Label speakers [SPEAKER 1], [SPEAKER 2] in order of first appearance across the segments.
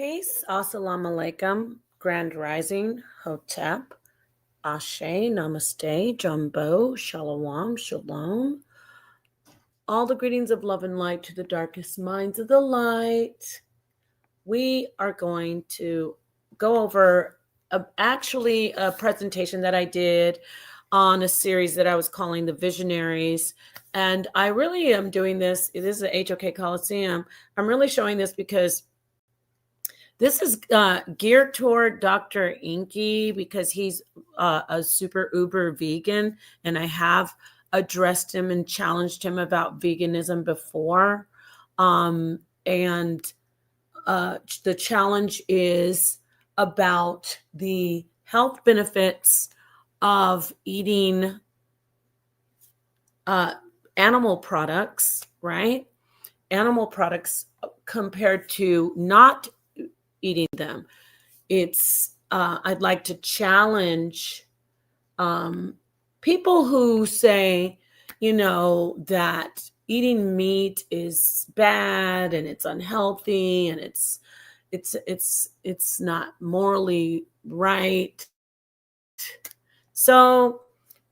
[SPEAKER 1] Peace, assalamu alaikum, grand rising, hotep, ashe, namaste, jumbo, shalom, shalom. All the greetings of love and light to the darkest minds of the light. We are going to go over a presentation that I did on a series that I was calling The Visionaries. And I really am doing this. This is the HOK Coliseum. I'm really showing this because this is geared toward Dr. Enqi because he's a super uber vegan, and I have addressed him and challenged him about veganism before. And the challenge is about the health benefits of eating animal products, right? Animal products compared to not eating them. It's I'd like to challenge people who say, that eating meat is bad and it's unhealthy and it's not morally right. So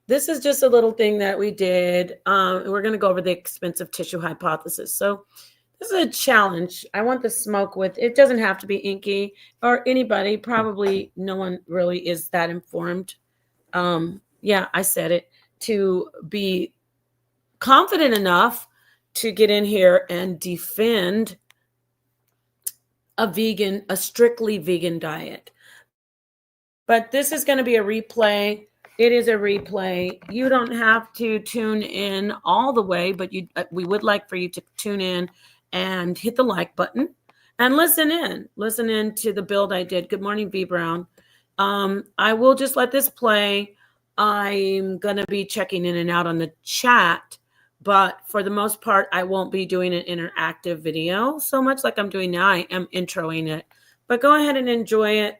[SPEAKER 1] this is just a little thing that we did. We're going to go over the expensive tissue hypothesis. So this is a challenge. I want the smoke with, it doesn't have to be Enqi or anybody. Probably no one really is that informed. I said it, to be confident enough to get in here and defend a strictly vegan diet. But this is going to be a replay. It is a replay. You don't have to tune in all the way, but we would like for you to tune in and hit the like button and listen in to the build I did. Good morning, V Brown. I will just let this play. I'm going to be checking in and out on the chat, but for the most part, I won't be doing an interactive video so much like I'm doing now. I am introing it, but go ahead and enjoy it.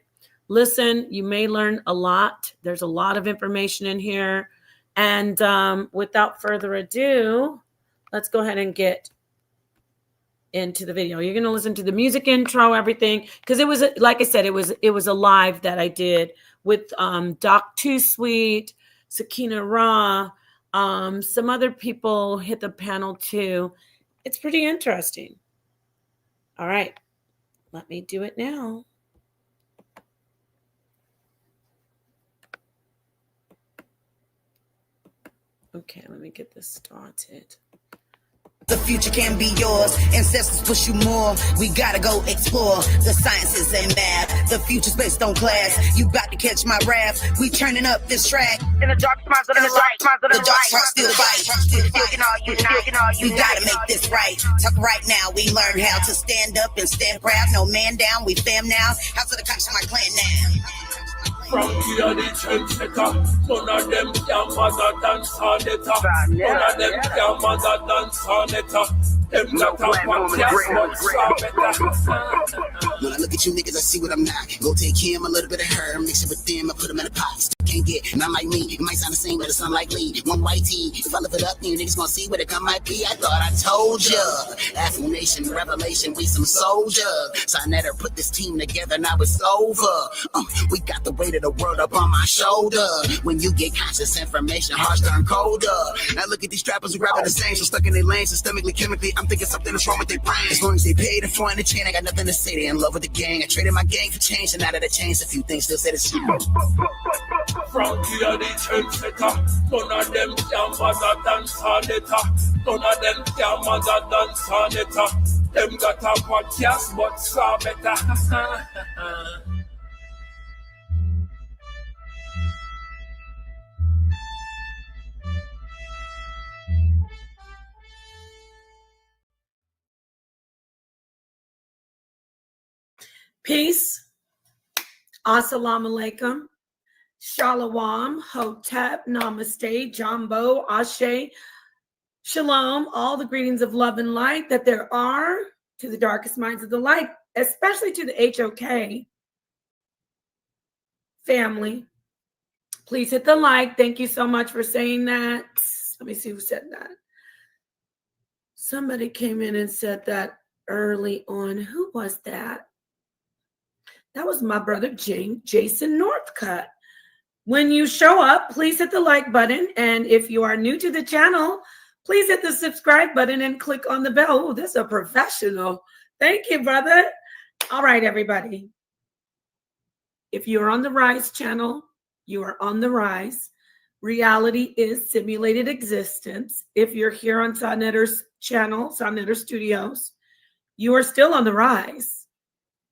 [SPEAKER 1] Listen, you may learn a lot. There's a lot of information in here. And without further ado, let's go ahead and get into the video. You're going to listen to the music intro, everything, because it was, like I said, it was a live that I did with Doc Too Sweet, Sakina Ra, some other people hit the panel too. It's pretty interesting. All right, let me do it now. Okay, let me get this started.
[SPEAKER 2] The future can be yours. Ancestors push you more. We gotta go explore. The sciences and math. The future's based on class. You about to catch my wrath. We turning up this track.
[SPEAKER 3] In the dark minds of the light.
[SPEAKER 2] The dark heart still fight. We gotta make this right. Talk right now. We learn how to stand up and stand proud. No man down. We fam now. House of the cops, my clan now.
[SPEAKER 4] From here the trendsetter, none of them can mother dance on it. None of them can mother dance on it. Them got a podcast, but far better.
[SPEAKER 2] When I look at you niggas, I see what I'm not. Go take him, a little bit of her, mix it with them, I put them in a pot. Still can't get none like me. It might sound the same, but it's unlikely. One white tee, if I lift it up, you niggas gonna see what it come might be. I thought I told ya. Affirmation, revelation, we some soldiers. Sinetta put this team together, now it's over. We got the weight of the world up on my shoulder. When you get conscious information, hearts turn colder. Now look at these trappers who grabbing the same, so stuck in their lane, systemically, chemically. I'm thinking something is wrong with their brain. As long as they paid in front of the chain, I got nothing to say. They in love with the gang. I traded my gang for change, and now that I changed a few things, still say the same.
[SPEAKER 4] From here the trendsetter, none of them can mother dance on it. None of them can mother dance on it. Them got a podcast, but far better.
[SPEAKER 1] Peace. Assalamu alaikum. Shalom. Hotep. Namaste. Jumbo. Ashe. Shalom. All the greetings of love and light that there are to the darkest minds of the light, especially to the HOK family. Please hit the like. Thank you so much for saying that. Let me see who said that. Somebody came in and said that early on. Who was that? That was my brother, Jason Northcutt. When you show up, please hit the like button. And if you are new to the channel, please hit the subscribe button and click on the bell. Oh, this is a professional. Thank you, brother. All right, everybody. If you're on the Rise channel, you are on the Rise. Reality is simulated existence. If you're here on Sonetter's channel, Sonetter Studios, you are still on the Rise.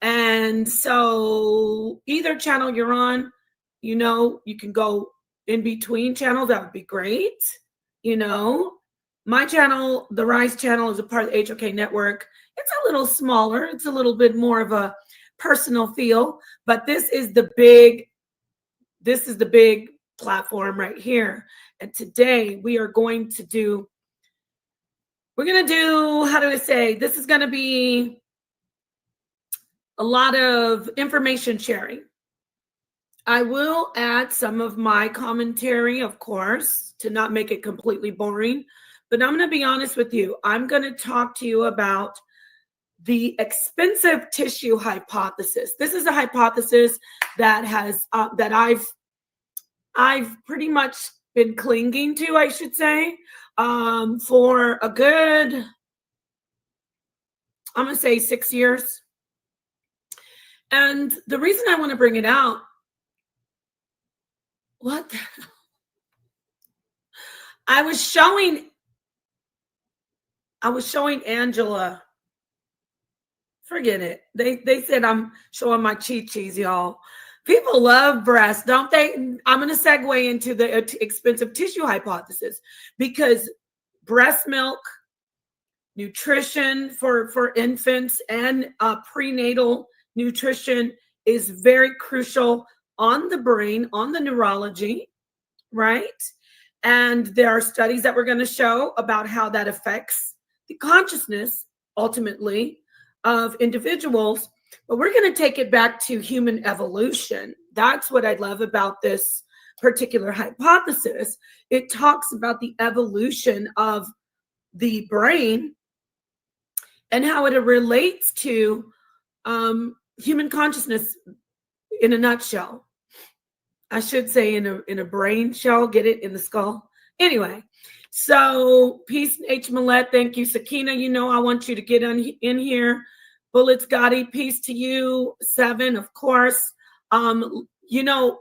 [SPEAKER 1] And so either channel you're on, you know, you can go in between channels. That would be great. You know, my channel, the Rise channel, is a part of the HOK network. It's a little smaller. It's a little bit more of a personal feel, but this is the big platform right here. And today we are going to do, how do I say, this is going to be a lot of information sharing. I will add some of my commentary, of course, to not make it completely boring, but I'm going to be honest with you. I'm going to talk to you about the expensive tissue hypothesis. This is a hypothesis that has that I've pretty much been clinging to, I should say, for a good, I'm going to say 6 years. And the reason I want to bring it out, I was showing Angela. Forget it. They said I'm showing my chi-chis, y'all. People love breasts, don't they? I'm going to segue into the expensive tissue hypothesis, because breast milk, nutrition for infants, and prenatal nutrition is very crucial on the brain, on the neurology, right? And there are studies that we're going to show about how that affects the consciousness, ultimately, of individuals. But we're going to take it back to human evolution. That's what I love about this particular hypothesis. It talks about the evolution of the brain and how it relates to human consciousness in a nutshell. I should say in a brain shell, get it, in the skull. Anyway, so peace, H. Millette. Thank you, Sakina. You know I want you to get in here. Bullets Gotti, peace to you. 7, of course. You know,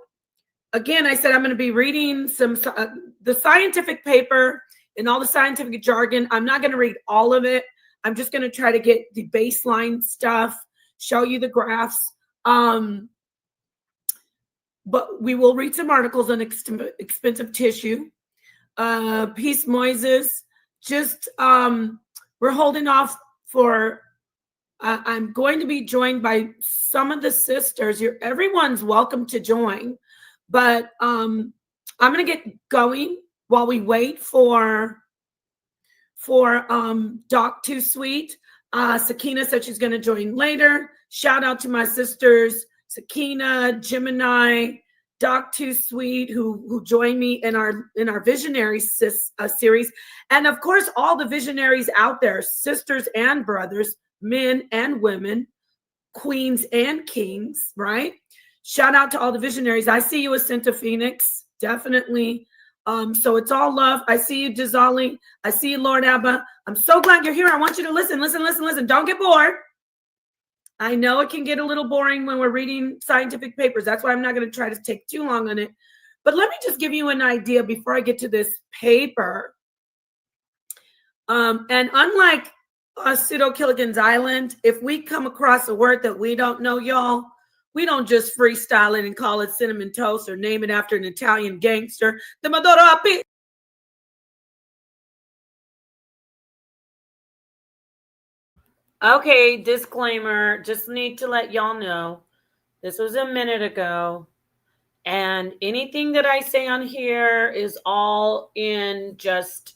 [SPEAKER 1] again, I said I'm going to be reading some the scientific paper and all the scientific jargon. I'm not going to read all of it. I'm just going to try to get the baseline stuff, show you the graphs. But we will read some articles on expensive tissue. Peace, Moises. Just we're holding off for. I'm going to be joined by some of the sisters. Everyone's welcome to join, but I'm going to get going while we wait for Doc Too Sweet. Sakina said she's going to join later. Shout out to my sisters, Sakina, Gemini, Doc Too Sweet, who joined me in our Visionary series, and of course all the visionaries out there, sisters and brothers, men and women, queens and kings, right? Shout out to all the visionaries. I see you, Ascenta Phoenix, definitely. So it's all love. I see you, Jazali. I see you, Lord Abba. I'm so glad you're here. I want you to listen. Don't get bored. I know it can get a little boring when we're reading scientific papers. That's why I'm not going to try to take too long on it. But let me just give you an idea before I get to this paper. And unlike Pseudo Killigan's Island, if we come across a word that we don't know, y'all, we don't just freestyle it and call it cinnamon toast or name it after an Italian gangster. The Maduro Api. Okay, disclaimer. Just need to let y'all know this was a minute ago, and anything that I say on here is all in just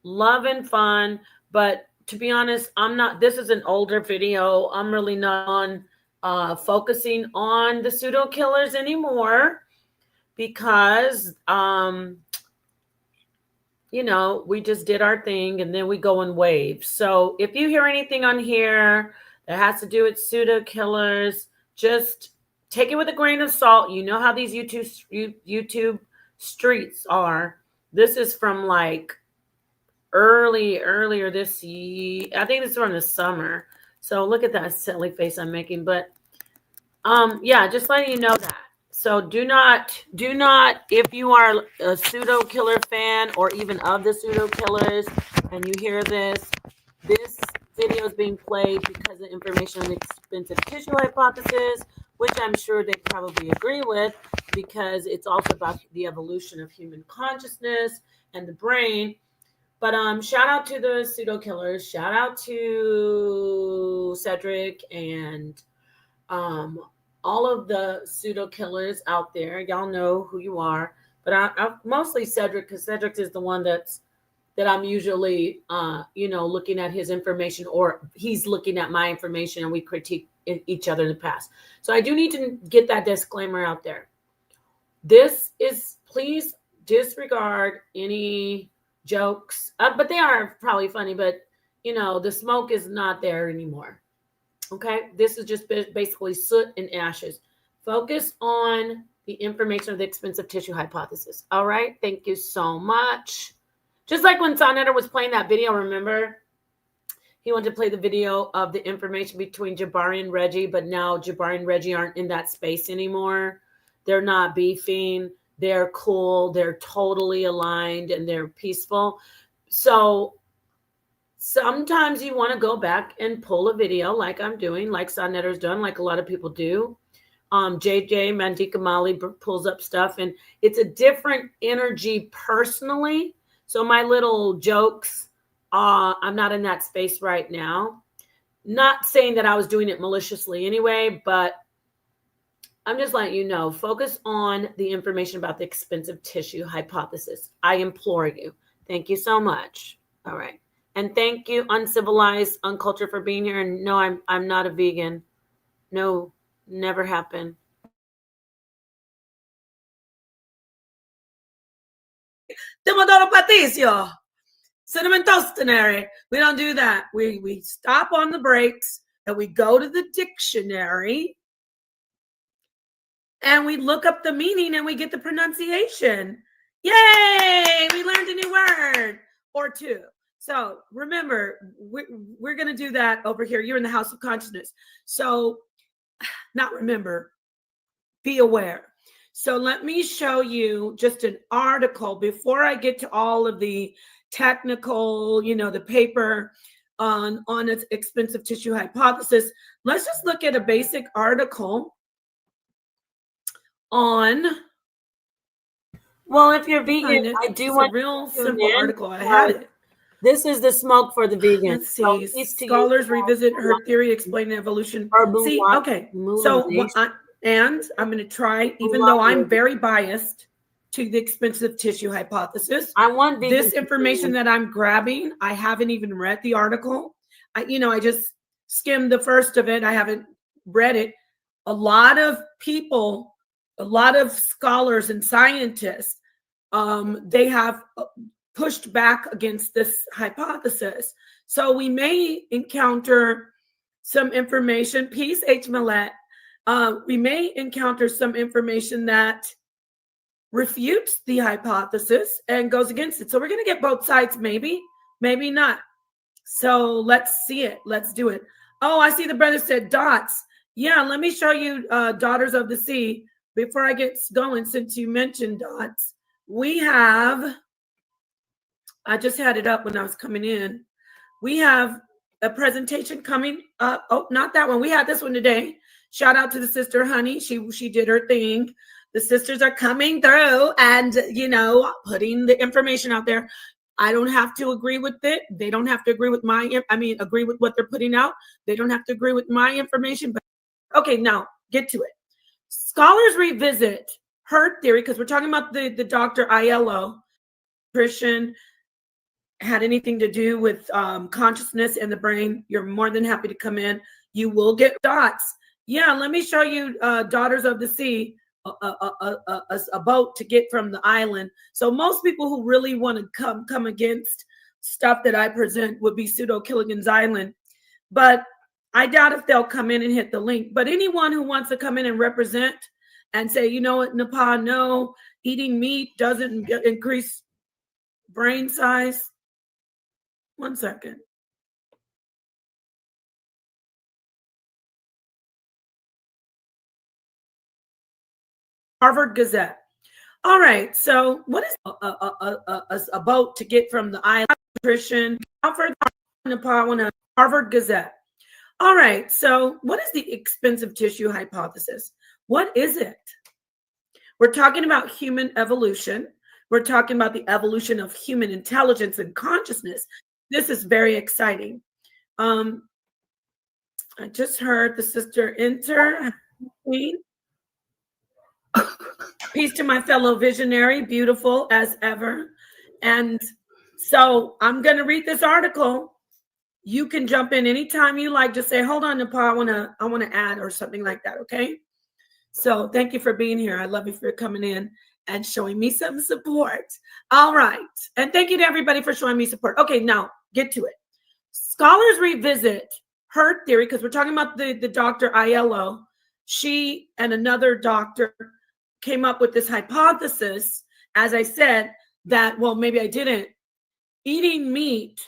[SPEAKER 1] love and fun. But to be honest, this is an older video. I'm really not on focusing on the pseudo killers anymore because, you know, we just did our thing and then we go in waves. So if you hear anything on here that has to do with pseudo killers. Just take it with a grain of salt. You know how these YouTube streets are. This is from like earlier this year. I think this is from the summer. So look at that silly face I'm making. But yeah, just letting you know that. So do not, if you are a pseudo killer fan or even of the pseudo killers and you hear this video is being played because of information on the expensive tissue hypothesis, which I'm sure they probably agree with, because it's also about the evolution of human consciousness and the brain. But shout out to the pseudo killers. Shout out to Cedric and all of the pseudo killers out there. Y'all know who you are. But I mostly Cedric, because Cedric is the one that I'm usually, looking at his information, or he's looking at my information, and we critique each other in the past. So I do need to get that disclaimer out there. Please disregard any jokes, but they are probably funny, but the smoke is not there anymore. Okay, this is just basically soot and ashes. Focus on the information of the expensive tissue hypothesis. All right, thank you so much. Just like when Sonetter was playing that video, remember? He wanted to play the video of the information between Jabari and Reggie, but now Jabari and Reggie aren't in that space anymore. They're not beefing. They're cool. They're totally aligned, and they're peaceful. So sometimes you want to go back and pull a video like I'm doing, like Sonetter's done, like a lot of people do. JJ Mandika Mali pulls up stuff, and it's a different energy personally. So my little jokes, I'm not in that space right now. Not saying that I was doing it maliciously anyway, but I'm just letting you know, focus on the information about the expensive tissue hypothesis. I implore you. Thank you so much. All right. And thank you, Uncivilized Uncultured, for being here. And no, I'm not a vegan. No, never happened. Demodoro Patricio. Cinnamon Toastinary. We don't do that. We stop on the breaks and we go to the dictionary and we look up the meaning and we get the pronunciation. Yay! We learned a new word or two. So remember, we're going to do that over here. You're in the House of Consciousness. So not remember, be aware. So let me show you just an article before I get to all of the technical, the paper on its expensive tissue hypothesis. Let's just look at a basic article on. Well, if you're vegan, I do want
[SPEAKER 2] a real simple article. I had it.
[SPEAKER 1] This is the smoke for the vegans.
[SPEAKER 2] Let's see. So scholars revisit her theory explaining evolution. See, okay. So and I'm going to try, even though I'm very biased to the expensive tissue hypothesis.
[SPEAKER 1] I want
[SPEAKER 2] this information that I'm grabbing. I haven't even read the article. I just skimmed the first of it. I haven't read it. A lot of people, a lot of scholars and scientists, they have pushed back against this hypothesis. So we may encounter some information. Peace, H. Millett. We may encounter some information that refutes the hypothesis and goes against it. So we're going to get both sides, maybe not. So let's see it. Let's do it. Oh, I see the brother said dots. Yeah, let me show you Daughters of the Sea before I get going, since you mentioned dots. We have, I just had it up when I was coming in. We have a presentation coming up. Oh, not that one. We had this one today. Shout out to the sister, honey. She did her thing. The sisters are coming through and, putting the information out there. I don't have to agree with it. They don't have to agree with agree with what they're putting out. They don't have to agree with my information. But okay, now get to it. Scholars revisit her theory, because we're talking about the Dr. Aiello. Nutrition had anything to do with consciousness and the brain, you're more than happy to come in. You will get dots. Yeah, let me show you Daughters of the Sea, a boat to get from the island. So most people who really want to come against stuff that I present would be Pseudo Killigan's Island. But
[SPEAKER 1] I doubt if they'll come in and hit the link, but anyone who wants to come in and represent and say, you know what, Nepal, no, eating meat doesn't increase brain size. 1 second. Harvard Gazette. All right, so what is a boat to get from the island nutrition? Harvard Gazette. All right, so what is the expensive tissue hypothesis? What is it? We're talking about human evolution. We're talking about the evolution of human intelligence and consciousness. This is very exciting. I just heard the sister enter. Peace to my fellow visionary, beautiful as ever. And so I'm going to read this article. You can jump in anytime you like. Just say, hold on, Nepal, I want to add or something like that, okay? So thank you for being here. I love you for coming in and showing me some support. All right. And thank you to everybody for showing me support. Okay, now get to it. Scholars revisit herd theory, because we're talking about the Dr. Aiello. She and another doctor came up with this hypothesis, as I said, that, well, maybe I didn't. Eating meat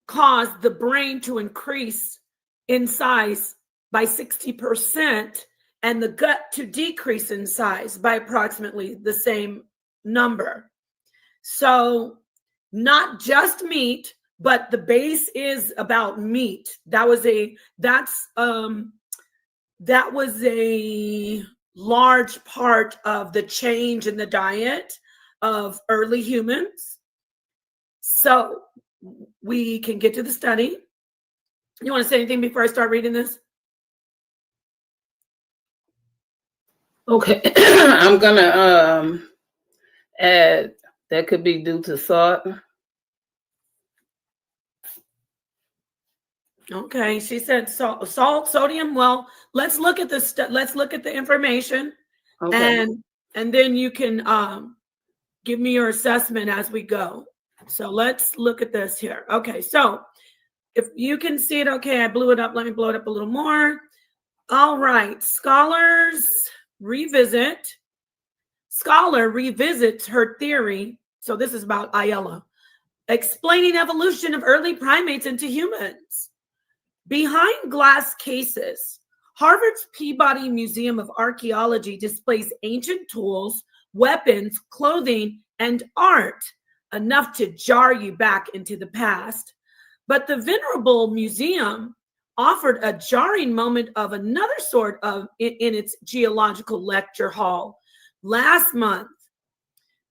[SPEAKER 1] caused the brain to increase in size by 60% and the gut to decrease in size by approximately the same number. So not just meat, but the base is about meat. That was a large part of the change in the diet of early humans. So we can get to the study. You want to say anything before I start reading this?
[SPEAKER 3] Okay, I'm gonna add that could be due to salt.
[SPEAKER 1] Okay, she said salt, sodium. Well, let's look at this. Let's look at the information,
[SPEAKER 3] Okay.
[SPEAKER 1] and then you can give me your assessment as we go. So let's look at this here. Okay, so if you can see it, okay, I blew it up. Let me blow it up a little more. All right, Scholar revisits her theory. So this is about Aiello, explaining evolution of early primates into humans. Behind glass cases, Harvard's Peabody Museum of Archaeology displays ancient tools, weapons, clothing, and art, enough to jar you back into the past. But the venerable museum offered a jarring moment of another sort in its geological lecture hall. Last month,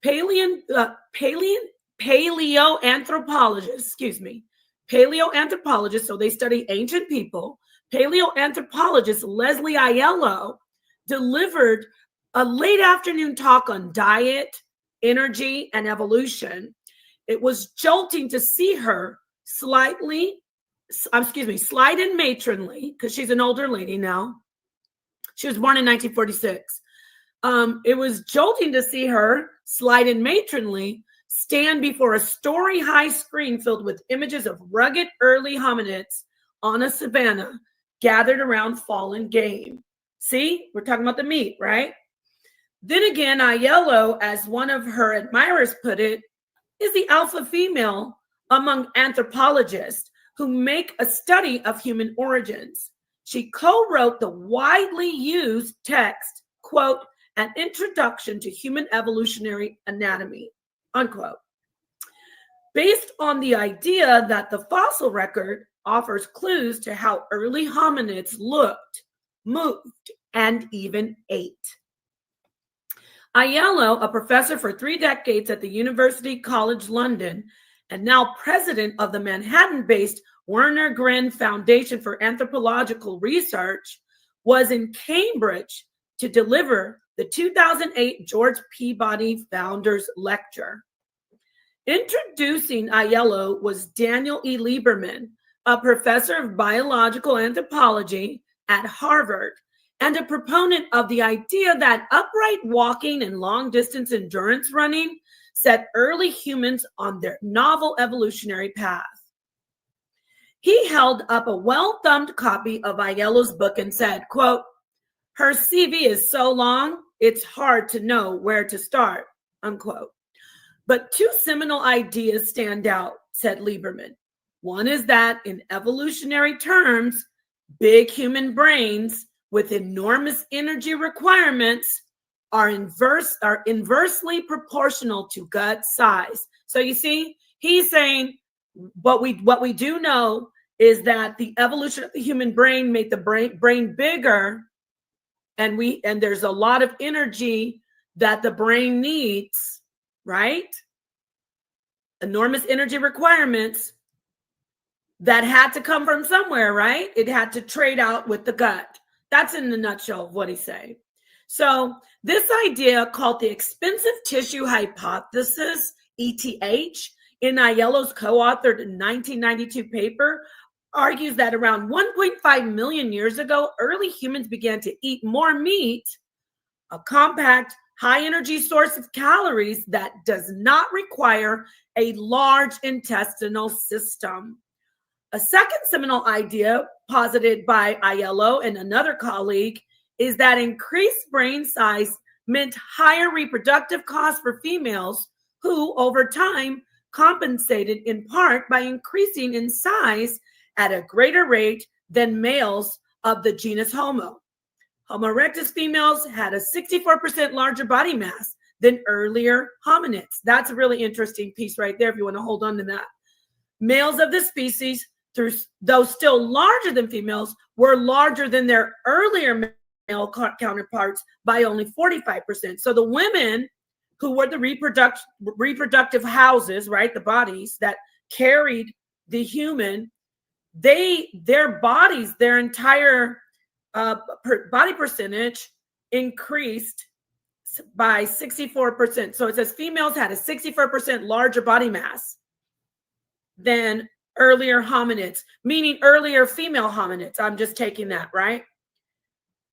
[SPEAKER 1] paleoanthropologist, so they study ancient people, paleoanthropologist Leslie Aiello delivered a late afternoon talk on diet, energy, and evolution. It was jolting to see her slight and matronly, because she's an older lady now. She was born in 1946. It was jolting to see her, slight and matronly, stand before a story-high screen filled with images of rugged early hominids on a savanna gathered around fallen game. See, we're talking about the meat, right? Then again, Aiello, as one of her admirers put it, is the alpha female among anthropologists who make a study of human origins. She co-wrote the widely used text, quote, "An Introduction to Human Evolutionary Anatomy," unquote, based on the idea that the fossil record offers clues to how early hominids looked, moved, and even ate. Aiello, a professor for 3 decades at the University College London, and now president of the Manhattan-based Werner Gren Foundation for Anthropological Research, was in Cambridge to deliver the 2008 George Peabody Founders Lecture. Introducing Aiello was Daniel E. Lieberman, a professor of biological anthropology at Harvard and a proponent of the idea that upright walking and long-distance endurance running set early humans on their novel evolutionary path. He held up a well-thumbed copy of Aiello's book and said, quote, "Her CV is so long, it's hard to know where to start," unquote. But two seminal ideas stand out, said Lieberman. One is that in evolutionary terms, big human brains with enormous energy requirements are inversely proportional to gut size. So you see, he's saying what we do know is that the evolution of the human brain made the brain bigger, and there's a lot of energy that the brain needs, right? Enormous energy requirements that had to come from somewhere, right? It had to trade out with the gut. That's in the nutshell of what he's saying. So this idea, called the expensive tissue hypothesis, ETH, in Aiello's co-authored 1992 paper, argues that around 1.5 million years ago, early humans began to eat more meat, a compact, high-energy source of calories that does not require a large intestinal system. A second seminal idea posited by Aiello and another colleague is that increased brain size meant higher reproductive costs for females who, over time, compensated in part by increasing in size at a greater rate than males of the genus Homo. Homo erectus females had a 64% larger body mass than earlier hominids. That's a really interesting piece right there if you want to hold on to that. Males of the species, though still larger than females, were larger than their earlier male counterparts by only 45%. So the women who were the reproductive houses, right, the bodies that carried the human, their bodies, their entire body percentage increased by 64%. So it says females had a 64% larger body mass than earlier hominids, meaning earlier female hominids. I'm just taking that, right?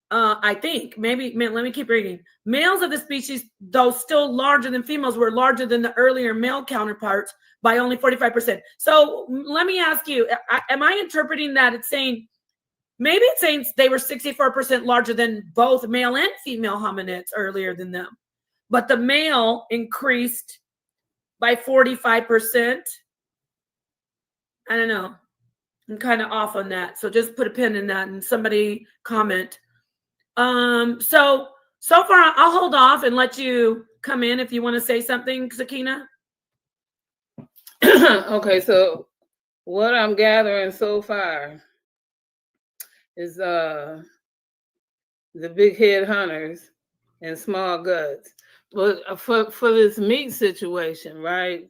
[SPEAKER 1] I think maybe, let me keep reading. Males of the species, though still larger than females, were larger than the earlier male counterparts by only 45%. So let me ask you, am I interpreting that it's saying, maybe it's saying they were 64% larger than both male and female hominids earlier than them, but the male increased by 45%. I don't know. I'm kind of off on that. So just put a pin in that and somebody comment. So far I'll hold off and let you come in if you want to say something, Sakina.
[SPEAKER 3] Okay, so what I'm gathering so far is the big head hunters and small guts. But for this meat situation, right?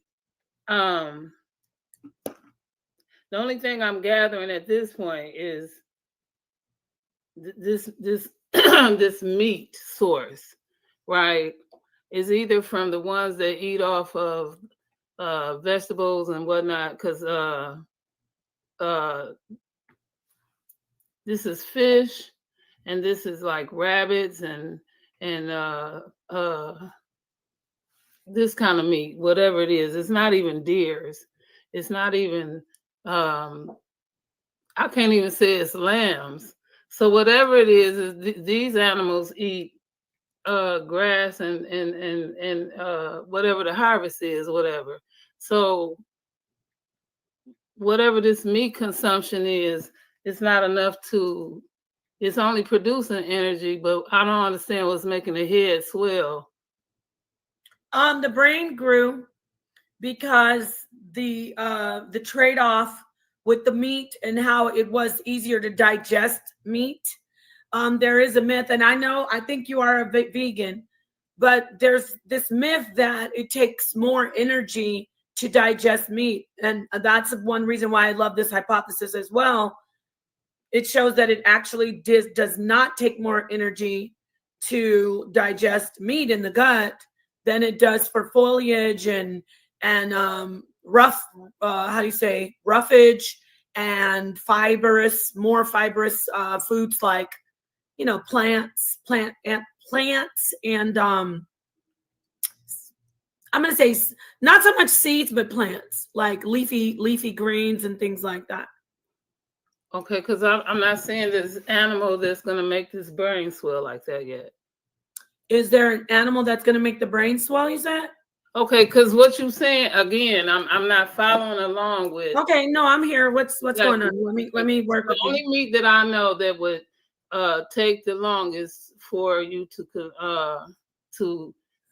[SPEAKER 3] The only thing I'm gathering at this point is this this meat source, right, is either from the ones that eat off of vegetables and whatnot, because this is fish, and this is like rabbits and this kind of meat, whatever it is. It's not even deers. It's not even I can't even say it's lambs. So whatever it is these animals eat grass and whatever the harvest is, whatever. So whatever this meat consumption is, it's not enough to, it's only producing energy, but I don't understand what's making the head swell.
[SPEAKER 1] The brain grew because the trade-off with the meat and how it was easier to digest meat. There is a myth, and I think you are a vegan, but there's this myth that it takes more energy to digest meat. And that's one reason why I love this hypothesis as well. It shows that it actually does not take more energy to digest meat in the gut than it does for foliage and roughage and more fibrous foods like, plants and I'm going to say not so much seeds, but plants like leafy greens and things like that.
[SPEAKER 3] Okay, because I'm not seeing this animal that's going to make this brain swell like that yet.
[SPEAKER 1] Is there an animal that's going to make the brain swell, you said?
[SPEAKER 3] Okay, because what you're saying, again, I'm not following along with.
[SPEAKER 1] Okay, no, I'm here. What's going on? Let me work with
[SPEAKER 3] the only
[SPEAKER 1] you.
[SPEAKER 3] meat that I know that would take the longest for you to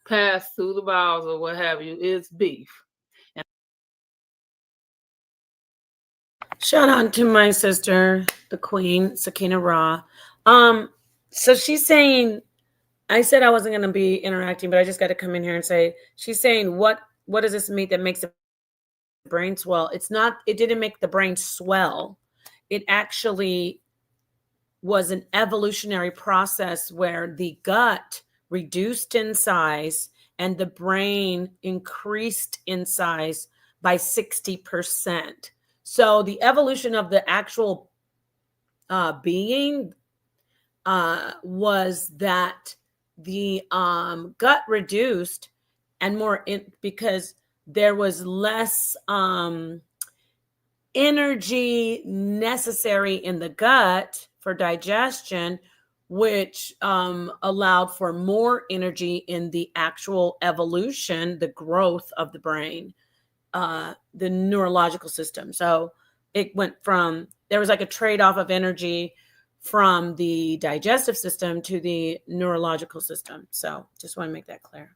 [SPEAKER 3] pass through the bowels or what have you is beef.
[SPEAKER 1] Shout out to my sister, the Queen, Sakina Ra. So she's saying, I said I wasn't going to be interacting, but I just got to come in here and say, she's saying, what is this meat that makes the brain swell? It's not, it didn't make the brain swell. It actually was an evolutionary process where the gut reduced in size and the brain increased in size by 60%. So the evolution of the actual being was that the gut reduced and more because there was less energy necessary in the gut for digestion, which allowed for more energy in the actual evolution, the growth of the brain, the neurological system. So it went from, there was like a trade-off of energy from the digestive system to the neurological system. So just want to make that clear.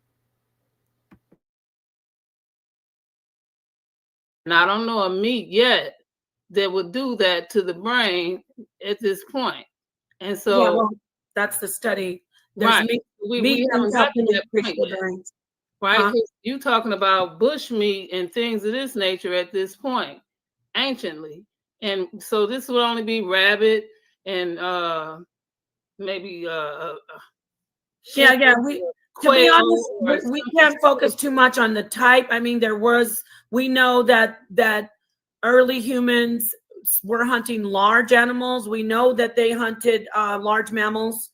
[SPEAKER 3] And I don't know a meat yet that would do that to the brain at this point. And so,
[SPEAKER 1] yeah, well, that's the study. There's
[SPEAKER 3] right. We haven't got to that point yet, right? Huh? You talking about bush meat and things of this nature at this point, anciently. And so this would only be rabbit and maybe
[SPEAKER 1] yeah. To be honest, we can't focus too much on the type. I mean, we know that early humans were hunting large animals. We know that they hunted large mammals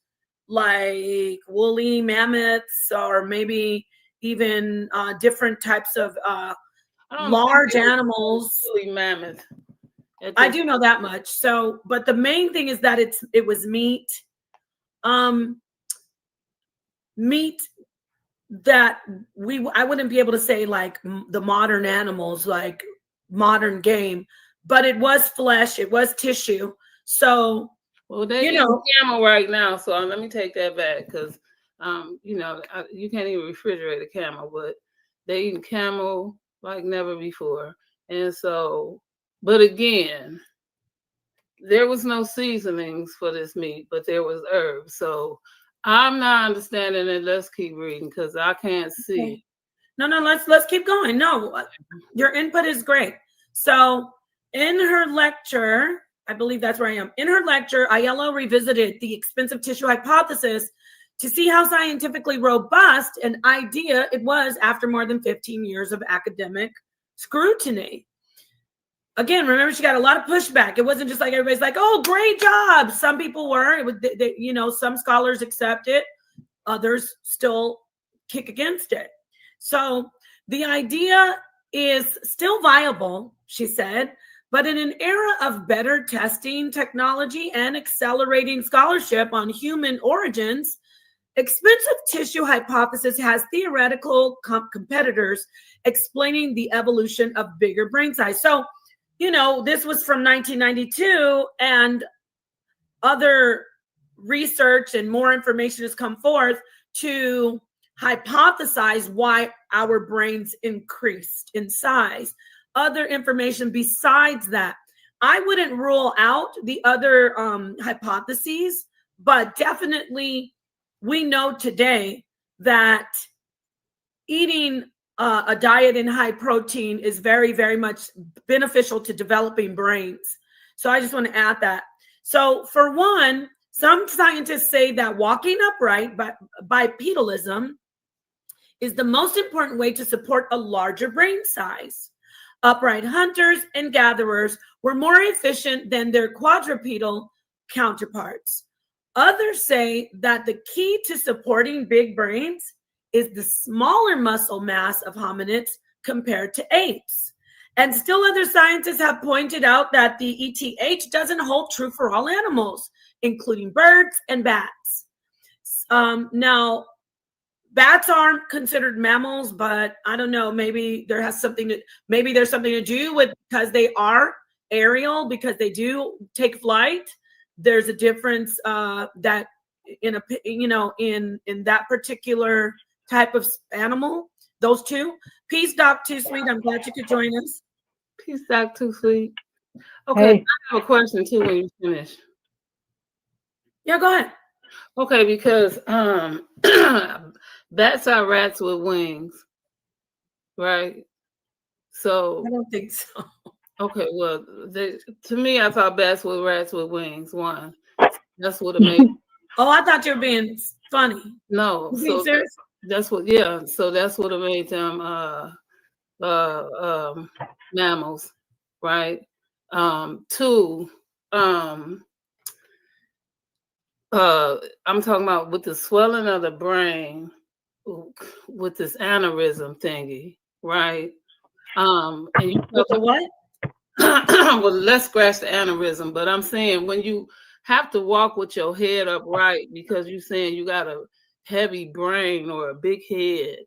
[SPEAKER 1] like woolly mammoths or maybe even different types of large animals.
[SPEAKER 3] Woolly mammoth.
[SPEAKER 1] I do know that much. So, but the main thing is that it was meat. Meat that I wouldn't be able to say like the modern animals, like modern game, but it was flesh, it was tissue. So,
[SPEAKER 3] well, they eat camel right now. So let me take that back because, you can't even refrigerate a camel, but they eat camel like never before. And so, but again, there was no seasonings for this meat, but there was herbs. So I'm not understanding it. Let's keep reading because I can't see.
[SPEAKER 1] Okay. No, let's keep going. No, your input is great. So in her lecture, I believe that's where I am. In her lecture, Aiello revisited the expensive tissue hypothesis to see how scientifically robust an idea it was after more than 15 years of academic scrutiny. Again, remember, she got a lot of pushback. It wasn't just like everybody's like, oh, great job. Some people were. It was, some scholars accept it. Others still kick against it. So the idea is still viable, she said, but in an era of better testing technology and accelerating scholarship on human origins, expensive tissue hypothesis has theoretical competitors explaining the evolution of bigger brain size. So, this was from 1992, and other research and more information has come forth to hypothesize why our brains increased in size. Other information besides that. I wouldn't rule out the other hypotheses, but definitely we know today that eating a diet in high protein is very, very much beneficial to developing brains. So I just want to add that. So for one, some scientists say that walking upright, bipedalism, is the most important way to support a larger brain size. Upright hunters and gatherers were more efficient than their quadrupedal counterparts. Others say that the key to supporting big brains is the smaller muscle mass of hominids compared to apes. And still other scientists have pointed out that the ETH doesn't hold true for all animals, including birds and bats. Now, bats aren't considered mammals, but I don't know, maybe there's something to do with, because they are aerial, because they do take flight. There's a difference that in that particular type of animal, those two. Peace, Doc Too Sweet. I'm glad you could join us.
[SPEAKER 3] Peace, Doc Too Sweet. Okay,
[SPEAKER 5] Hey.
[SPEAKER 3] I have a question too when you finish.
[SPEAKER 1] Yeah, go ahead.
[SPEAKER 3] Okay, because bats are rats with wings, right? So
[SPEAKER 1] I don't think so.
[SPEAKER 3] okay, well, to me, I thought bats were rats with wings. One, that's what it made.
[SPEAKER 1] Oh, I thought you were being funny.
[SPEAKER 3] No,
[SPEAKER 1] You being serious?
[SPEAKER 3] that's what. Yeah, so that's what it made them mammals, right? Two, I'm talking about with the swelling of the brain, with this aneurysm thingy, right? And you
[SPEAKER 1] With the what?
[SPEAKER 3] well, let's scratch the aneurysm, but I'm saying when you have to walk with your head upright because you're saying you got a heavy brain or a big head,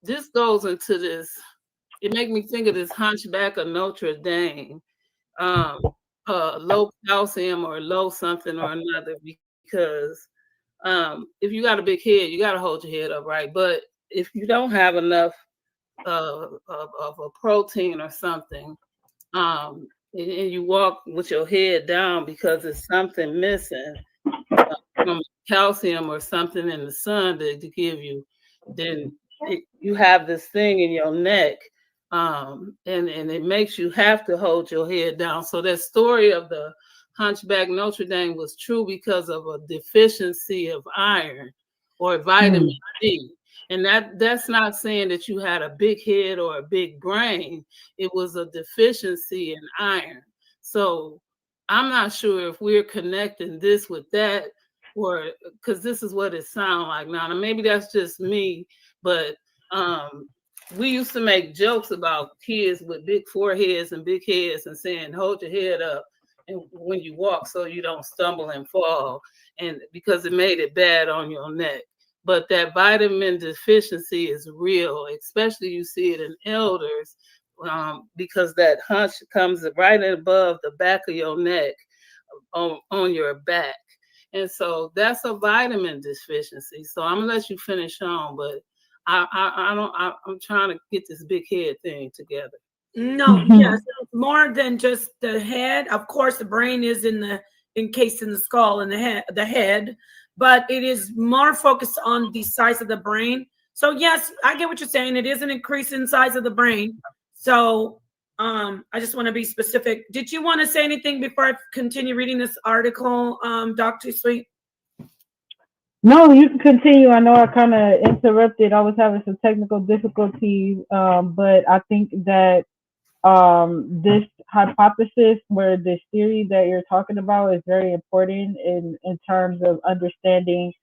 [SPEAKER 3] this goes into this. It makes me think of this Hunchback of Notre Dame, low calcium or low something or another, because if you got a big head, you got to hold your head upright. But if you don't have enough of a protein or something, and you walk with your head down because there's something missing from calcium or something in the sun to give you, then you have this thing in your neck, and it makes you have to hold your head down. So that story of the Hunchback Notre Dame was true because of a deficiency of iron or vitamin D. And that's not saying that you had a big head or a big brain. It was a deficiency in iron. So I'm not sure if we're connecting this with that, or because this is what it sounds like now. And maybe that's just me, but we used to make jokes about kids with big foreheads and big heads and saying, hold your head up and when you walk so you don't stumble and fall, and because it made it bad on your neck. But that vitamin deficiency is real, especially you see it in elders, because that hunch comes right above the back of your neck on your back. And so that's a vitamin deficiency. So I'm gonna let you finish on, but I'm trying to get this big head thing together.
[SPEAKER 1] No, yes, more than just the head. Of course, the brain is encased in the skull and the head, but it is more focused on the size of the brain. So yes, I get what you're saying. It is an increase in size of the brain. So I just want to be specific. Did you want to say anything before I continue reading this article, Dr. Sweet?
[SPEAKER 5] No, you can continue. I know I kind of interrupted. I was having some technical difficulties, but I think that this hypothesis, where this theory that you're talking about, is very important in terms of understanding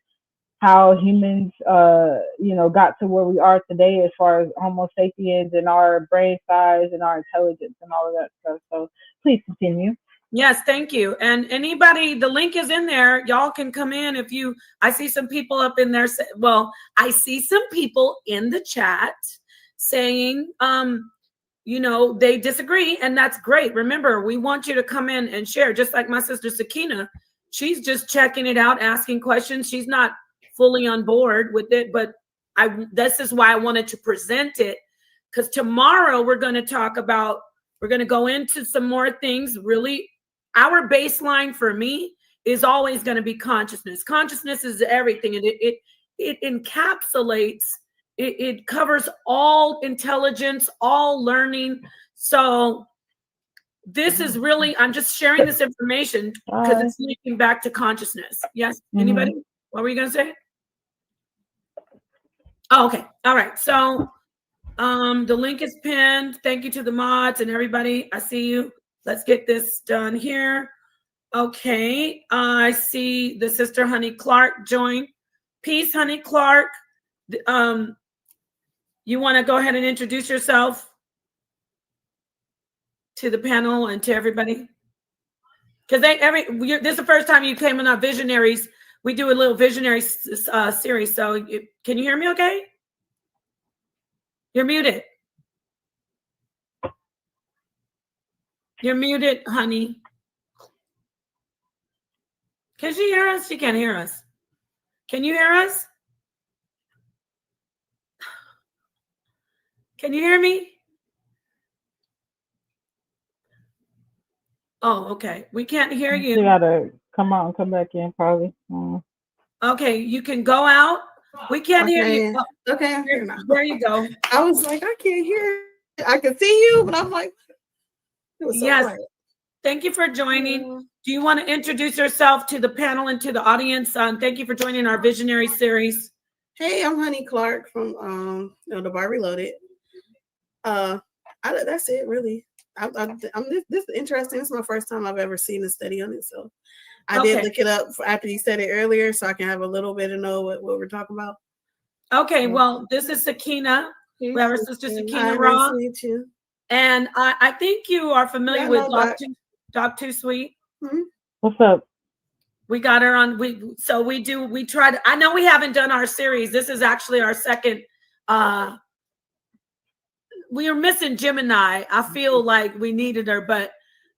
[SPEAKER 5] how humans, got to where we are today as far as Homo sapiens and our brain size and our intelligence and all of that stuff. So please continue.
[SPEAKER 1] Yes, thank you. And anybody, the link is in there. Y'all can come in if you. I see some people up in there. Well, I see some people in the chat saying, they disagree, and that's great. Remember, we want you to come in and share, just like my sister Sakina. She's just checking it out, asking questions. She's not fully on board with it, but this is why I wanted to present it, because tomorrow we're going to go into some more things. Really, our baseline for me is always going to be consciousness. Consciousness is everything, and it encapsulates. It covers all intelligence, all learning. So this is really, I'm just sharing this information because it's linking back to consciousness. Yes, anybody? What were you going to say? Oh, okay. All right. So the link is pinned. Thank you to the mods and everybody. I see you. Let's get this done here. Okay. I see the sister Honey Clark join. Peace, Honey Clark. You want to go ahead and introduce yourself? to the panel and to everybody? Because this is the first time you came on our visionaries. We do a little visionary series. So can you hear me okay? You're muted. You're muted, honey. Can she hear us? She can't hear us. Can you hear us? Can you hear me? Oh, okay. We can't hear you.
[SPEAKER 5] You gotta come out and come back in, probably.
[SPEAKER 1] Okay, you can go out. We can't hear you. Oh,
[SPEAKER 6] okay, I'm here now.
[SPEAKER 1] There you go.
[SPEAKER 6] I was like, I can't hear. I can see you, but I'm like, it was so
[SPEAKER 1] Yes.
[SPEAKER 6] quiet.
[SPEAKER 1] Thank you for joining. Do you want to introduce yourself to the panel and to the audience? Thank you for joining our visionary series.
[SPEAKER 6] Hey, I'm Honey Clark from the Bar Reloaded. That's it, really. This is interesting. This is my first time I've ever seen a study on it, so I did look it up after you said it earlier, so I can have a little bit of know what we're talking about.
[SPEAKER 1] Okay, well, this is Sakina. We have our sister Sakina
[SPEAKER 6] Nice to meet you.
[SPEAKER 1] And I think you are familiar with Doc Too Sweet.
[SPEAKER 6] Mm-hmm.
[SPEAKER 5] What's up?
[SPEAKER 1] We got her on. We try to. I know we haven't done our series. This is actually our second. We are missing Gemini. I feel like we needed her, but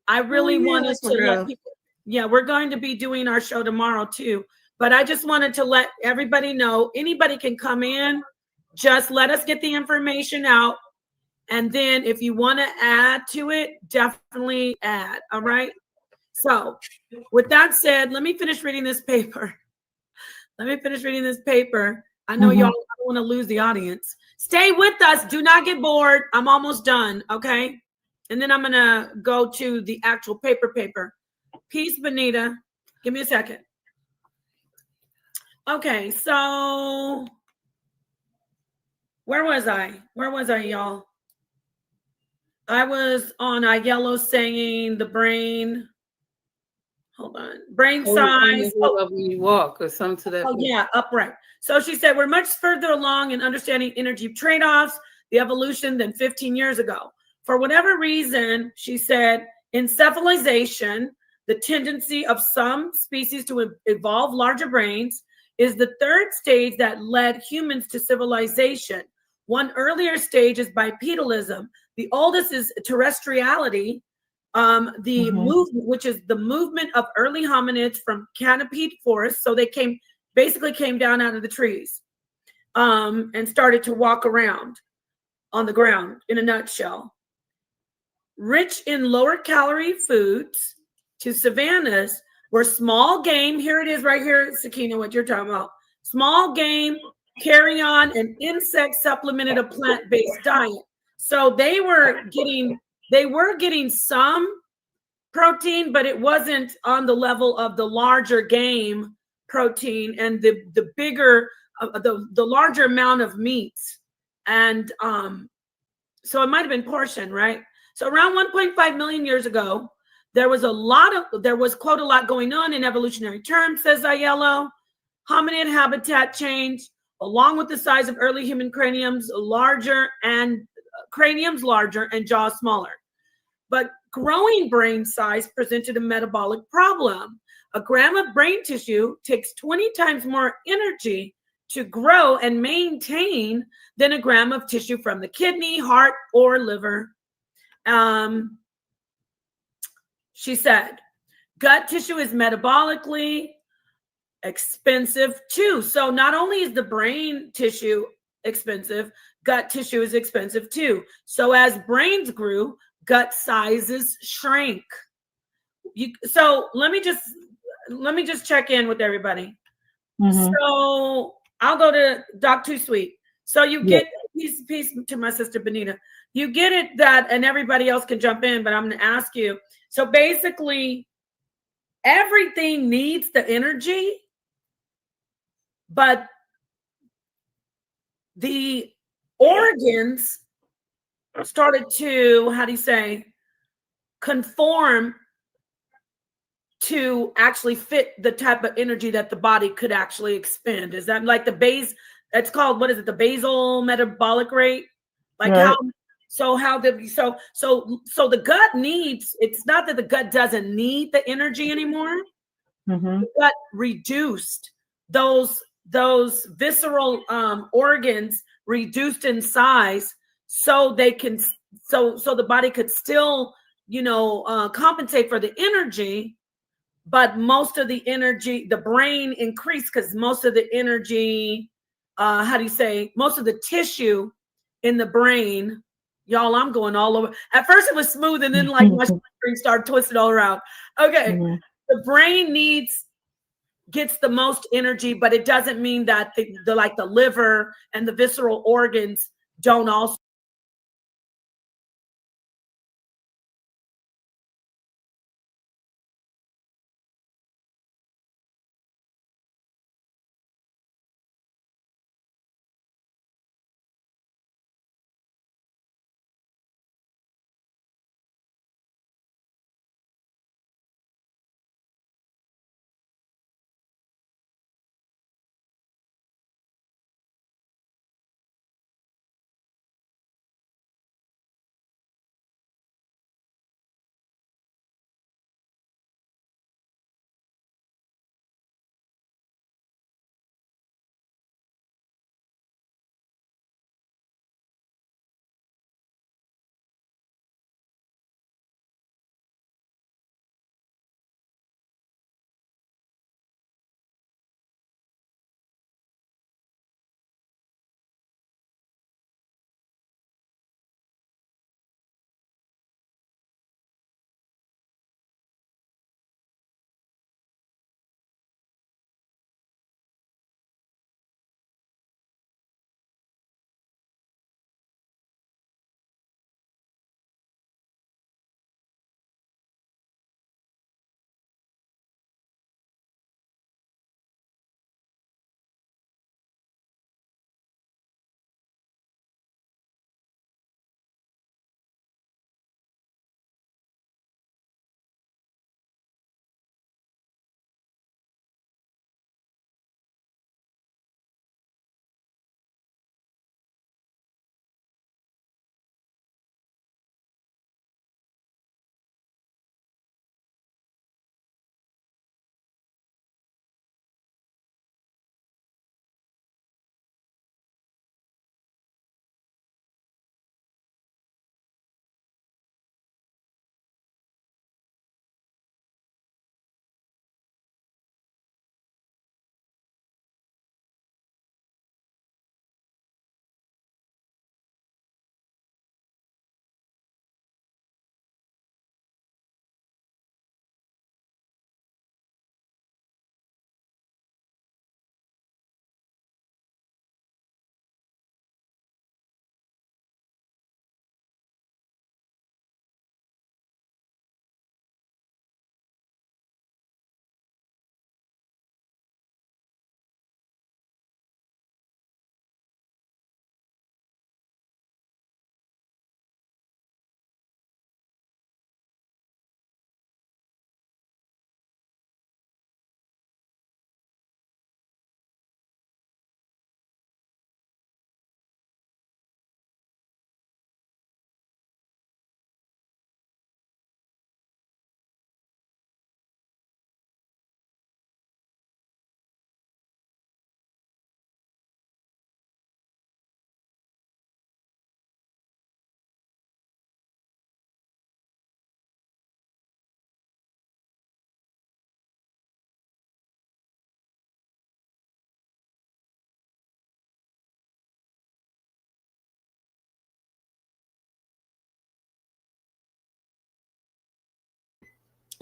[SPEAKER 1] I really want us to let people. Yeah, we're going to be doing our show tomorrow too. But I just wanted to let everybody know, anybody can come in. Just let us get the information out. And then if you want to add to it, definitely add. All right. So with that said, let me finish reading this paper. I know y'all don't want to lose the audience. Stay with us. Do not get bored. I'm almost done. Okay. And then I'm going to go to the actual paper. Peace, Benita. Give me a second. Okay. So where was I, y'all? I was on yellow saying the brain. Hold on. Brain size.
[SPEAKER 3] When you walk or something to that.
[SPEAKER 1] Oh, yeah, upright. So she said, we're much further along in understanding energy trade-offs, the evolution than 15 years ago. For whatever reason, she said, encephalization, the tendency of some species to evolve larger brains, is the third stage that led humans to civilization. One earlier stage is bipedalism. The oldest is terrestriality. Movement, which is the movement of early hominids from canopied forests. So they basically came down out of the trees and started to walk around on the ground, in a nutshell. Rich in lower calorie foods to savannas where small game, here it is right here, Sakina, what you're talking about. Small game, carrion, and insect supplemented a plant-based diet. So they were getting some protein, but it wasn't on the level of the larger game protein and the bigger, the larger amount of meats. And so it might have been portion, right? So around 1.5 million years ago, there was quote a lot going on in evolutionary terms, says Aiello. Hominid habitat change, along with the size of early human craniums larger and jaws smaller. But growing brain size presented a metabolic problem. A gram of brain tissue takes 20 times more energy to grow and maintain than a gram of tissue from the kidney, heart, or liver. She said, gut tissue is metabolically expensive too. So not only is the brain tissue expensive, gut tissue is expensive too. So as brains grew, gut sizes shrank. So let me just check in with everybody. So I'll go to Doc Too Sweet. So you get peace to my sister Benita. You get it that, and everybody else can jump in, but I'm going to ask you. So basically, everything needs the energy, but the organs started to, conform to actually fit the type of energy that the body could actually expend. Is that like it's called, what is it? The basal metabolic rate? Like So so the gut needs, it's not that the gut doesn't need the energy anymore.
[SPEAKER 5] Mm-hmm.
[SPEAKER 1] The gut reduced those visceral organs, reduced in size, so they can so the body could still, compensate for the energy, but most of the energy, the brain increased because most of the energy, how do you say, most of the tissue in the brain, y'all, I'm going all over. At first it was smooth, and then like my screen started twisted all around. Okay.
[SPEAKER 5] Mm-hmm.
[SPEAKER 1] The brain gets the most energy, but it doesn't mean that the like the liver and the visceral organs don't also.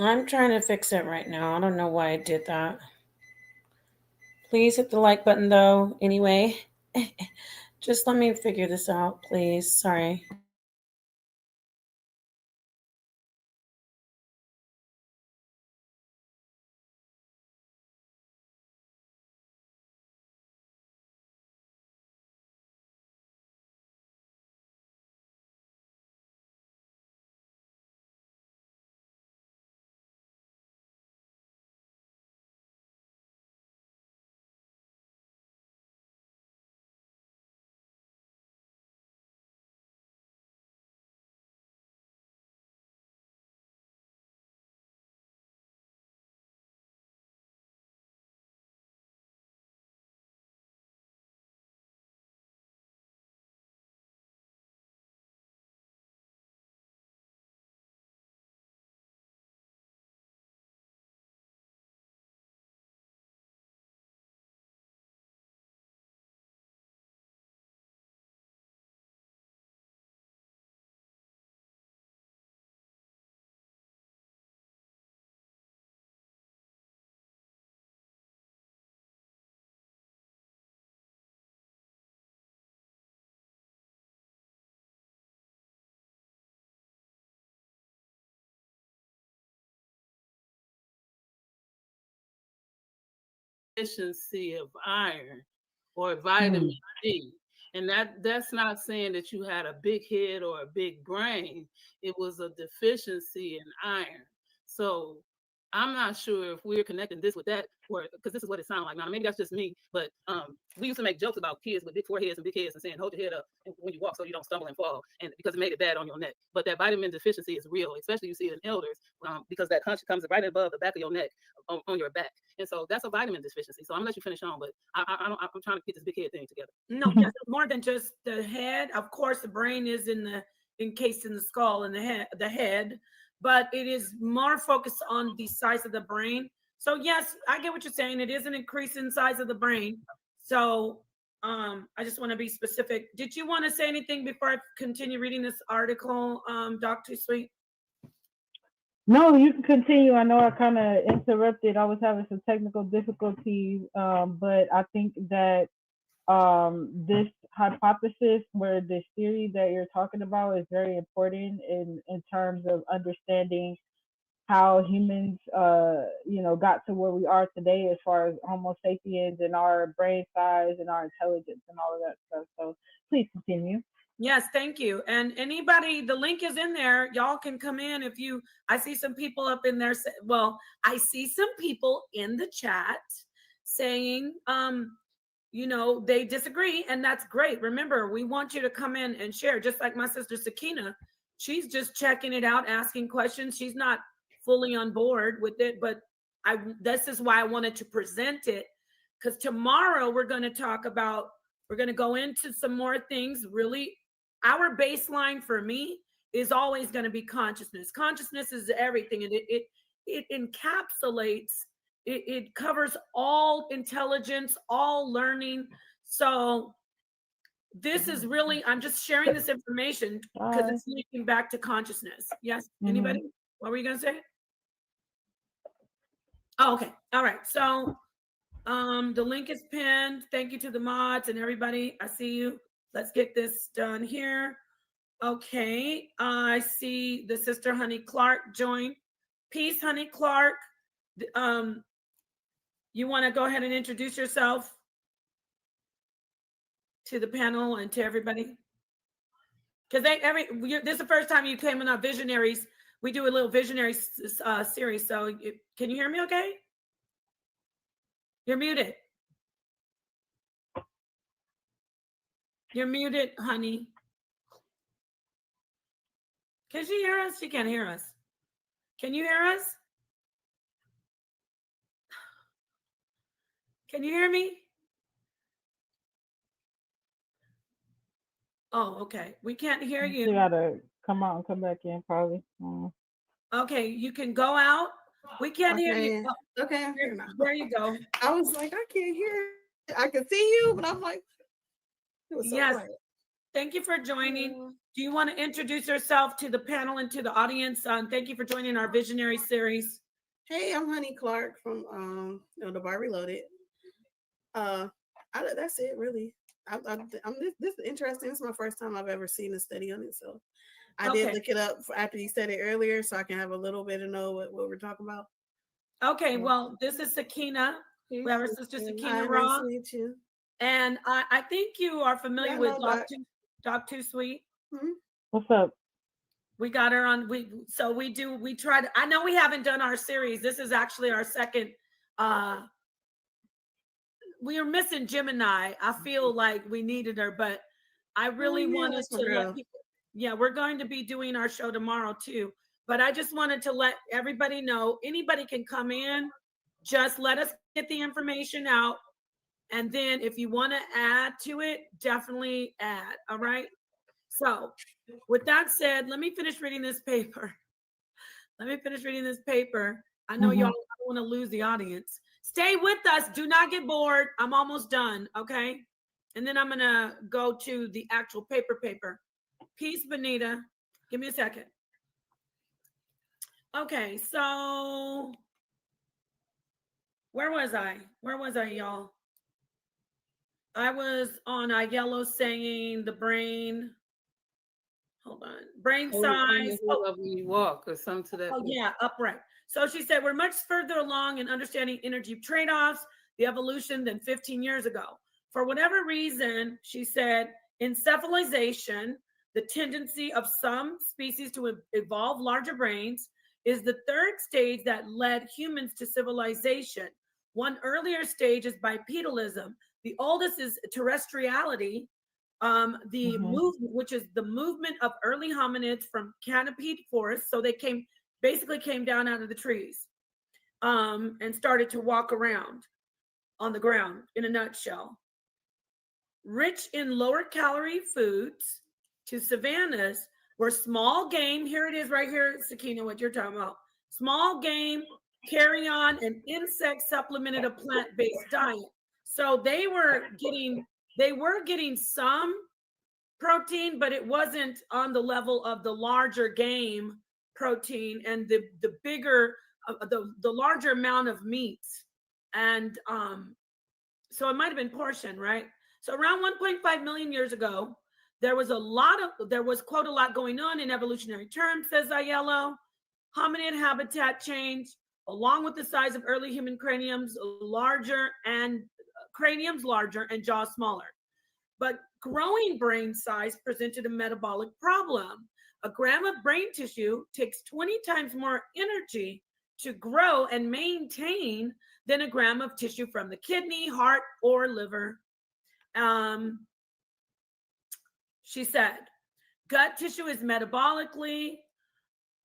[SPEAKER 1] I'm trying to fix it right now. I don't know why I did that. Please hit the like button though. Anyway, just let me figure this out, please. Sorry.
[SPEAKER 3] deficiency of iron or vitamin D. And that's not saying that you had a big head or a big brain. It was a deficiency in iron. So I'm not sure if we're connecting this with that, or because this is what it sounds like. Now, maybe that's just me, but we used to make jokes about kids with big foreheads and big heads and saying, hold your head up when you walk so you don't stumble and fall, and because it made it bad on your neck. But that vitamin deficiency is real, especially you see it in elders, because that hunch comes right above the back of your neck on your back. And so that's a vitamin deficiency. So I'm gonna let you finish on, but I'm trying to get this big head thing together.
[SPEAKER 1] No, yes, more than just the head. Of course, the brain is encased in the skull and the head, but it is more focused on the size of the brain. So yes, I get what you're saying. It is an increase in size of the brain. So I just want to be specific. Did you want to say anything before I continue reading this article, Dr. Sweet?
[SPEAKER 5] No, you can continue. I know I kind of interrupted. I was having some technical difficulties, but I think that this hypothesis, where this theory that you're talking about, is very important in terms of understanding how humans, got to where we are today as far as Homo sapiens and our brain size and our intelligence and all of that stuff. So please continue.
[SPEAKER 1] Yes, thank you. And anybody, the link is in there. Y'all can come in if you, I see some people up in there. Well, I see some people in the chat saying, they disagree, and that's great. Remember, we want you to come in and share, just like my sister Sakina. She's just checking it out, asking questions. She's not fully on board with it, but this is why I wanted to present it, because tomorrow we're going to go into some more things. Really, our baseline for me is always going to be consciousness. Consciousness is everything, and it encapsulates, it covers all intelligence, all learning. So this is really, I'm just sharing this information because it's linking back to consciousness. Yes, anybody? What were you going to say? Oh, okay. All right. So the link is pinned. Thank you to the mods and everybody. I see you. Let's get this done here. Okay. I see the sister Honey Clark joined. Peace, Honey Clark. You want to go ahead and introduce yourself to the panel and to everybody? Because this is the first time you came in our Visionaries. We do a little Visionary series. So can you hear me okay? You're muted. You're muted, honey. Can she hear us? She can't hear us. Can you hear us? Can you hear me? Oh, okay. We can't hear you.
[SPEAKER 5] You gotta come out and come back in, probably.
[SPEAKER 1] Okay, you can go out. We can't hear you.
[SPEAKER 6] Oh, okay, I'm here now.
[SPEAKER 1] There you go.
[SPEAKER 6] I was like, I can't hear. I can see you, but I'm like, it was so
[SPEAKER 1] yes.
[SPEAKER 6] quiet.
[SPEAKER 1] Thank you for joining. Do you want to introduce yourself to the panel and to the audience? Thank you for joining our Visionary series.
[SPEAKER 6] Hey, I'm Honey Clark from the Bar Reloaded. That's it, really. This is interesting. This is my first time I've ever seen a study on it, so I did look it up after you said it earlier, so I can have a little bit of know what we're talking about.
[SPEAKER 1] Okay, well, this is Sakina. We have our sister Sakina
[SPEAKER 6] Nice
[SPEAKER 1] Raw.
[SPEAKER 6] to meet you.
[SPEAKER 1] And I think you are familiar with Dr. Sweet.
[SPEAKER 6] Mm-hmm.
[SPEAKER 5] What's up?
[SPEAKER 1] We got her on. We try to. I know we haven't done our series. This is actually our second. We are missing Gemini. I feel like we needed her, but I really want us to let people. Yeah, we're going to be doing our show tomorrow too. But I just wanted to let everybody know, anybody can come in. Just let us get the information out. And then if you want to add to it, definitely add. All right. So with that said, let me finish reading this paper. I know y'all don't want to lose the audience. Stay with us. Do not get bored. I'm almost done. Okay. And then I'm going to go to the actual paper. Peace, Benita. Give me a second. Okay. So where was I, y'all? I was on Yellow saying the brain. Hold on. Brain size.
[SPEAKER 3] When you walk or something to that.
[SPEAKER 1] Oh, yeah, upright. So she said, we're much further along in understanding energy trade-offs the evolution than 15 years ago. For whatever reason, she said, encephalization, the tendency of some species to evolve larger brains, is the third stage that led humans to civilization. One earlier stage is bipedalism. The oldest is terrestriality, movement, which is the movement of early hominids from canopied forests. So they basically came down out of the trees and started to walk around on the ground, in a nutshell. Rich in lower calorie foods to savannas where small game, here it is right here, Sakina, what you're talking about. Small game, carrion, and insect supplemented a plant-based diet. So they were getting some protein, but it wasn't on the level of the larger game protein and the bigger, the larger amount of meats. And so it might have been portion, right? So around 1.5 million years ago, there was quote a lot going on in evolutionary terms, says Aiello. Hominid habitat change, along with the size of early human craniums larger and jaws smaller. But growing brain size presented a metabolic problem. A gram of brain tissue takes 20 times more energy to grow and maintain than a gram of tissue from the kidney, heart, or liver. She said, gut tissue is metabolically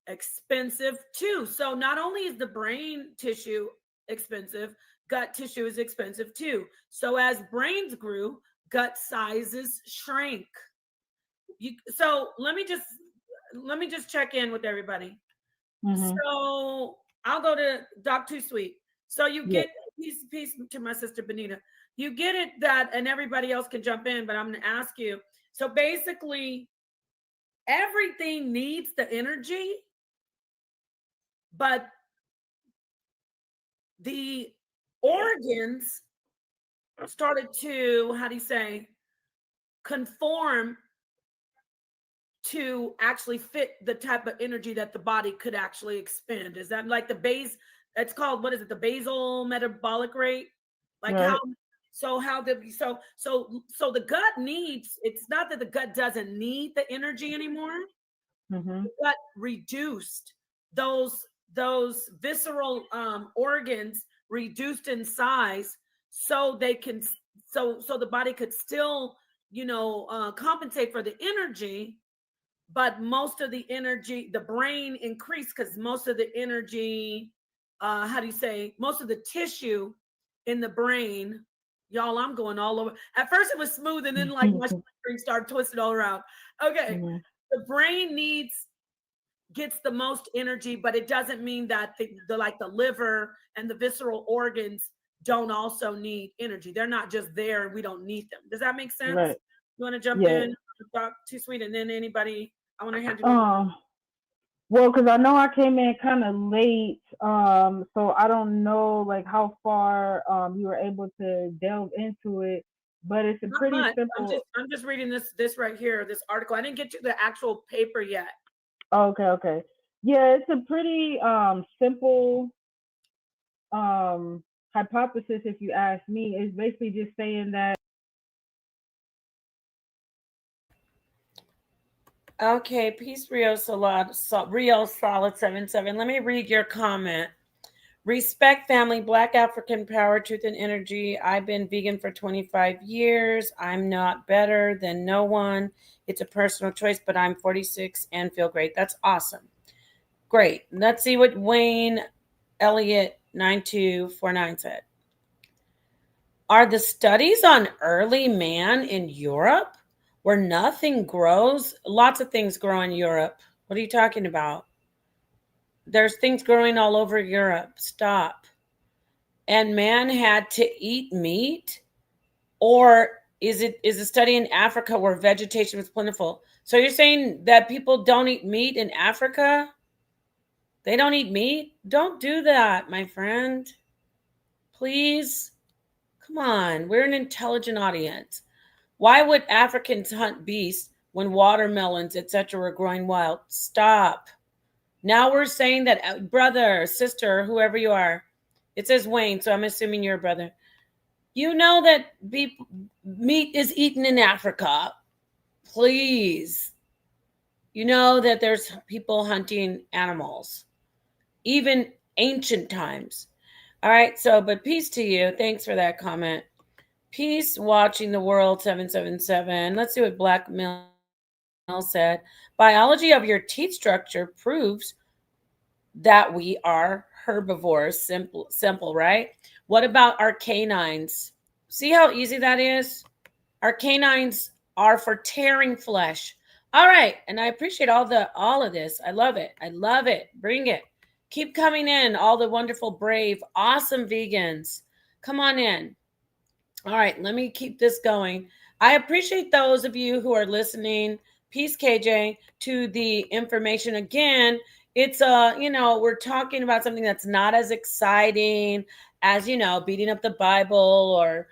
[SPEAKER 1] expensive too. So not only is the brain tissue expensive, gut tissue is expensive too. So as brains grew, gut sizes shrank. So let me just check in with everybody. So I'll go to Doc Too Sweet. So you get peace to my sister Benita. You get it that, and everybody else can jump in, but I'm going to ask you. So basically, everything needs the energy, but the organs started to, conform to actually fit the type of energy that the body could actually expend. Is that like it's called, what is it? The basal metabolic rate? Like right. So the gut needs, it's not that the gut doesn't need the energy anymore. The gut reduced those visceral organs, reduced in size so they can, so the body could still, compensate for the energy, but most of the energy, the brain increased because most of the energy, most of the tissue in the brain, y'all, I'm going all over. At first it was smooth, and then like my screen started twisted all around. Okay, the brain gets the most energy, but it doesn't mean that the liver and the visceral organs don't also need energy. They're not just there, we don't need them. Does that make sense? Right. You want to jump in, Doc Too Sweet, and then anybody? I want to hand you over.
[SPEAKER 5] Well, because I know I came in kind of late, so I don't know like how far you were able to delve into it, but it's a not pretty much. Simple.
[SPEAKER 1] I'm just reading this right here, this article. I didn't get to the actual paper yet.
[SPEAKER 5] Okay. Yeah, it's a pretty simple hypothesis, if you ask me. It's basically just saying that.
[SPEAKER 1] Okay, peace, Rio Solid 77. Let me read your comment. Respect family, Black African power, truth and energy. I've been vegan for 25 years. I'm not better than no one. It's a personal choice, but I'm 46 and feel great. That's awesome. Great. Let's see what Wayne Elliott 9249 said. Are the studies on early man in Europe where nothing grows? Lots of things grow in Europe. What are you talking about? There's things growing all over Europe. Stop. And man had to eat meat? Or is a study in Africa where vegetation was plentiful? So you're saying that people don't eat meat in Africa? They don't eat meat? Don't do that, my friend. Please. Come on. We're an intelligent audience. Why would Africans hunt beasts when watermelons, etc., were growing wild? Stop. Now we're saying that, brother, sister, whoever you are. It says Wayne, so I'm assuming you're a brother. You know that meat is eaten in Africa. Please. You know that there's people hunting animals, even ancient times. All right. So, but peace to you. Thanks for that comment. Peace watching the world 777. Let's see what Black Mill said. Biology of your teeth structure proves that we are herbivores. Simple, right? What about our canines? See how easy that is? Our canines are for tearing flesh. All right, and I appreciate all of this. I love it. I love it. Bring it. Keep coming in, all the wonderful, brave, awesome vegans. Come on in. All right, let me keep this going. I appreciate those of you who are listening. Peace, KJ, to the information. Again, it's we're talking about something that's not as exciting as, beating up the Bible or,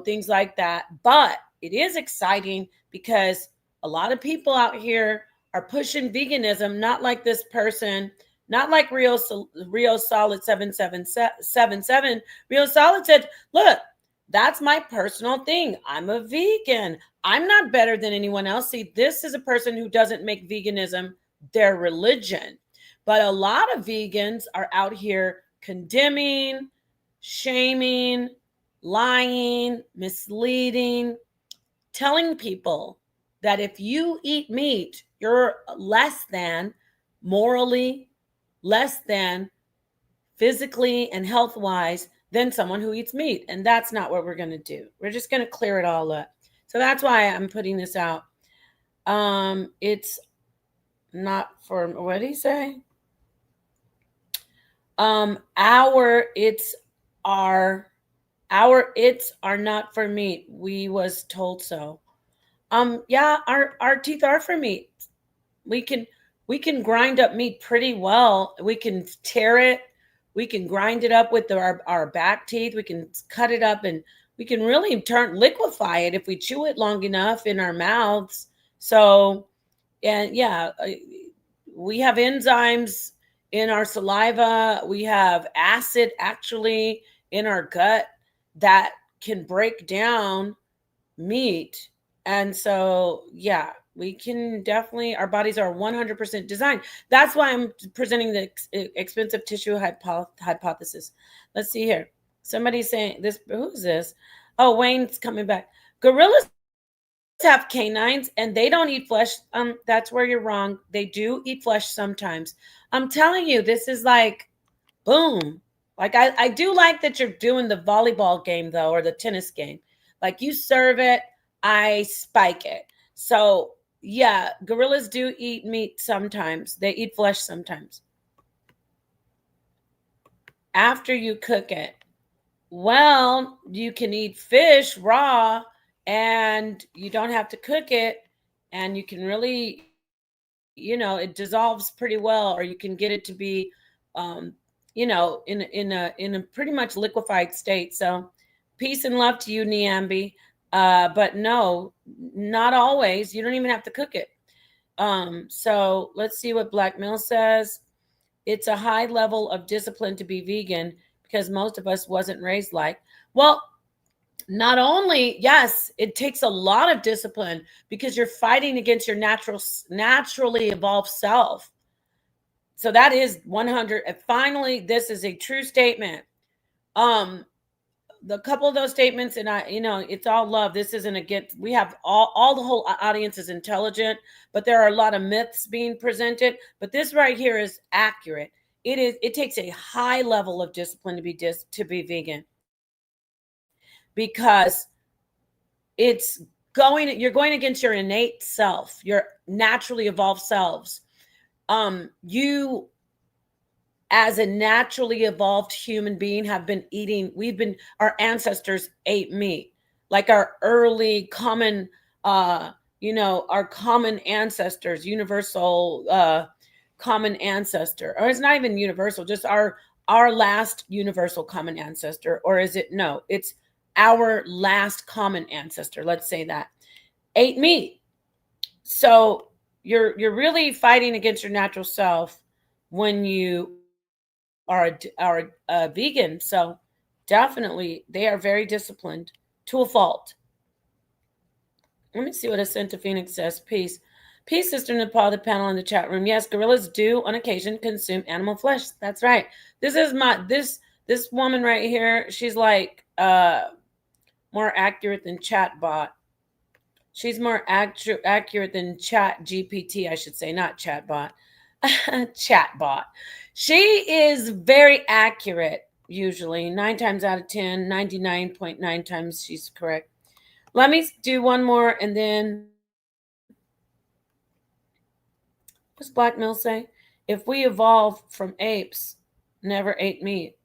[SPEAKER 1] things like that. But it is exciting because a lot of people out here are pushing veganism, not like this person, not like Rio Solid 777. Rio Solid said, look, that's my personal thing. I'm a vegan. I'm not better than anyone else. See, this is a person who doesn't make veganism their religion. But a lot of vegans are out here condemning, shaming, lying, misleading, telling people that if you eat meat, you're less than morally, less than physically and health-wise than someone who eats meat. And that's not what we're going to do. We're just going to clear it all up. So that's why I'm putting this out. It's not for, what did he say? Our it's are not for meat. We was told so. Yeah, our teeth are for meat. We can grind up meat pretty well. We can tear it. We can grind it up with our back teeth. We can cut it up and we can really liquefy it if we chew it long enough in our mouths. So, and yeah, we have enzymes in our saliva. We have acid actually in our gut that can break down meat. And so, yeah, we can definitely, our bodies are 100% designed. That's why I'm presenting the expensive tissue hypothesis. Let's see here. Somebody's saying this, who's this? Oh, Wayne's coming back. Gorillas have canines and they don't eat flesh. That's where you're wrong. They do eat flesh sometimes. I'm telling you, this is like, boom. Like I do like that you're doing the volleyball game though, or the tennis game. Like you serve it, I spike it. So yeah, gorillas do eat meat sometimes. They eat flesh sometimes. After you cook it. Well, you can eat fish raw and you don't have to cook it. And you can really, it dissolves pretty well, or you can get it to be, in a pretty much liquefied state. So peace and love to you, Niambi. But no, not always. You don't even have to cook it. So let's see what Black Mill says. It's a high level of discipline to be vegan because most of us wasn't raised like. Well, not only, yes, it takes a lot of discipline because you're fighting against your naturally evolved self. So that is 100. And finally, this is a true statement. The couple of those statements, and it's all love. This isn't against, we have all the whole audience is intelligent, but there are a lot of myths being presented. But this right here is accurate. It takes a high level of discipline to be vegan, because you're going against your innate self, your naturally evolved selves. You, as a naturally evolved human being, our ancestors ate meat, like our early common, our common ancestors, universal common ancestor, or it's not even universal, just our last universal common ancestor, or is it? No, it's our last common ancestor. Let's say that ate meat. So you're really fighting against your natural self when you are a vegan. So Definitely, they are very disciplined to a fault. Let me see what Ascenta Phoenix says. Peace. Peace, Sister Nepal, the panel in the chat room. Yes, gorillas do on occasion consume animal flesh. That's right. This is this woman right here. She's like more accurate than chatbot. She's more accurate than Chat GPT, I should say, not chatbot. Chatbot. She is very accurate, usually. 9 times out of 10, 99.9 times she's correct. Let me do one more, and then what's Black Mill say? If we evolved from apes, never ate meat.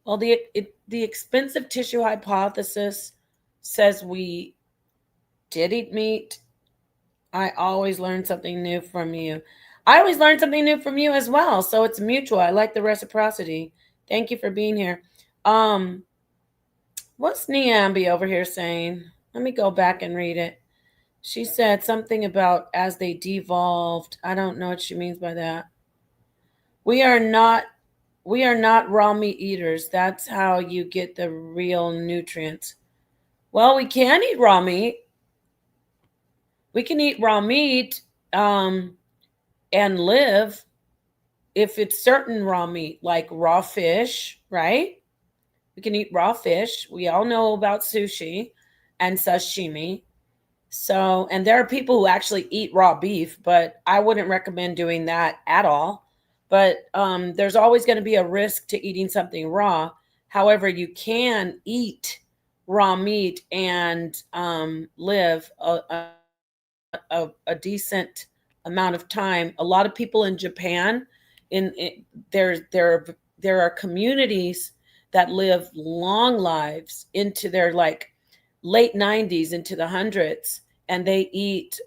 [SPEAKER 1] Well, the expensive tissue hypothesis says we did eat meat. I always learn something new from you. I always learn something new from you as well. So it's mutual. I like the reciprocity. Thank you for being here. What's Niambi over here saying? Let me go back and read it. She said something about as they devolved. I don't know what she means by that. We are not raw meat eaters. That's how you get the real nutrients. Well, we can eat raw meat. We can eat raw meat and live if it's certain raw meat, like raw fish, right? We can eat raw fish. We all know about sushi and sashimi. So, and there are people who actually eat raw beef, but I wouldn't recommend doing that at all. But there's always going to be a risk to eating something raw. However, you can eat raw meat and live a decent amount of time. A lot of people in Japan, there are communities that live long lives into their like late 90s into the hundreds, and they eat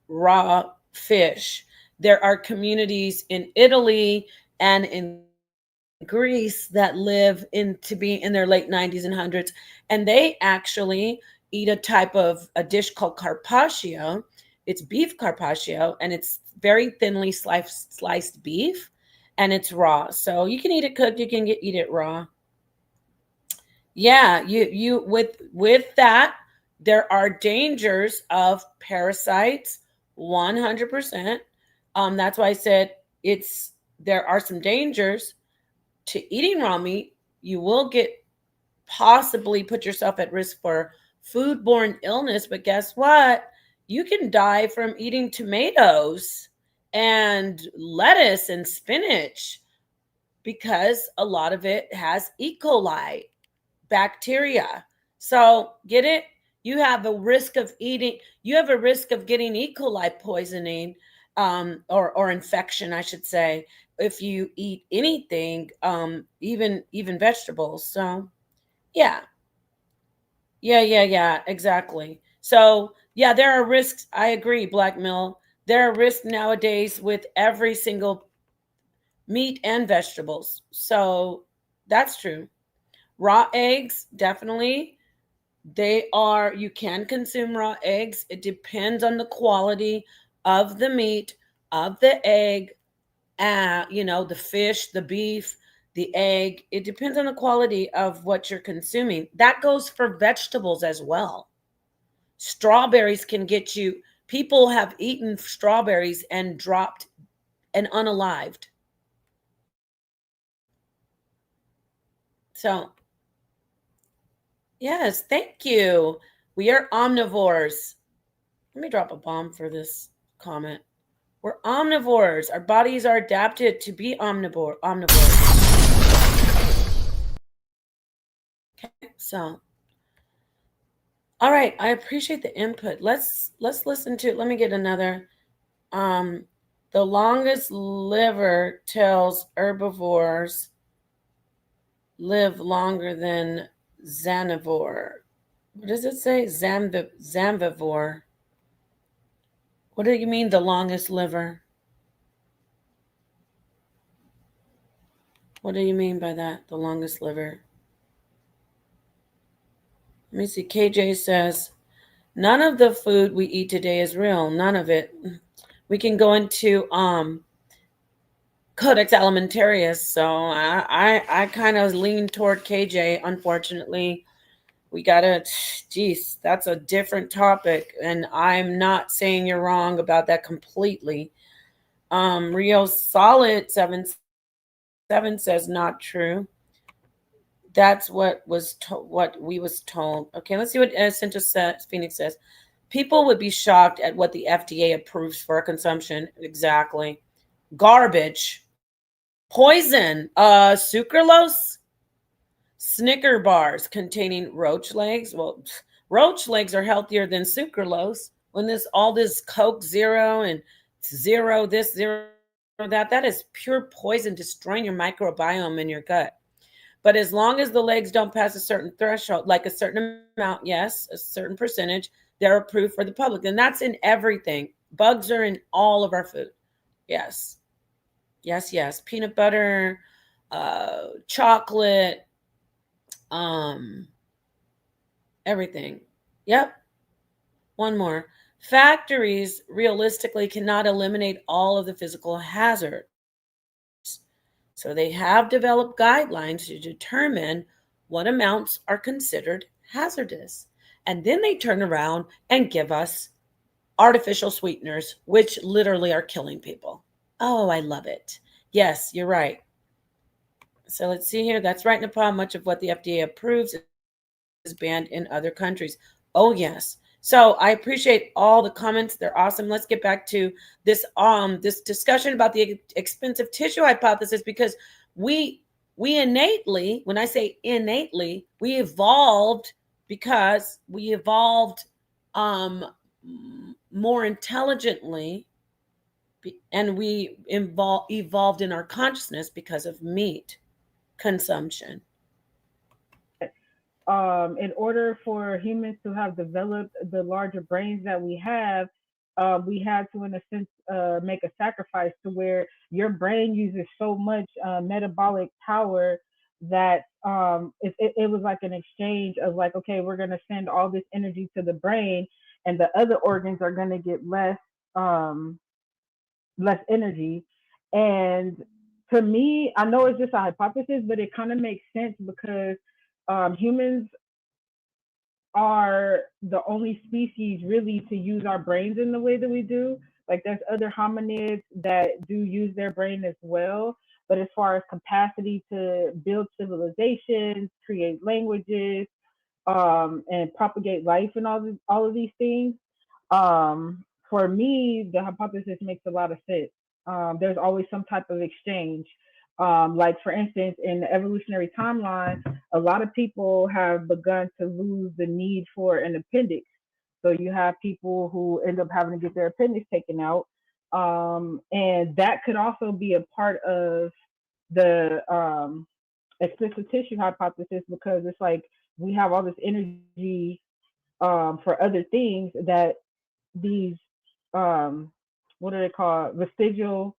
[SPEAKER 1] raw fish. There are communities in Italy and in Greece that live to be in their late 90s and hundreds, and they actually eat a dish called carpaccio. It's beef carpaccio, and it's very thinly sliced beef, and it's raw. So you can eat it cooked, you can eat it raw. Yeah, you with that, there are dangers of parasites, 100%. That's why I said there are some dangers to eating raw meat. You will possibly put yourself at risk for foodborne illness, but guess what? You can die from eating tomatoes and lettuce and spinach because a lot of it has E. coli bacteria. So get it? You have a risk of getting E. coli poisoning or infection, I should say, if you eat anything, even vegetables. So yeah, exactly. So yeah, there are risks. I agree, Black Mill. There are risks nowadays with every single meat and vegetables. So that's true. Raw eggs, definitely. You can consume raw eggs. It depends on the quality of the meat, of the egg, the fish, the beef, the egg. It depends on the quality of what you're consuming. That goes for vegetables as well. Strawberries can get you, people have eaten strawberries and dropped and unalived. So, yes, thank you. We are omnivores. Let me drop a bomb for this comment. We're omnivores. Our bodies are adapted to be omnivores. Okay, so all right, I appreciate the input. Let's listen to. Let me get another. The longest liver tells herbivores live longer than zanivore. What does it say? Zambivore. What do you mean the longest liver? What do you mean by that? The longest liver? Let me see. KJ says, none of the food we eat today is real. None of it. We can go into Codex Alimentarius. So I kind of lean toward KJ. Unfortunately, we gotta. Geez, that's a different topic, and I'm not saying you're wrong about that completely. Rio Solid 7 says not true. That's what we was told. Okay, let's see what Phoenix says. People would be shocked at what the FDA approves for consumption. Exactly. Garbage, poison, sucralose, Snicker bars containing roach legs. Well, roach legs are healthier than sucralose. When this Coke Zero and zero this, zero that, that is pure poison destroying your microbiome in your gut. But as long as the legs don't pass a certain threshold, like a certain amount, yes, a certain percentage, they're approved for the public. And that's in everything. Bugs are in all of our food. Yes. Yes, yes. Peanut butter, chocolate, um, everything. Yep. One more. Factories realistically cannot eliminate all of the physical hazards. So they have developed guidelines to determine what amounts are considered hazardous. And then they turn around and give us artificial sweeteners, which literally are killing people. Oh, I love it. Yes, you're right. So let's see here. That's right, Nepal. Much of what the FDA approves is banned in other countries. Oh, yes. So I appreciate all the comments. They're awesome. Let's get back to this discussion about the expensive tissue hypothesis, because we we innately, when I say innately, we evolved because we evolved um more intelligently, and we evolved in our consciousness because of meat consumption.
[SPEAKER 5] In order for humans to have developed the larger brains that we had to, in a sense, make a sacrifice to where your brain uses so much metabolic power that it was like an exchange of like, okay, we're going to send all this energy to the brain, and the other organs are going to get um, less energy. And to me, I know it's just a hypothesis, but it kind of makes sense because humans are the only species really to use our brains in the way that we do. Like there's other hominids that do use their brain as well, but as far as capacity to build civilizations, create languages, and propagate life and all of these things, for me, the hypothesis makes a lot of sense. There's always some type of exchange. Like for instance, in the evolutionary timeline, a lot of people have begun to lose the need for an appendix. So you have people who end up having to get their appendix taken out, and that could also be a part of the expensive tissue hypothesis, because it's like we have all this energy for other things that these what are they called, vestigial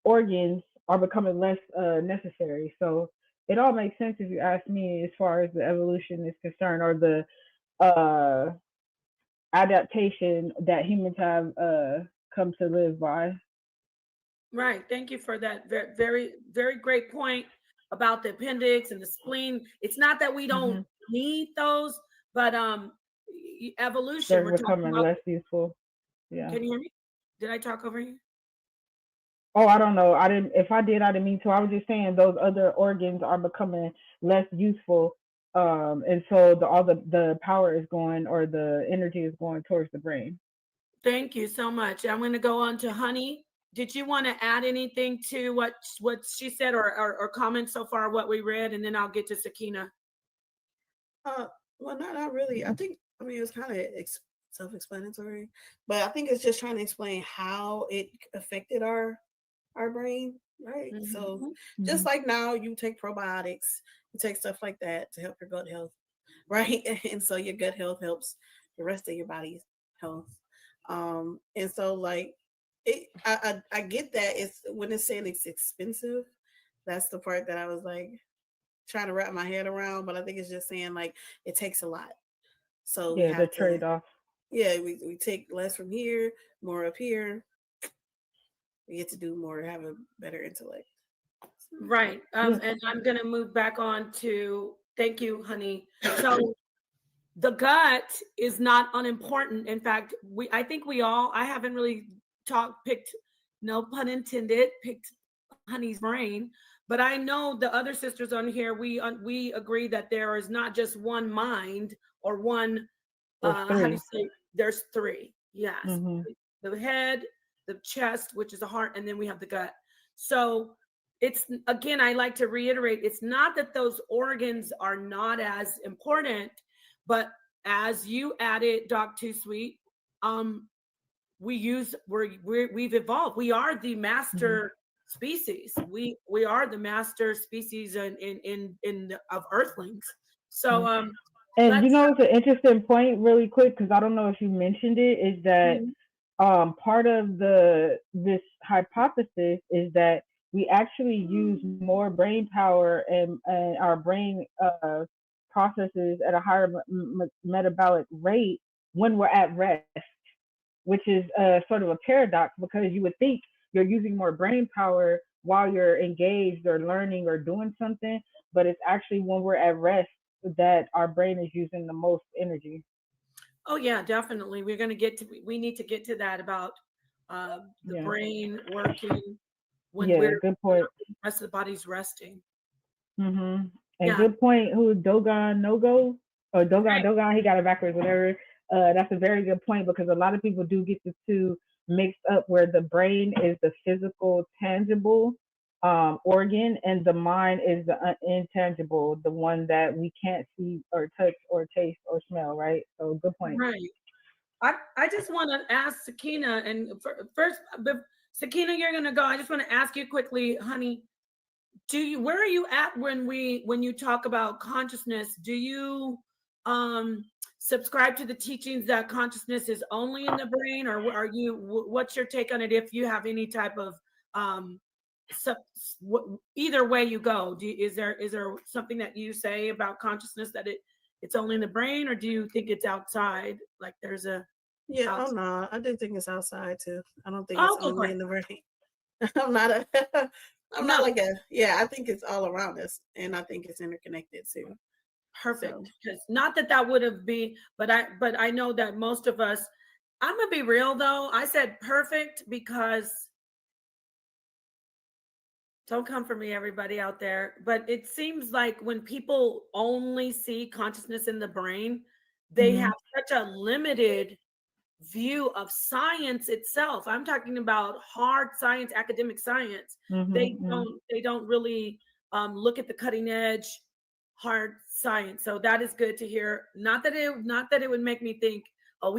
[SPEAKER 5] organs are becoming less necessary. So it all makes sense if you ask me, as far as the evolution is concerned, or the uh, adaptation that humans have come to live by.
[SPEAKER 1] Right. Thank you for that. Very, very, very great point about the appendix and the spleen. It's not that we don't
[SPEAKER 5] Hmm.
[SPEAKER 1] need those, but evolution.
[SPEAKER 5] They're
[SPEAKER 1] We're talking
[SPEAKER 5] becoming
[SPEAKER 1] about.
[SPEAKER 5] less useful. Yeah.
[SPEAKER 1] Can you hear me? Did I talk over you?
[SPEAKER 5] Oh, I don't know. I didn't. If I did, I didn't mean to. I was just saying those other organs are becoming less useful, and so all the power is going, or the energy is going towards the brain.
[SPEAKER 1] Thank you so much. I'm going to go on to Honey. Did you want to add anything to what she said, or comment so far what we read, and then I'll get to Sakina.
[SPEAKER 6] Uh, well, not really. I mean, it was kind of self-explanatory, but I think it's just trying to explain how it affected our brain, right? So
[SPEAKER 1] Mm-hmm.
[SPEAKER 6] just
[SPEAKER 5] Mhm.
[SPEAKER 6] like now, you take probiotics, you take stuff like that to help your gut health, right? And so your gut health helps the rest of your body's health. And so like I get that it's when it's saying it's expensive, that's the part that I was like trying to wrap my head around, but I think it's just saying like it takes a lot. So we
[SPEAKER 5] Yeah, the
[SPEAKER 6] have to,
[SPEAKER 5] trade off.
[SPEAKER 6] yeah, we take less from here, more up here. we get to do more, have a better intellect.
[SPEAKER 1] Right. And I'm going to move back on to, thank you, honey. So the gut is not unimportant. In fact, I think I haven't really picked, no pun intended, picked honey's brain, but I know the other sisters on here, we agree that there is not just one mind or one, how do you say, there's three. Yes. The head, the chest, which is the heart, and then we have the gut. So it's, again, I like to reiterate, it's not that those organs are not as important, but as you added, Doc Too Sweet, we've evolved. We are the master species. We are the master species of Earthlings. So
[SPEAKER 5] and you know, it's an interesting point, really quick, because I don't know if you mentioned it, is that part of this hypothesis is that we actually use more brain power and our brain processes at a higher metabolic rate when we're at rest, which is sort of a paradox, because you would think you're using more brain power while you're engaged or learning or doing something, but it's actually when we're at rest that our brain is using the most energy.
[SPEAKER 1] Oh yeah, definitely. We need to get to that about the brain working when
[SPEAKER 5] good point.
[SPEAKER 1] The rest of the body's resting.
[SPEAKER 5] And good point. Who Dogon No-Go or Dogon
[SPEAKER 1] Right.
[SPEAKER 5] Dogon? He got it backwards. Whatever. That's a very good point, because a lot of people do get the two mixed up, where the brain is the physical, tangible organ, and the mind is the intangible, the one that we can't see or touch or taste or smell. Right. So good point.
[SPEAKER 1] Right. I just want to ask Sakina, and first, Sakina, you're gonna go. I just want to ask you quickly, honey. Where are you at when you talk about consciousness? Do you subscribe to the teachings that consciousness is only in the brain, or what's your take on it? If you have any type of either way you go, is there something that you say about consciousness that it's only in the brain, or do you think it's outside? Like there's a
[SPEAKER 6] outside. Oh no, I do think it's outside too. I don't think it's only in the brain. I'm not like I think it's all around us, and I think it's interconnected too.
[SPEAKER 1] Perfect. Because not that would have been, but I know that most of us, I'm gonna be real though. I said perfect because don't come for me, everybody out there. But it seems like when people only see consciousness in the brain, they have such a limited view of science itself. I'm talking about hard science, academic science. They don't really look at the cutting edge hard science. So that is good to hear. Not that it would make me think, oh,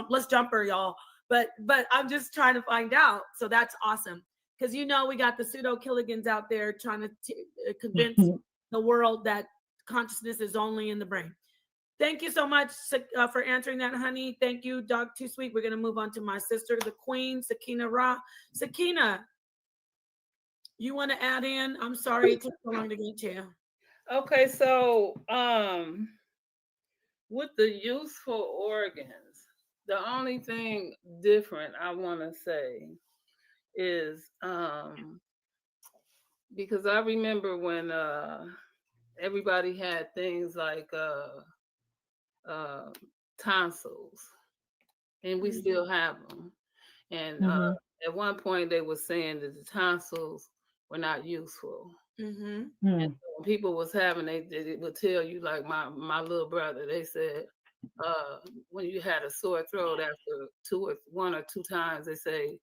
[SPEAKER 1] let's jumper, y'all. But I'm just trying to find out. So that's awesome. Because we got the pseudo Killigans out there trying to convince the world that consciousness is only in the brain. Thank you so much for answering that, honey. Thank you, Doc Too Sweet. We're going to move on to my sister, the queen, Sakina Ra. Sakina, you want to add in? I'm sorry it took so long to get to you.
[SPEAKER 3] Okay, so with the useful organs, the only thing different I want to say is because I remember when everybody had things like tonsils, and we still have them. And at one point they were saying that the tonsils were not useful. And so when people was having, they would tell you, like my little brother, they said when you had a sore throat after one or two times, they say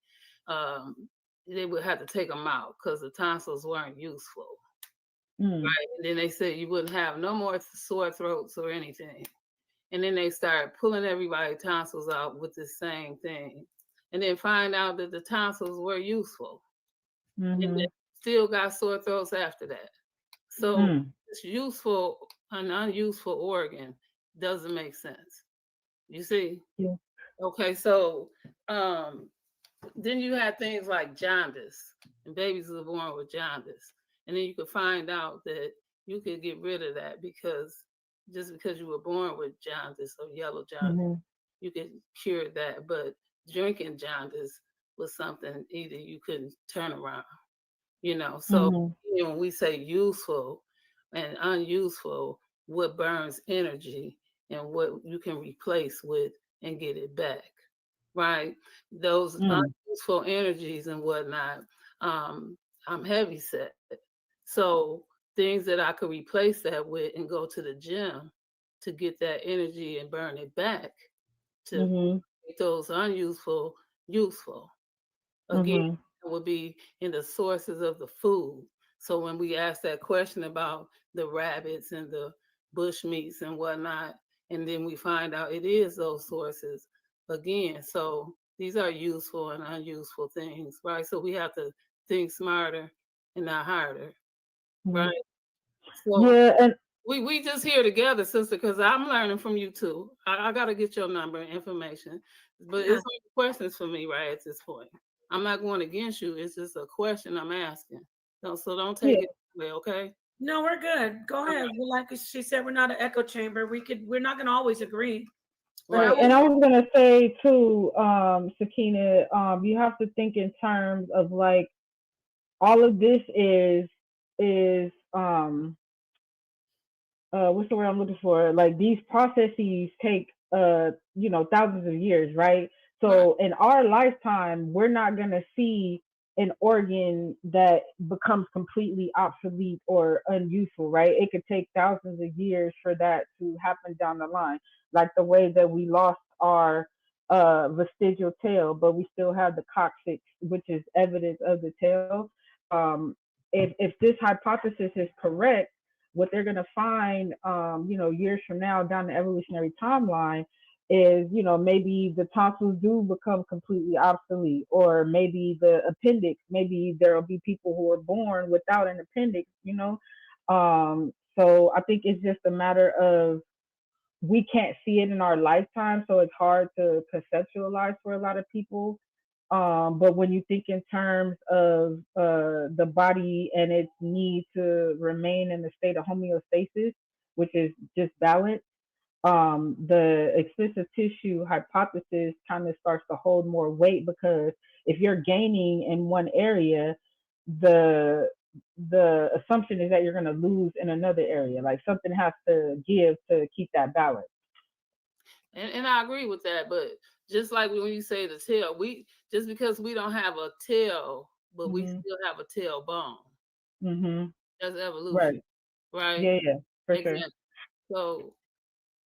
[SPEAKER 3] they would have to take them out because the tonsils weren't useful. Right. And then they said you wouldn't have no more sore throats or anything. And then they started pulling everybody's tonsils out with the same thing. And then find out that the tonsils were useful. And they still got sore throats after that. So this useful and unuseful organ doesn't make sense. You see?
[SPEAKER 5] Yeah.
[SPEAKER 3] Okay, so then you had things like jaundice, and babies are born with jaundice. And then you could find out that you could get rid of that because you were born with jaundice or yellow jaundice, you could cure that. But drinking jaundice was something either you couldn't turn around, you know. So you know, when we say useful and unuseful, what burns energy and what you can replace with and get it back, right? Those unuseful energies and whatnot, I'm heavy set. So things that I could replace that with and go to the gym to get that energy and burn it back to make those unuseful useful. Again, it would be in the sources of the food. So when we ask that question about the rabbits and the bush meats and whatnot, and then we find out it is those sources again. So these are useful and unuseful things, right? So we have to think smarter and not harder, right? So
[SPEAKER 5] Yeah, and
[SPEAKER 3] we just here together, sister, because I'm learning from you too. I got to get your number and information, but it's only questions for me right at this point. I'm not going against you. It's just a question I'm asking. So don't take it away, okay?
[SPEAKER 1] No, we're good. Go ahead. Well, like she said, we're not an echo chamber. We're not going to always agree.
[SPEAKER 5] Right. And I was gonna say too, Sakina, you have to think in terms of like all of this is what's the word I'm looking for? Like these processes take you know, thousands of years, right? So in our lifetime, we're not gonna see an organ that becomes completely obsolete or unuseful, right? It could take thousands of years for that to happen down the line, like the way that we lost our vestigial tail, but we still have the coccyx, which is evidence of the tail. If this hypothesis is correct, what they're going to find, you know, years from now down the evolutionary timeline is, you know, maybe the tonsils do become completely obsolete, or maybe the appendix, maybe there'll be people who are born without an appendix, you know. So I think it's just a matter of we can't see it in our lifetime, so it's hard to conceptualize for a lot of people. But when you think in terms of the body and its need to remain in the state of homeostasis, which is just balance, the extensive tissue hypothesis kind of starts to hold more weight, because if you're gaining in one area, the assumption is that you're going to lose in another area. Like something has to give to keep that balance.
[SPEAKER 3] And I agree with that, but just like when you say the tail, we just because we don't have a tail, but we still have a tailbone. That's evolution, right?
[SPEAKER 5] Yeah, for
[SPEAKER 3] exactly.
[SPEAKER 5] sure.
[SPEAKER 3] So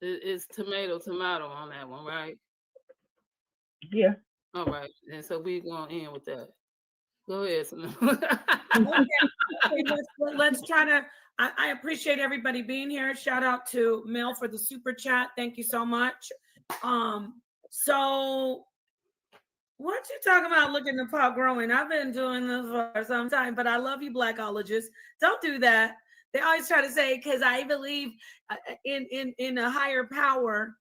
[SPEAKER 3] it's tomato on that one, right?
[SPEAKER 5] Yeah.
[SPEAKER 3] All right, and so we're gonna end with that. Go ahead.
[SPEAKER 1] Okay, let's try to. I appreciate everybody being here. Shout out to Mel for the super chat. Thank you so much. So what you talking about looking the pot growing? I've been doing this for some time, but I love you, Blackologists. Don't do that. They always try to say, because I believe in a higher power.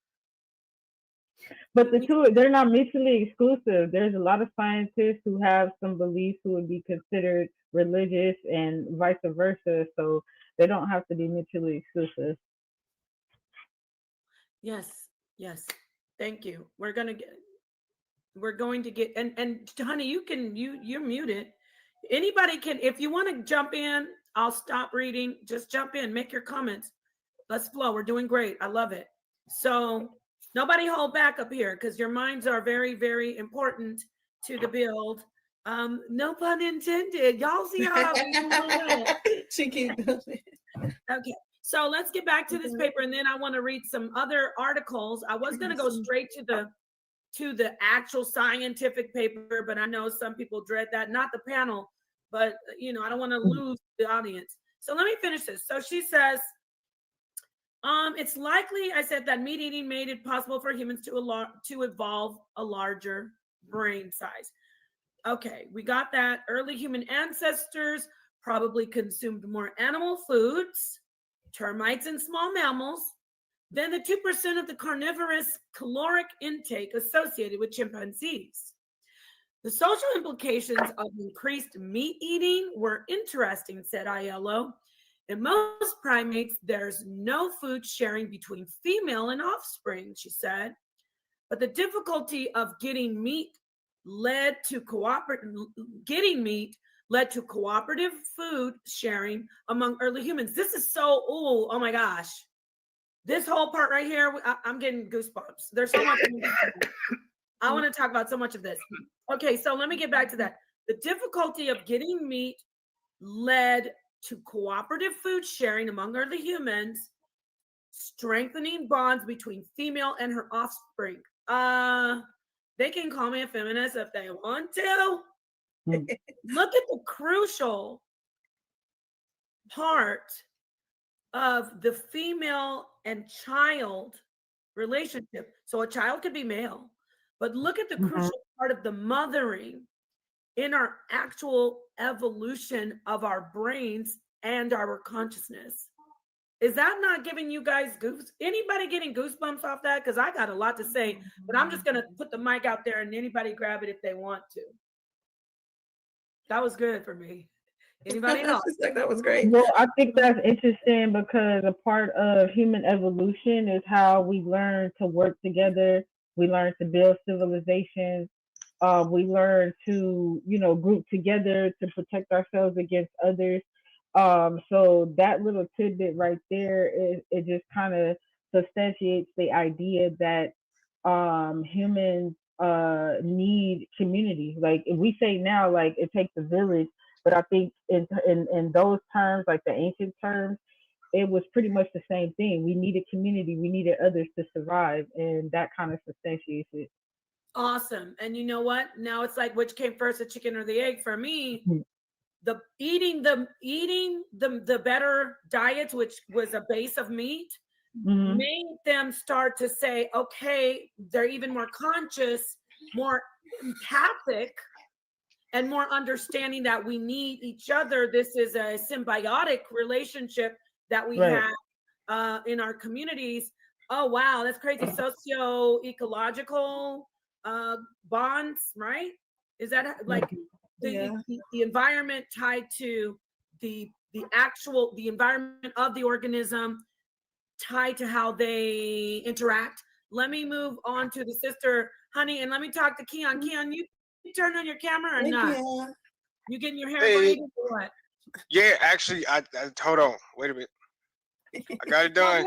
[SPEAKER 5] But the two, they're not mutually exclusive. There's a lot of scientists who have some beliefs who would be considered religious and vice versa. So they don't have to be mutually exclusive.
[SPEAKER 1] Yes. Thank you. We're going to get, and honey, you're muted. Anybody can, if you want to jump in, I'll stop reading. Just jump in, make your comments. Let's flow. We're doing great. I love it. So nobody hold back up here, because your minds are very, very important to the build. No pun intended. Y'all see how
[SPEAKER 6] she keep doing it.
[SPEAKER 1] Okay. So let's get back to this paper, and then I want to read some other articles. I was going to go straight to the actual scientific paper, but I know some people dread that. Not the panel, but you know, I don't want to lose the audience. So let me finish this. So she says, it's likely, I said, that meat eating made it possible for humans to evolve a larger brain size. Okay, we got that. Early human ancestors probably consumed more animal foods, termites and small mammals, than the 2% of the carnivorous caloric intake associated with chimpanzees. The social implications of increased meat eating were interesting, said Aiello. In most primates, there's no food sharing between female and offspring, she said. But the difficulty of getting meat led to getting meat led to cooperative food sharing among early humans. This is so, oh my gosh. This whole part right here, I'm getting goosebumps. There's so much. I want to talk about so much of this. Okay, so let me get back to that. The difficulty of getting meat led to cooperative food sharing among early humans, strengthening bonds between female and her offspring. They can call me a feminist if they want to. Look at the crucial part of the female and child relationship. So a child could be male, but look at the crucial part of the mothering in our actual evolution of our brains and our consciousness. Is that not giving you guys anybody getting goosebumps off that? Because I got a lot to say, but I'm just going to put the mic out there and anybody grab it if they want to. That was good for me. Anybody else?
[SPEAKER 6] That was great.
[SPEAKER 5] Well, I think that's interesting because a part of human evolution is how we learn to work together. We learn to build civilizations. We learn to, group together to protect ourselves against others. So that little tidbit right there, it just kind of substantiates the idea that humans need community. Like if we say now, like it takes a village, but I think in those terms, like the ancient terms, it was pretty much the same thing. We needed community, we needed others to survive, and that kind of substantiates it.
[SPEAKER 1] Awesome. And you know what? Now it's like, which came first, the chicken or the egg? For me, the eating the better diets, which was a base of meat, made them start to say, okay, they're even more conscious, more empathic, and more understanding that we need each other. This is a symbiotic relationship that we have in our communities. Oh, wow, that's crazy. Socio-ecological bonds, right? Is that like the environment tied to the environment of the organism tied to how they interact? Let me move on to the sister, Honey, and let me talk to Keon. Keon, you turn on your camera or not? You getting your hair braided or what?
[SPEAKER 7] Yeah, actually, I hold on. Wait a minute. I got it done.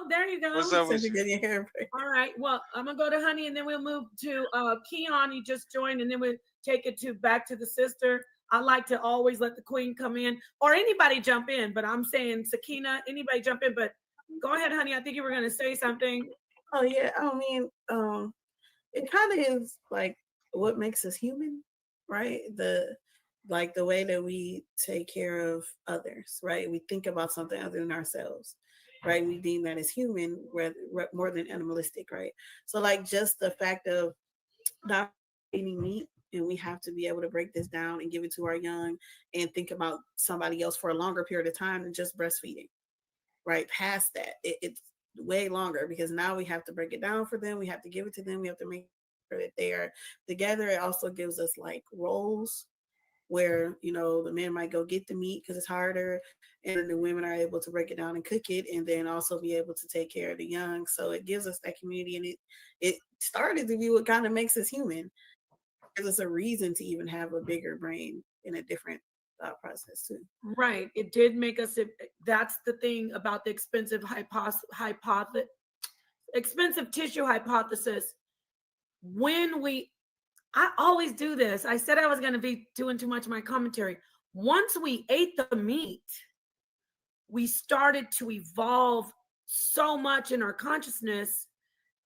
[SPEAKER 1] There you go.
[SPEAKER 7] What's up with
[SPEAKER 6] your hair?
[SPEAKER 1] All right. Well, I'm gonna go to Honey, and then we'll move to Keon. He just joined, and then we'll take it back to the sister. I like to always let the queen come in, or anybody jump in. But I'm saying Sakina, anybody jump in. But go ahead, Honey. I think you were gonna say something.
[SPEAKER 6] Oh yeah. I mean, it kind of is like what makes us human, right? The way that we take care of others, right? We think about something other than ourselves, right? We deem that as human more than animalistic, right? So like just the fact of not eating meat, and we have to be able to break this down and give it to our young and think about somebody else for a longer period of time than just breastfeeding, right? Past that, it's way longer because now we have to break it down for them. We have to give it to them. We have to make sure that they are together. It also gives us like roles where, the men might go get the meat because it's harder, and the women are able to break it down and cook it, and then also be able to take care of the young. So it gives us that community, and it started to be what kind of makes us human. It gives us a reason to even have a bigger brain in a different thought process too.
[SPEAKER 1] Right. It did make us. That's the thing about the expensive tissue hypothesis. I always do this. I said I was going to be doing too much of my commentary. Once we ate the meat, we started to evolve so much in our consciousness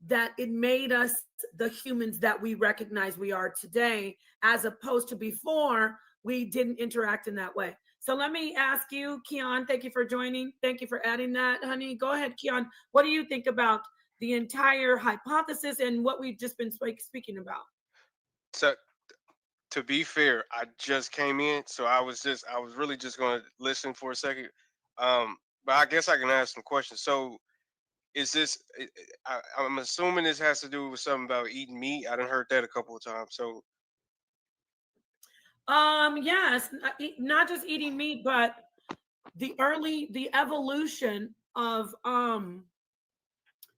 [SPEAKER 1] that it made us the humans that we recognize we are today, as opposed to before we didn't interact in that way. So let me ask you, Keon, thank you for joining. Thank you for adding that, Honey. Go ahead, Keon. What do you think about the entire hypothesis and what we've just been speaking about?
[SPEAKER 7] So, to be fair, I just came in, so I was really just going to listen for a second. But I guess I can ask some questions. So, is this? I'm assuming this has to do with something about eating meat. I done heard that a couple of times. So,
[SPEAKER 1] yes, not just eating meat, but the evolution of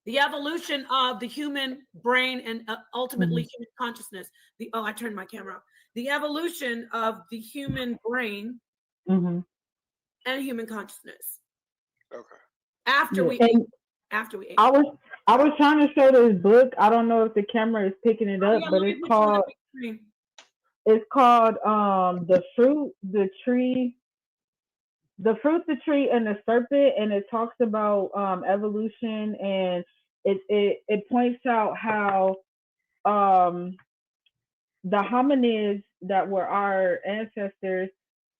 [SPEAKER 1] The evolution of the human brain and ultimately human consciousness. I turned my camera off. The evolution of the human brain and human consciousness.
[SPEAKER 7] Okay.
[SPEAKER 1] After we
[SPEAKER 5] And
[SPEAKER 1] ate.
[SPEAKER 5] I was trying to show this book. I don't know if the camera is picking it up, but it's called The Fruit, the Tree, and the Serpent, and it talks about evolution, and it points out how the hominids that were our ancestors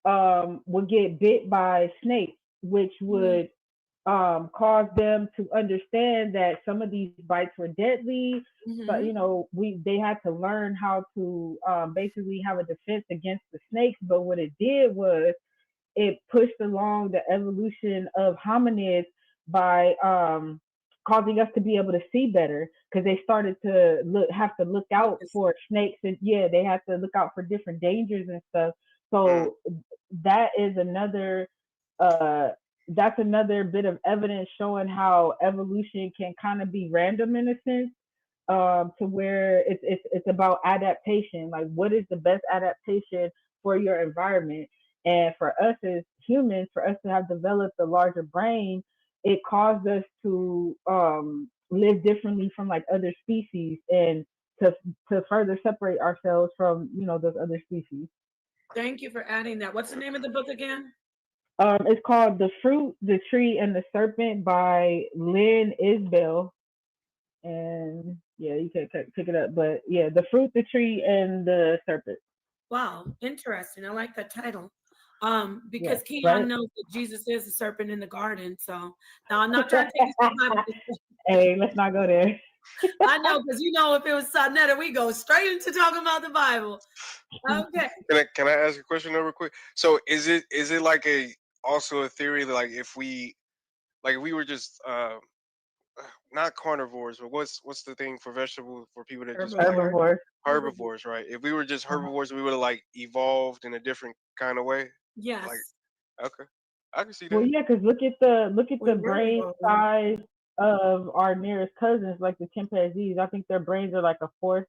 [SPEAKER 5] would get bit by snakes, which would cause them to understand that some of these bites were deadly. But they had to learn how to basically have a defense against the snakes. But what it did was it pushed along the evolution of hominids by causing us to be able to see better, because they started to have to look out for snakes, and they had to look out for different dangers and stuff. So that is another that's another bit of evidence showing how evolution can kind of be random in a sense, to where it's about adaptation. Like, what is the best adaptation for your environment? And for us as humans, for us to have developed a larger brain, it caused us to live differently from like other species, and to further separate ourselves from those other species.
[SPEAKER 1] Thank you for adding that. What's the name of the book again?
[SPEAKER 5] It's called The Fruit, the Tree, and the Serpent by Lynn Isbell. And you can pick it up. But The Fruit, the Tree, and the Serpent.
[SPEAKER 1] Wow, interesting. I like that title. Because Keon
[SPEAKER 5] right?
[SPEAKER 1] knows that Jesus is the serpent in the garden. So now I'm not trying to take this.
[SPEAKER 5] Hey, let's not go there.
[SPEAKER 1] I know, because if it was Sonetta, we go straight into talking about the Bible. Okay.
[SPEAKER 7] Can I ask a question real quick? So is it like also a theory that, like, if we were just not carnivores, but what's the thing for vegetables for people that just herbivores, right? If we were just herbivores, we would have like evolved in a different kind of way.
[SPEAKER 1] Yes.
[SPEAKER 7] Like, okay, I can see that.
[SPEAKER 5] Well, because look at the brain size of our nearest cousins, like the chimpanzees. I think their brains are like a fourth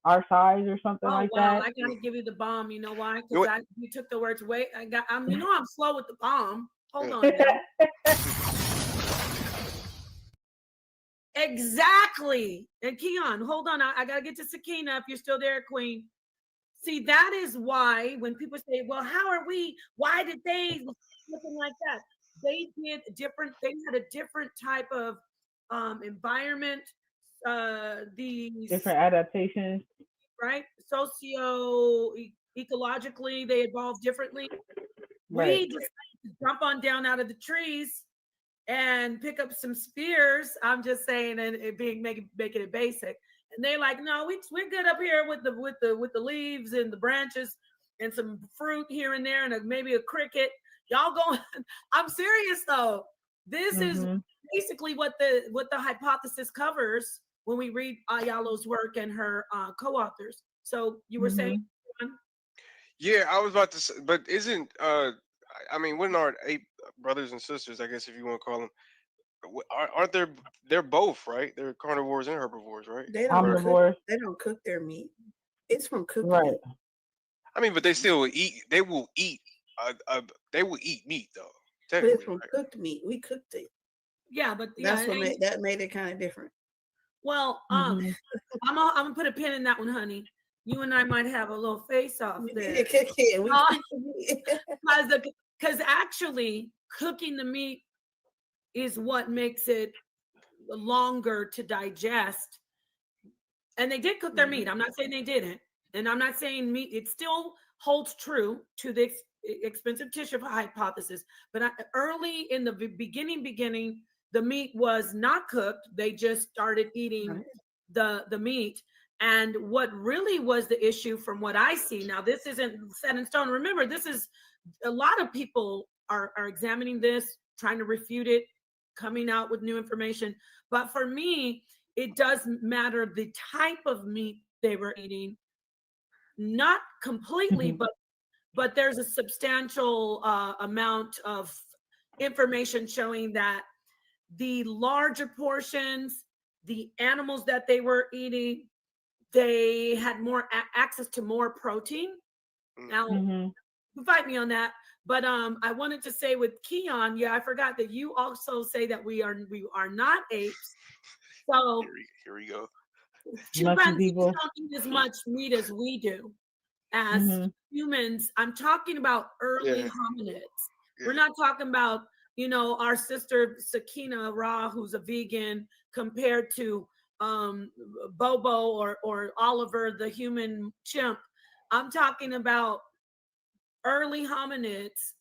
[SPEAKER 5] our size or something like that.
[SPEAKER 1] I gotta give you the bomb. You know why? Because you took the words away. I'm slow with the bomb. Hold on now. Exactly. And Keon, hold on. I gotta get to Sakina if you're still there, Queen. See, that is why when people say, well, why did they looking like that? They had a different type of environment, these
[SPEAKER 5] different adaptations,
[SPEAKER 1] right? Ecologically, they evolved differently.
[SPEAKER 5] Right.
[SPEAKER 1] We decided to jump on down out of the trees and pick up some spears. I'm just saying, and it making it basic. And they're like, no, we're good up here with the leaves and the branches and some fruit here and there, and maybe a cricket. Y'all going? I'm serious though. This is basically what the hypothesis covers when we read Ayalo's work and her co-authors. So you were saying?
[SPEAKER 7] Yeah, I was about to say, but isn't wouldn't our 8 brothers and sisters, I guess if you want to call them, aren't they're both, right? They're carnivores and herbivores, right?
[SPEAKER 6] They don't cook their meat. It's from cooking.
[SPEAKER 5] Right.
[SPEAKER 7] I mean, but they still eat. They will eat. They will eat meat though.
[SPEAKER 6] But it's from cooked meat. We cooked it.
[SPEAKER 1] Yeah, but
[SPEAKER 6] that's what made it kind of different.
[SPEAKER 1] Well, I'm gonna put a pin in that one, honey. You and I might have a little face off there. Because actually, cooking the meat is what makes it longer to digest. And they did cook their meat. I'm not saying they didn't. And I'm not saying meat, it still holds true to the expensive tissue hypothesis. But early in the beginning, the meat was not cooked. They just started eating the meat. And what really was the issue from what I see, now this isn't set in stone. Remember, this is a lot of people are examining this, trying to refute it, coming out with new information. But for me, it does matter the type of meat they were eating. Not completely, but there's a substantial amount of information showing that the larger portions the animals that they were eating, they had more access to more protein. Now, fight me on that. But I wanted to say with Keon, yeah, I forgot that you also say that we are not apes. So
[SPEAKER 7] Here we go.
[SPEAKER 1] chimpanzees don't eat as much meat as we do as humans. I'm talking about early hominids. We're not talking about, you know, our sister Sakina Ra, who's a vegan, compared to Bobo or Oliver, the human chimp. I'm talking about early hominids.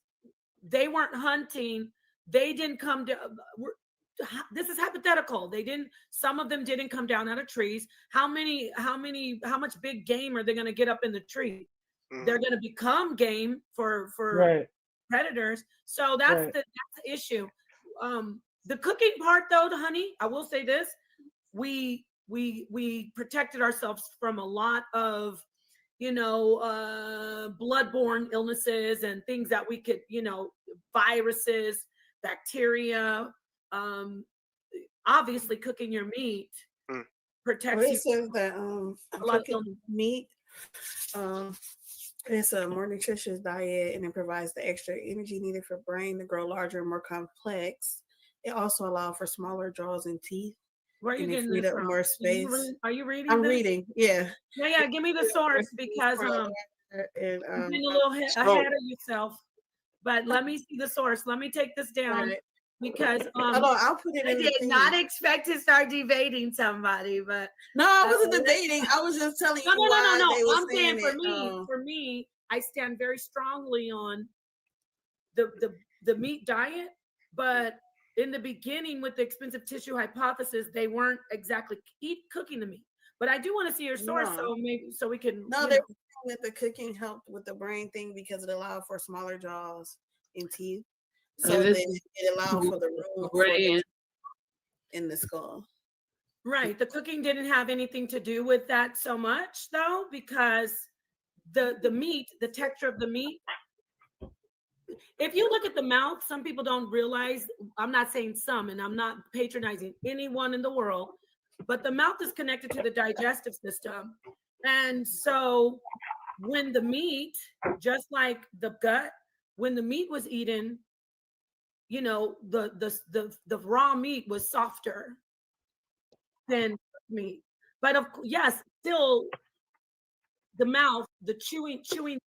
[SPEAKER 1] They weren't hunting. They didn't come to. This is hypothetical. They didn't. Some of them didn't come down out of trees. How much big game are they going to get up in the tree? They're going to become game for predators. So that's the issue. The cooking part, though, honey, I will say this: we protected ourselves from a lot of, you know, bloodborne illnesses and things that we could, you know, viruses, bacteria. Obviously, cooking your meat protects you.
[SPEAKER 6] Says that cooking meat, it's a more nutritious diet, and it provides the extra energy needed for brain to grow larger and more complex. It also allows for smaller jaws and teeth.
[SPEAKER 1] Where are you getting this from?
[SPEAKER 6] More space.
[SPEAKER 1] Are you reading?
[SPEAKER 6] I'm reading. Yeah.
[SPEAKER 1] Yeah. Give me the source, because you're getting a little ahead of yourself. But let me see the source. Let me take this down. Right. Because
[SPEAKER 6] I'll put it in.
[SPEAKER 1] I did not expect to start debating somebody, but
[SPEAKER 6] no, I wasn't debating. I was just telling you. No.
[SPEAKER 1] I'm saying for me, I stand very strongly on the meat diet, but in the beginning with the expensive tissue hypothesis, they weren't exactly cooking the meat. But I do want to see your source, so we can.
[SPEAKER 6] No, they're saying that the cooking helped with the brain thing because it allowed for smaller jaws and teeth. So it allowed for the room in the skull.
[SPEAKER 1] Right. The cooking didn't have anything to do with that so much, though, because the meat, the texture of the meat. If you look at the mouth, some people don't realize, I'm not saying some, and I'm not patronizing anyone in the world, but the mouth is connected to the digestive system. And so when the meat, just like the gut, when the meat was eaten, you know, the raw meat was softer than meat. But yes, still the mouth, the chewing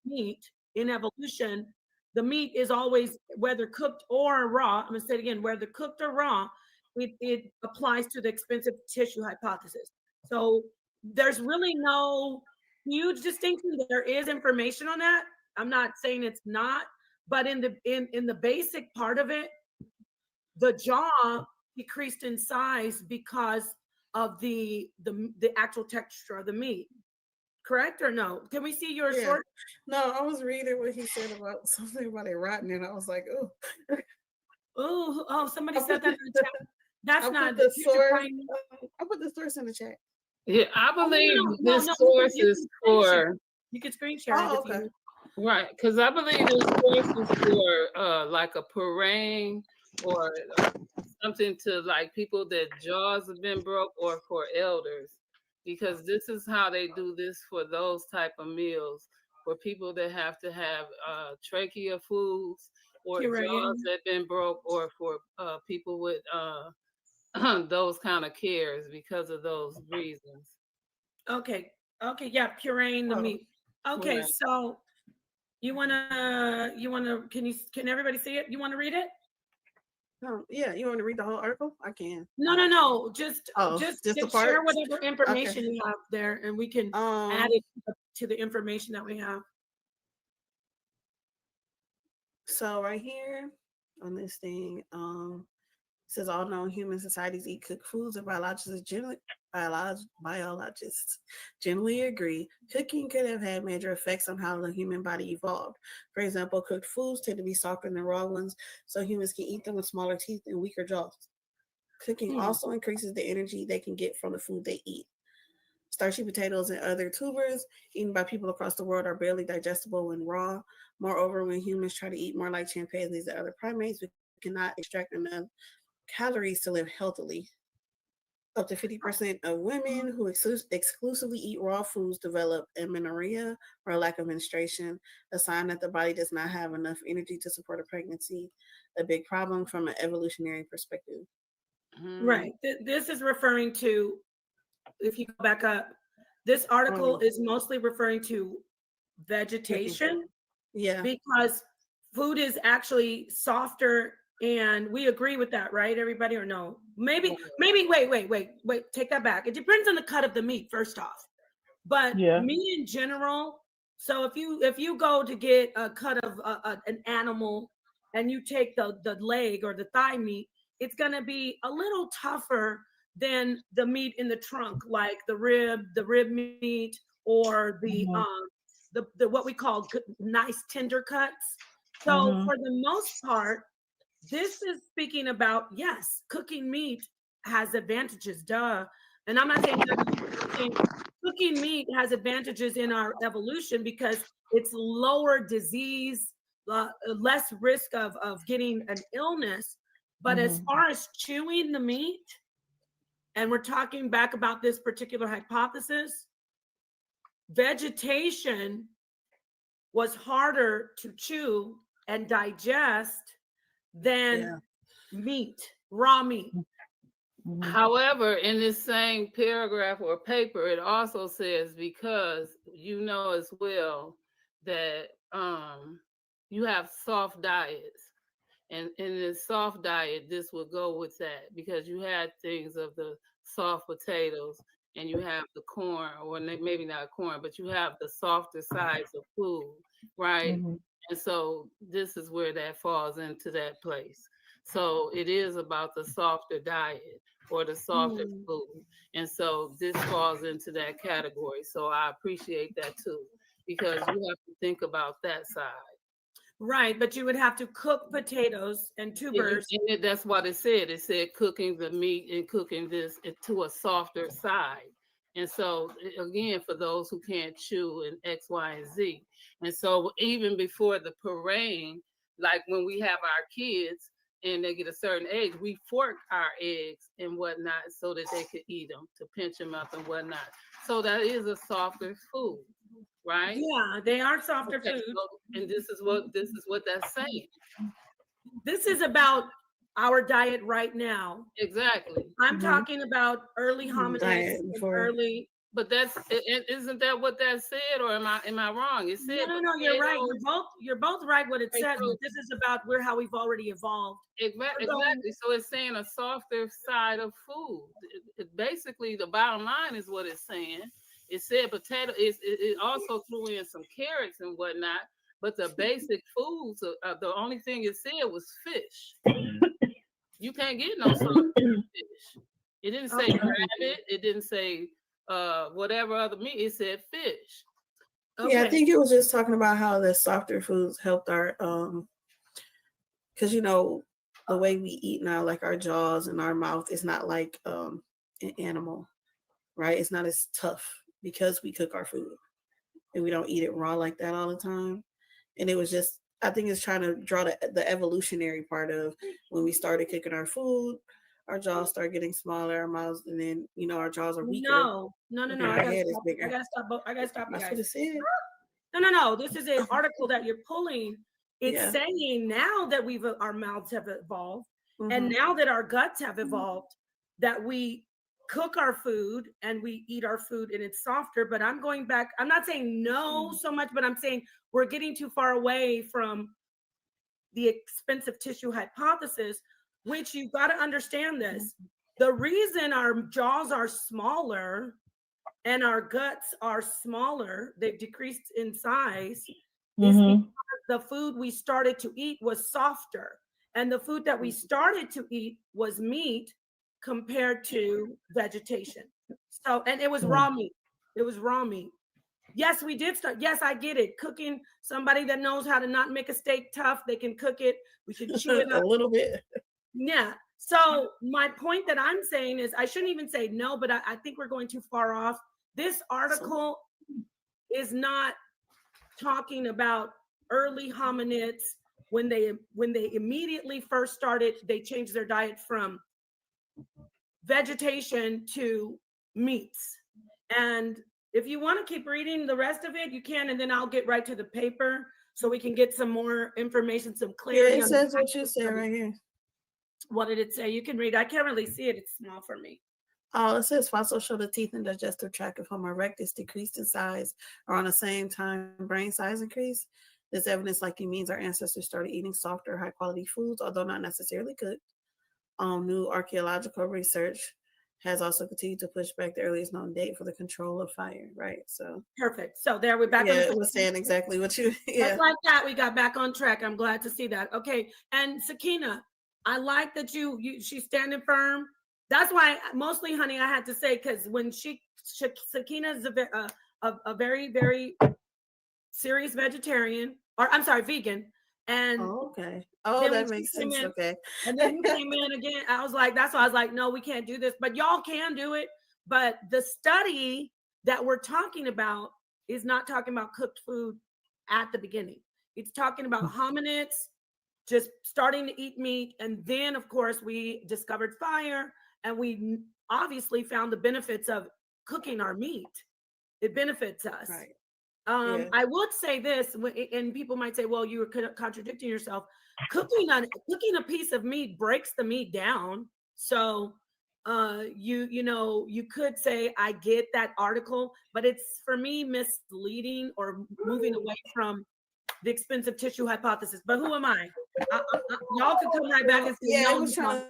[SPEAKER 1] meat in evolution, the meat is always, whether cooked or raw, I'm gonna say it again, whether cooked or raw, it applies to the expensive tissue hypothesis. So there's really no huge distinction. There is information on that. I'm not saying it's not, but in the basic part of it, the jaw decreased in size because of the actual texture of the meat. Correct or no? Can we see your source?
[SPEAKER 6] No, I was reading what he said about something about it rotting, and I was like,
[SPEAKER 1] oh, somebody said that in the chat. That's not
[SPEAKER 6] the source. I put the source in the chat.
[SPEAKER 3] Yeah, I believe this source is for.
[SPEAKER 1] You can screen share it.
[SPEAKER 6] Okay.
[SPEAKER 3] Right, because I believe this source is for like a parade or something to like people that jaws have been broke, or for elders, because this is how they do this for those type of meals, for people that have to have trachea foods or jaws that been broke, or for people with those kind of cares because of those reasons.
[SPEAKER 1] Okay, yeah, pureeing the meat. Okay, so you wanna can everybody see it? You want to read it?
[SPEAKER 6] Yeah, you want to read the whole article? I can.
[SPEAKER 1] No. Just
[SPEAKER 6] the
[SPEAKER 1] share whatever information you have there, and we can add it to the information that we have.
[SPEAKER 6] So right here on this thing, it says all known human societies eat cooked foods, and biologists generally agree cooking could have had major effects on how the human body evolved. For example, cooked foods tend to be softer than raw ones, so humans can eat them with smaller teeth and weaker jaws. Cooking also increases the energy they can get from the food they eat. Starchy potatoes and other tubers eaten by people across the world are barely digestible when raw. Moreover, when humans try to eat more like chimpanzees and other primates, we cannot extract enough calories to live healthily. Up to 50% of women who exclusively eat raw foods develop amenorrhea or lack of menstruation, a sign that the body does not have enough energy to support a pregnancy, a big problem from an evolutionary perspective.
[SPEAKER 1] Right. This is referring to, if you go back up, this article is mostly referring to vegetation.
[SPEAKER 6] Yeah.
[SPEAKER 1] Because food is actually softer, and we agree with that, right, everybody, or no? Maybe, wait, take that back. It depends on the cut of the meat, first off. But meat in general, so if you go to get a cut of an animal and you take the leg or the thigh meat, it's going to be a little tougher than the meat in the trunk, like the rib meat, or the what we call nice tender cuts. So for the most part, this is speaking about, yes, cooking meat has advantages, duh. And I'm not saying cooking meat has advantages in our evolution because it's lower disease, less risk of getting an illness. But as far as chewing the meat, and we're talking back about this particular hypothesis, vegetation was harder to chew and digest than meat, raw meat.
[SPEAKER 3] However, in this same paragraph or paper, it also says, because you know as well that you have soft diets. And in this soft diet, this would go with that, because you had things of the soft potatoes, and you have the corn, or maybe not corn, but you have the softer sides of food, right? And so this is where that falls into that place. So it is about the softer diet or the softer food. And so this falls into that category. So I appreciate that too, because you have to think about that side.
[SPEAKER 1] Right, but you would have to cook potatoes and tubers.
[SPEAKER 3] And that's what it said. It said cooking the meat and cooking this to a softer side. And so, again, for those who can't chew and X, Y, and Z. And so even before the parade, like when we have our kids and they get a certain age, we fork our eggs and whatnot so that they could eat them, to pinch them up and whatnot. So that is a softer food. Right?
[SPEAKER 1] Yeah, they are softer food.
[SPEAKER 3] And this is what that's saying.
[SPEAKER 1] This is about our diet right now.
[SPEAKER 3] Exactly.
[SPEAKER 1] I'm talking about early hominids, early.
[SPEAKER 3] But isn't that what that said, or am I wrong? It said
[SPEAKER 1] no, you're right. You're both right what it says, but this is about how we've already evolved.
[SPEAKER 3] Exactly. So it's saying a softer side of food. Basically, the bottom line is what it's saying. It said potato. It also threw in some carrots and whatnot, but the basic foods, the only thing it said was fish. You can't get no softer fish. It didn't say rabbit. It didn't say whatever other meat. It said fish.
[SPEAKER 6] Okay. Yeah, I think it was just talking about how the softer foods helped our because the way we eat now, like our jaws and our mouth is not like an animal, right? It's not as tough because we cook our food and we don't eat it raw like that all the time. And it was just, I think it's trying to draw the evolutionary part of when we started cooking our food, our jaws start getting smaller, our mouths, and then our jaws are weaker.
[SPEAKER 1] No.
[SPEAKER 6] Our head is bigger.
[SPEAKER 1] I gotta stop you guys.
[SPEAKER 6] That's what it said.
[SPEAKER 1] No. This is an article that you're pulling. It's saying now that our mouths have evolved, and now that our guts have evolved, that we cook our food and we eat our food and it's softer. But I'm going back. I'm not saying no so much, but I'm saying we're getting too far away from the expensive tissue hypothesis, which you've got to understand this. The reason our jaws are smaller and our guts are smaller, they've decreased in size, is because the food we started to eat was softer. And the food that we started to eat was meat compared to vegetation. So, and it was raw meat. It was raw meat. Yes, we did start. Yes, I get it. Cooking, somebody that knows how to not make a steak tough, they can cook it. We can chew it up
[SPEAKER 6] a little bit.
[SPEAKER 1] Yeah. So my point that I'm saying is, I shouldn't even say no, but I think we're going too far off. This article is not talking about early hominids when they immediately first started. They changed their diet from vegetation to meats. And if you want to keep reading the rest of it, you can, and then I'll get right to the paper so we can get some more information, some clarity.
[SPEAKER 6] Yeah, it says what you said right here.
[SPEAKER 1] What did it say? You can read. I can't really see it. It's small for me.
[SPEAKER 6] Oh, it says fossils show the teeth and digestive tract of Homo erectus decreased in size or on the same time brain size increased. This evidence likely means our ancestors started eating softer, high quality foods, although not necessarily cooked. New archaeological research has also continued to push back the earliest known date for the control of fire, right? So
[SPEAKER 1] perfect. So there we're back
[SPEAKER 6] yeah,
[SPEAKER 1] on
[SPEAKER 6] it was saying exactly what you
[SPEAKER 1] Just like that, we got back on track. I'm glad to see that. Okay. And Sakina, I like that she's standing firm. That's why mostly, honey, I had to say, because when Sakina is a very, very serious vegetarian, or I'm sorry, vegan. And
[SPEAKER 6] okay. Oh, that makes sense. Okay.
[SPEAKER 1] And then you came in again. I was like, that's why I was like, no, we can't do this, but y'all can do it. But the study that we're talking about is not talking about cooked food at the beginning. It's talking about hominids just starting to eat meat. And then, of course, we discovered fire, and we obviously found the benefits of cooking our meat. It benefits us.
[SPEAKER 6] Right.
[SPEAKER 1] I would say this, and people might say, well, you were contradicting yourself. Cooking a piece of meat breaks the meat down. So you could say, I get that article, but it's, for me, misleading or moving away from the expensive tissue hypothesis. But who am I? Y'all could come right back and say,
[SPEAKER 6] I was trying to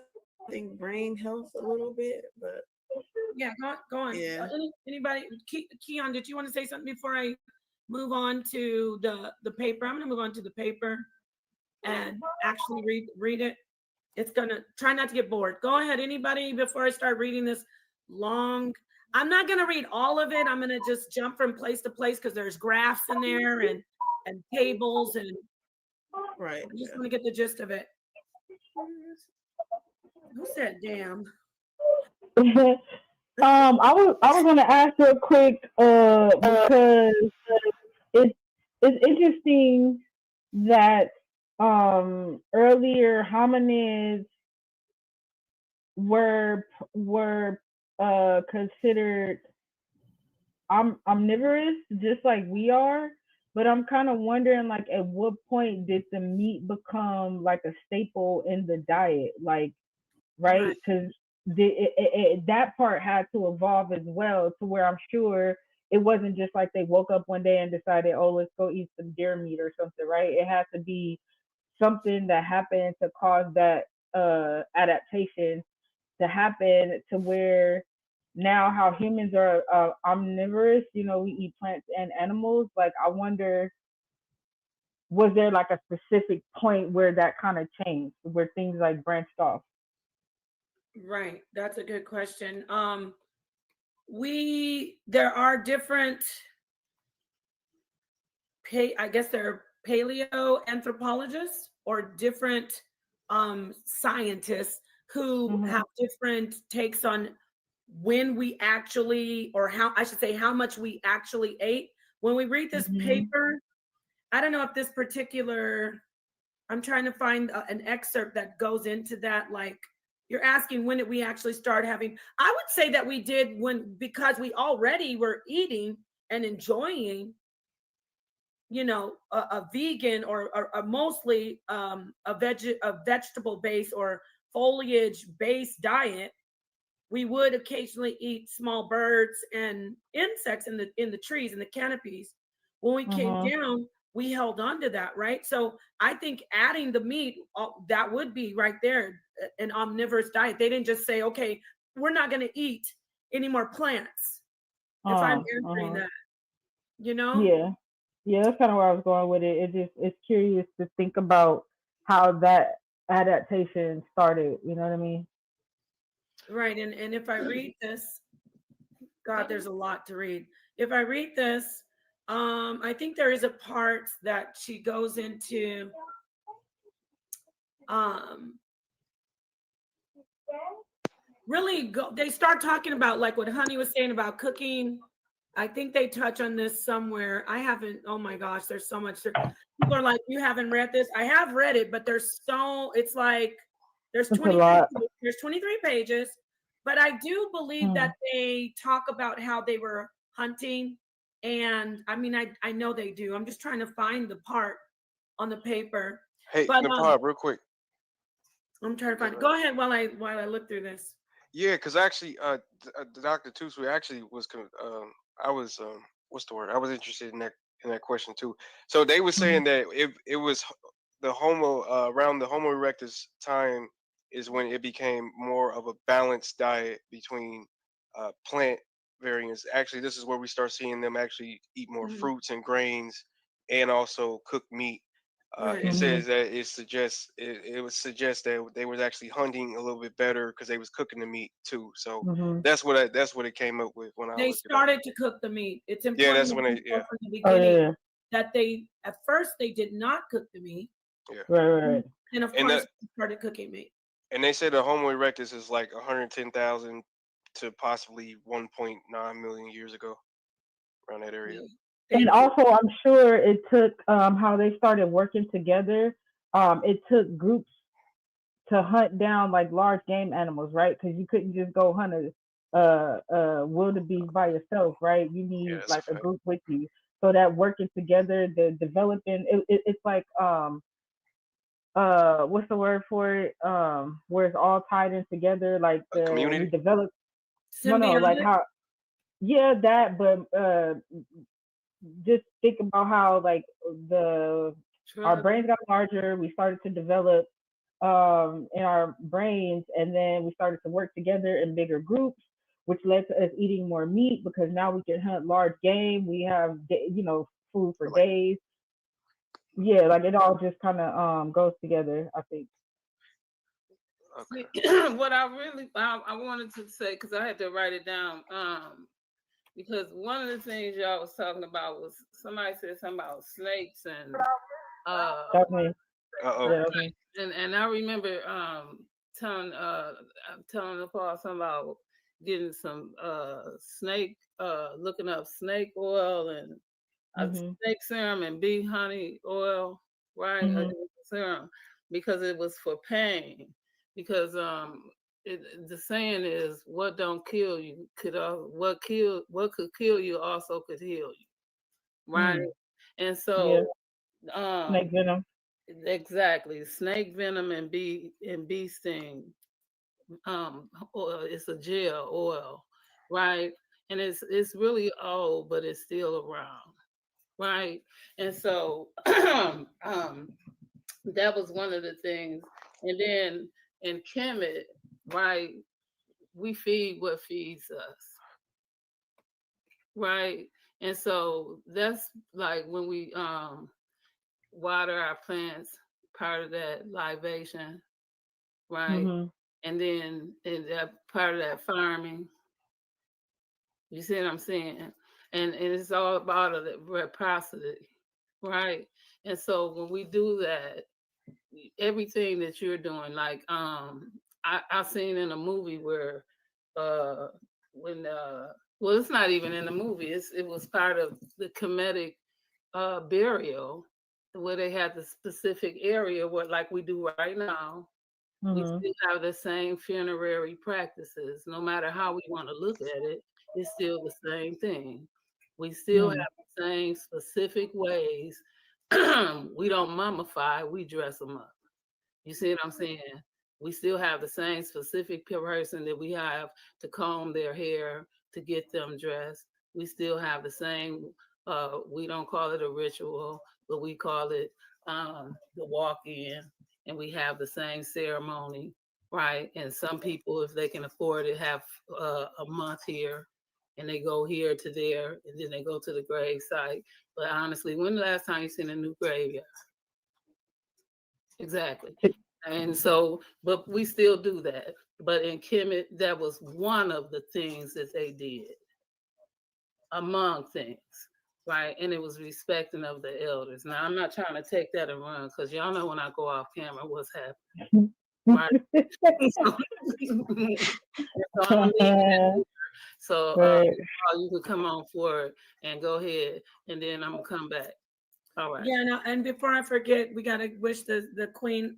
[SPEAKER 6] think brain health a little bit, but
[SPEAKER 1] yeah, go on.
[SPEAKER 6] Yeah.
[SPEAKER 1] Anybody? Keon, did you want to say something before I move on to the paper? I'm going to move on to the paper and actually read it. It's going to try not to get bored. Go ahead, anybody, before I start reading this long. I'm not going to read all of it. I'm going to just jump from place to place because there's graphs in there and tables, and
[SPEAKER 6] right.
[SPEAKER 1] I just want to get the gist of it. Who said damn?
[SPEAKER 5] I was gonna ask real quick, because it's interesting that earlier hominids were considered omnivorous, just like we are. But I'm kind of wondering, like, at what point did the meat become like a staple in the diet? Like, right? Because that part had to evolve as well, to where I'm sure it wasn't just like they woke up one day and decided, oh, let's go eat some deer meat or something, right? It has to be something that happened to cause that adaptation to happen, to where now how humans are omnivorous, we eat plants and animals. Like, I wonder, was there like a specific point where that kind of changed, where things like branched off?
[SPEAKER 1] Right. That's a good question. There are different, I guess they're paleoanthropologists or different scientists who have different takes on when we actually, or how much we actually ate. When we read this paper, I don't know if this particular, I'm trying to find an excerpt that goes into that. Like, you're asking, when did we actually start having, I would say that we did because we already were eating and enjoying, a vegan or mostly a vegetable based or foliage based diet. We would occasionally eat small birds and insects in the trees and the canopies. When we came down, we held on to that, right? So I think adding the meat, that would be right there, an omnivorous diet. They didn't just say, okay, we're not going to eat any more plants. If I'm answering that,
[SPEAKER 5] Yeah, that's kind of where I was going with it. It's curious to think about how that adaptation started. You know what I mean?
[SPEAKER 1] Right. And if I read this, God, there's a lot to read. If I read this, I think there is a part that she goes into they start talking about, like what Honey was saying about cooking. I think they touch on this somewhere. I haven't, oh my gosh, there's so much. People are like, you haven't read this. I have read it, but it's like, there's 23 pages, But I do believe that they talk about how they were hunting. And I mean, I know they do. I'm just trying to find the part on the paper.
[SPEAKER 7] Hey,
[SPEAKER 1] But
[SPEAKER 7] Nepal, real quick.
[SPEAKER 1] I'm trying to find it. Go ahead while I look through this.
[SPEAKER 7] Yeah, because actually, Dr. Tuswe actually was, I was, what's the word? I was interested in that question too. So they were saying that it was the Homo around the Homo erectus time is when it became more of a balanced diet between plant variants. Actually, this is where we start seeing them actually eat more fruits and grains and also cook meat. It says that it would suggest that they was actually hunting a little bit better because they was cooking the meat too. So that's what it came up with when I
[SPEAKER 1] They
[SPEAKER 7] looked it up.
[SPEAKER 1] started to cook the meat. It's
[SPEAKER 7] Yeah,
[SPEAKER 1] important
[SPEAKER 7] that's
[SPEAKER 1] to
[SPEAKER 7] when
[SPEAKER 1] know
[SPEAKER 7] they
[SPEAKER 1] from the beginning that they at first they did not cook the meat.
[SPEAKER 7] yeah.
[SPEAKER 5] Right.
[SPEAKER 1] And of course they started cooking meat.
[SPEAKER 7] And they said the Homo erectus is like 110,000 to possibly 1.9 million years ago, around that area.
[SPEAKER 5] And also, I'm sure it took how they started working together. It took groups to hunt down like large game animals, right? Because you couldn't just go hunt a wildebeest by yourself, right? You need like a group with you. So that working together, the developing, it's like what's the word for it? Where it's all tied in together, like
[SPEAKER 7] A community?
[SPEAKER 5] we develop.
[SPEAKER 1] Symbiotic?
[SPEAKER 5] No, like how. Yeah, that, but just think about how like our brains got larger. We started to develop in our brains, and then we started to work together in bigger groups, which led to us eating more meat because now we can hunt large game. We have food for days. Yeah, like it all just kind of goes together, I think.
[SPEAKER 3] Okay. What I wanted to say, because I had to write it down, because one of the things y'all was talking about was somebody said something about snakes and
[SPEAKER 5] Definitely.
[SPEAKER 3] and I remember telling Nepal something about getting some snake looking up snake oil and snake serum and bee honey oil, right? Serum, because it was for pain. Because the saying is, what don't kill you what could kill you also could heal you, right? And so
[SPEAKER 5] snake venom.
[SPEAKER 3] Exactly, snake venom and bee sting. Oil, it's a gel oil, right? And it's really old, but it's still around, right? And so that was one of the things. And then in Kemet, right, we feed what feeds us, right? And so that's like when we water our plants, part of that libation, right? And then that part of that farming. You see what I'm saying? And it's all about the reciprocity, right? And so when we do that, everything that you're doing, like I seen in a movie where when well, it's not even in the movie, it was part of the Kemetic burial, where they had the specific area where, like we do right now, we still have the same funerary practices. No matter how we want to look at it, it's still the same thing. We still have the same specific ways. We don't mummify, we dress them up. You see what I'm saying? We still have the same specific person that we have to comb their hair, to get them dressed. We still have the same, we don't call it a ritual, but we call it the walk-in, and we have the same ceremony, right? And some people, if they can afford it, have a month here, and they go here to there, and then they go to the grave site. But honestly, when the last time you seen a new graveyard? Exactly. And so, but we still do that. But in Kemet, that was one of the things that they did, among things, right? And it was respecting of the elders. Now, I'm not trying to take that and run, because y'all know when I go off camera, what's happening, right? So you can come on forward and go ahead, and then I'm gonna come back. All right.
[SPEAKER 1] Yeah, no, and before I forget, we gotta wish the queen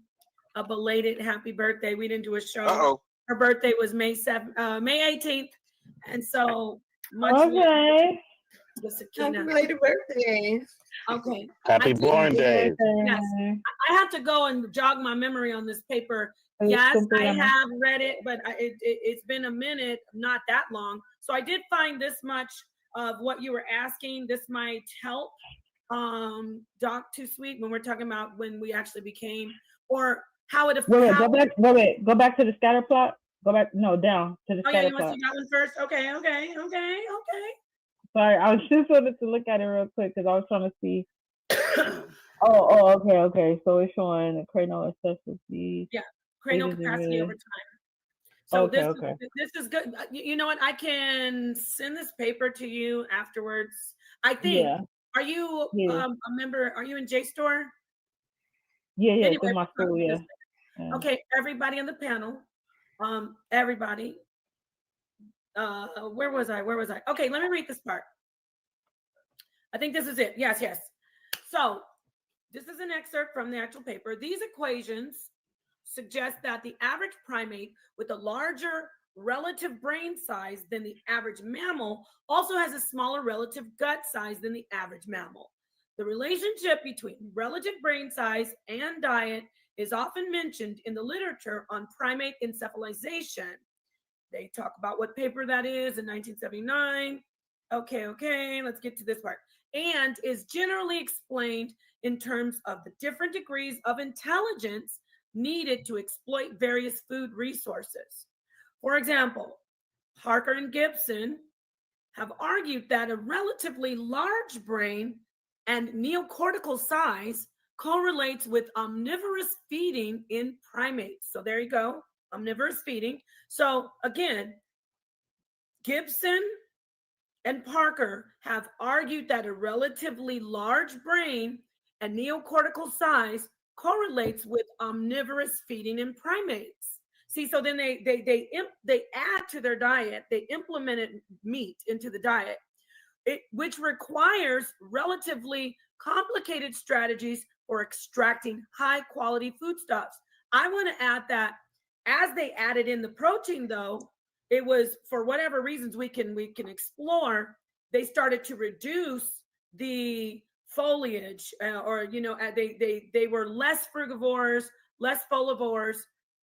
[SPEAKER 1] a belated happy birthday. We didn't do a show Her birthday was May 18th. And so much
[SPEAKER 5] Okay.
[SPEAKER 1] to Sakina.
[SPEAKER 6] Happy birthday.
[SPEAKER 1] Okay.
[SPEAKER 8] Happy born day.
[SPEAKER 1] Yes. I have to go and jog my memory on this paper. Yes, I have read it, but it's been a minute, not that long. So I did find this much of what you were asking. This might help Doc Too Sweet when we're talking about when we actually became, or how it affects.
[SPEAKER 5] Go back to the scatter plot. Go back, no, down to the scatter
[SPEAKER 1] you
[SPEAKER 5] plot.
[SPEAKER 1] want to see that one first? Okay.
[SPEAKER 5] Sorry, I was just wanted to look at it real quick because I was trying to see. Okay. So it's showing the cranial accessibility.
[SPEAKER 1] Yeah, cranial capacity over time. So this is good. You know what? I can send this paper to you afterwards. I think. Yeah. Are you a member? Are you in JSTOR?
[SPEAKER 5] Yeah, anyway, in my school, yeah.
[SPEAKER 1] Okay, everybody on the panel. Everybody. Where was I? Okay, let me read this part. I think this is it. Yes. So this is an excerpt from the actual paper. These equations suggest that the average primate with a larger relative brain size than the average mammal also has a smaller relative gut size than the average mammal. The relationship between relative brain size and diet is often mentioned in the literature on primate encephalization. They talk about what paper that is in 1979. Okay, let's get to this part. And is generally explained in terms of the different degrees of intelligence needed to exploit various food resources. For example, Parker and Gibson have argued that a relatively large brain and neocortical size correlates with omnivorous feeding in primates. So there you go, omnivorous feeding. So again, Gibson and Parker have argued that a relatively large brain and neocortical size correlates with omnivorous feeding in primates. See, so then they add to their diet, they implemented meat into the diet, which requires relatively complicated strategies for extracting high quality foodstuffs. I want to add that as they added in the protein, though, it was for whatever reasons we can explore, they started to reduce the foliage, they were less frugivores, less folivores,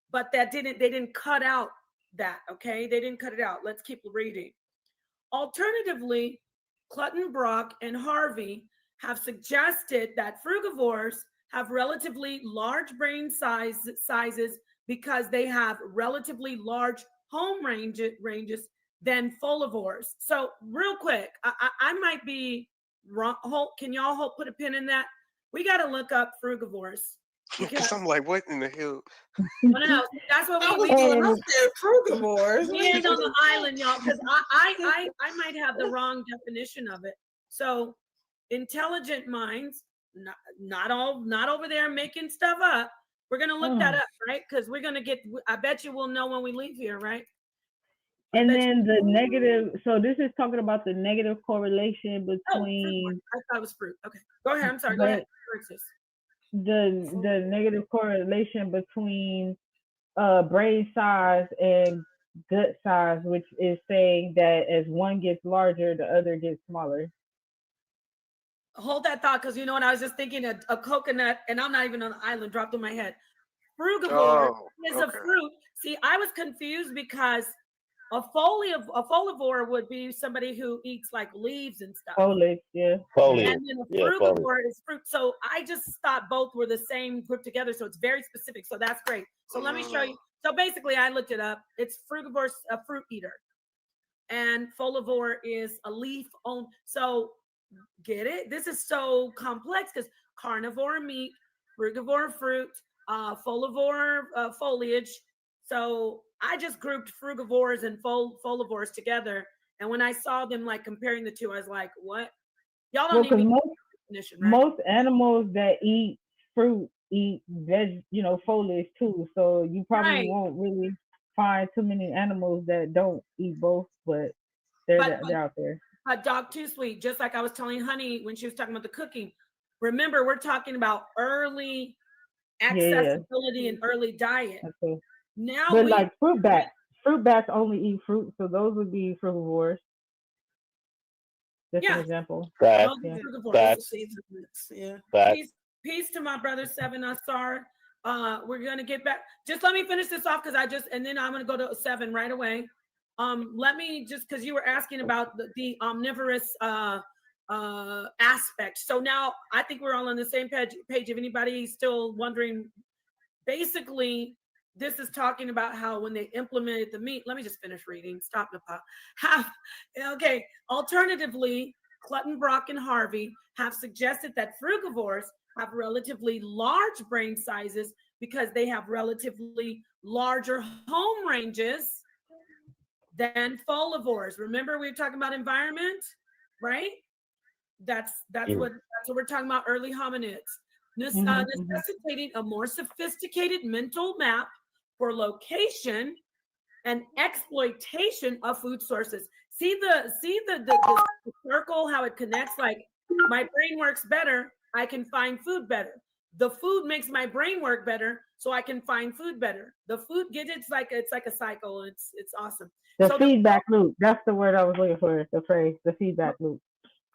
[SPEAKER 1] but they didn't cut out that. Okay, they didn't cut it out. Let's keep reading. Alternatively, Clutton-Brock and Harvey have suggested that frugivores have relatively large brain sizes because they have relatively large home ranges than folivores. So real quick, I might be wrong. Can y'all put a pin in that? We got to look up frugivores.
[SPEAKER 7] Because I'm like, what in the hell?
[SPEAKER 1] No. That's what we
[SPEAKER 6] doing up there, frugivores.
[SPEAKER 1] We ain't on the island, y'all, because I might have the wrong definition of it. So intelligent minds, not over there making stuff up. We're gonna look that up, right? Because we're gonna get. I bet you we'll know when we leave here, right?
[SPEAKER 5] And then the negative. So this is talking about the negative correlation between.
[SPEAKER 1] I thought it was fruit. Okay, go ahead. I'm sorry. Go ahead.
[SPEAKER 5] The negative correlation between brain size and gut size, which is saying that as one gets larger, the other gets smaller.
[SPEAKER 1] Hold that thought, because you know what, I was just thinking a coconut, and I'm not even on the island, dropped in my head. Frugivore is a fruit. See, I was confused because a folivore would be somebody who eats like leaves and stuff.
[SPEAKER 5] Foliage, yeah.
[SPEAKER 8] Foliage.
[SPEAKER 1] And then a frugivore is fruit. So I just thought both were the same put together. So it's very specific. So that's great. So let me show you. So basically, I looked it up. It's frugivore, a fruit eater, and folivore is a leaf on. So get it? This is so complex because carnivore meat, frugivore fruit, folivore foliage. So I just grouped frugivores and folivores together, and when I saw them like comparing the two, I was like, "What? Y'all don't need definition, right?"
[SPEAKER 5] Most animals that eat fruit eat foliage too. So you probably won't really find too many animals that don't eat both, but they're out there.
[SPEAKER 1] But Doc Too Sweet, just like I was telling Honey when she was talking about the cooking, remember we're talking about early accessibility and early diet.
[SPEAKER 5] Okay.
[SPEAKER 1] Now
[SPEAKER 5] but like fruit bats, fruit bats only eat fruit, so those would be frugivores. Just an
[SPEAKER 1] Yeah.
[SPEAKER 5] example.
[SPEAKER 8] That
[SPEAKER 1] Those are
[SPEAKER 5] Yeah.
[SPEAKER 1] frugivores.
[SPEAKER 8] that's
[SPEAKER 6] Yeah.
[SPEAKER 8] that.
[SPEAKER 1] Peace to my brother Seven Asar. We're gonna get back. Just let me finish this off and then I'm gonna go to Seven right away. Let me just because you were asking about the omnivorous aspect. So now I think we're all on the same page. If anybody's still wondering, basically, this is talking about how when they implemented the meat. Let me just finish reading. Stop, Nepal. Okay. Alternatively, Clutton, Brock, and Harvey have suggested that frugivores have relatively large brain sizes because they have relatively larger home ranges than folivores. Remember, we were talking about environment, right? That's what we're talking about. Early hominids necessitating a more sophisticated mental map for location and exploitation of food sources. See the circle, how it connects. Like my brain works better, I can find food better. The food makes my brain work better, so I can find food better. The food gets it's like a cycle. It's awesome.
[SPEAKER 5] The feedback loop. That's the word I was looking for. The phrase, the feedback loop.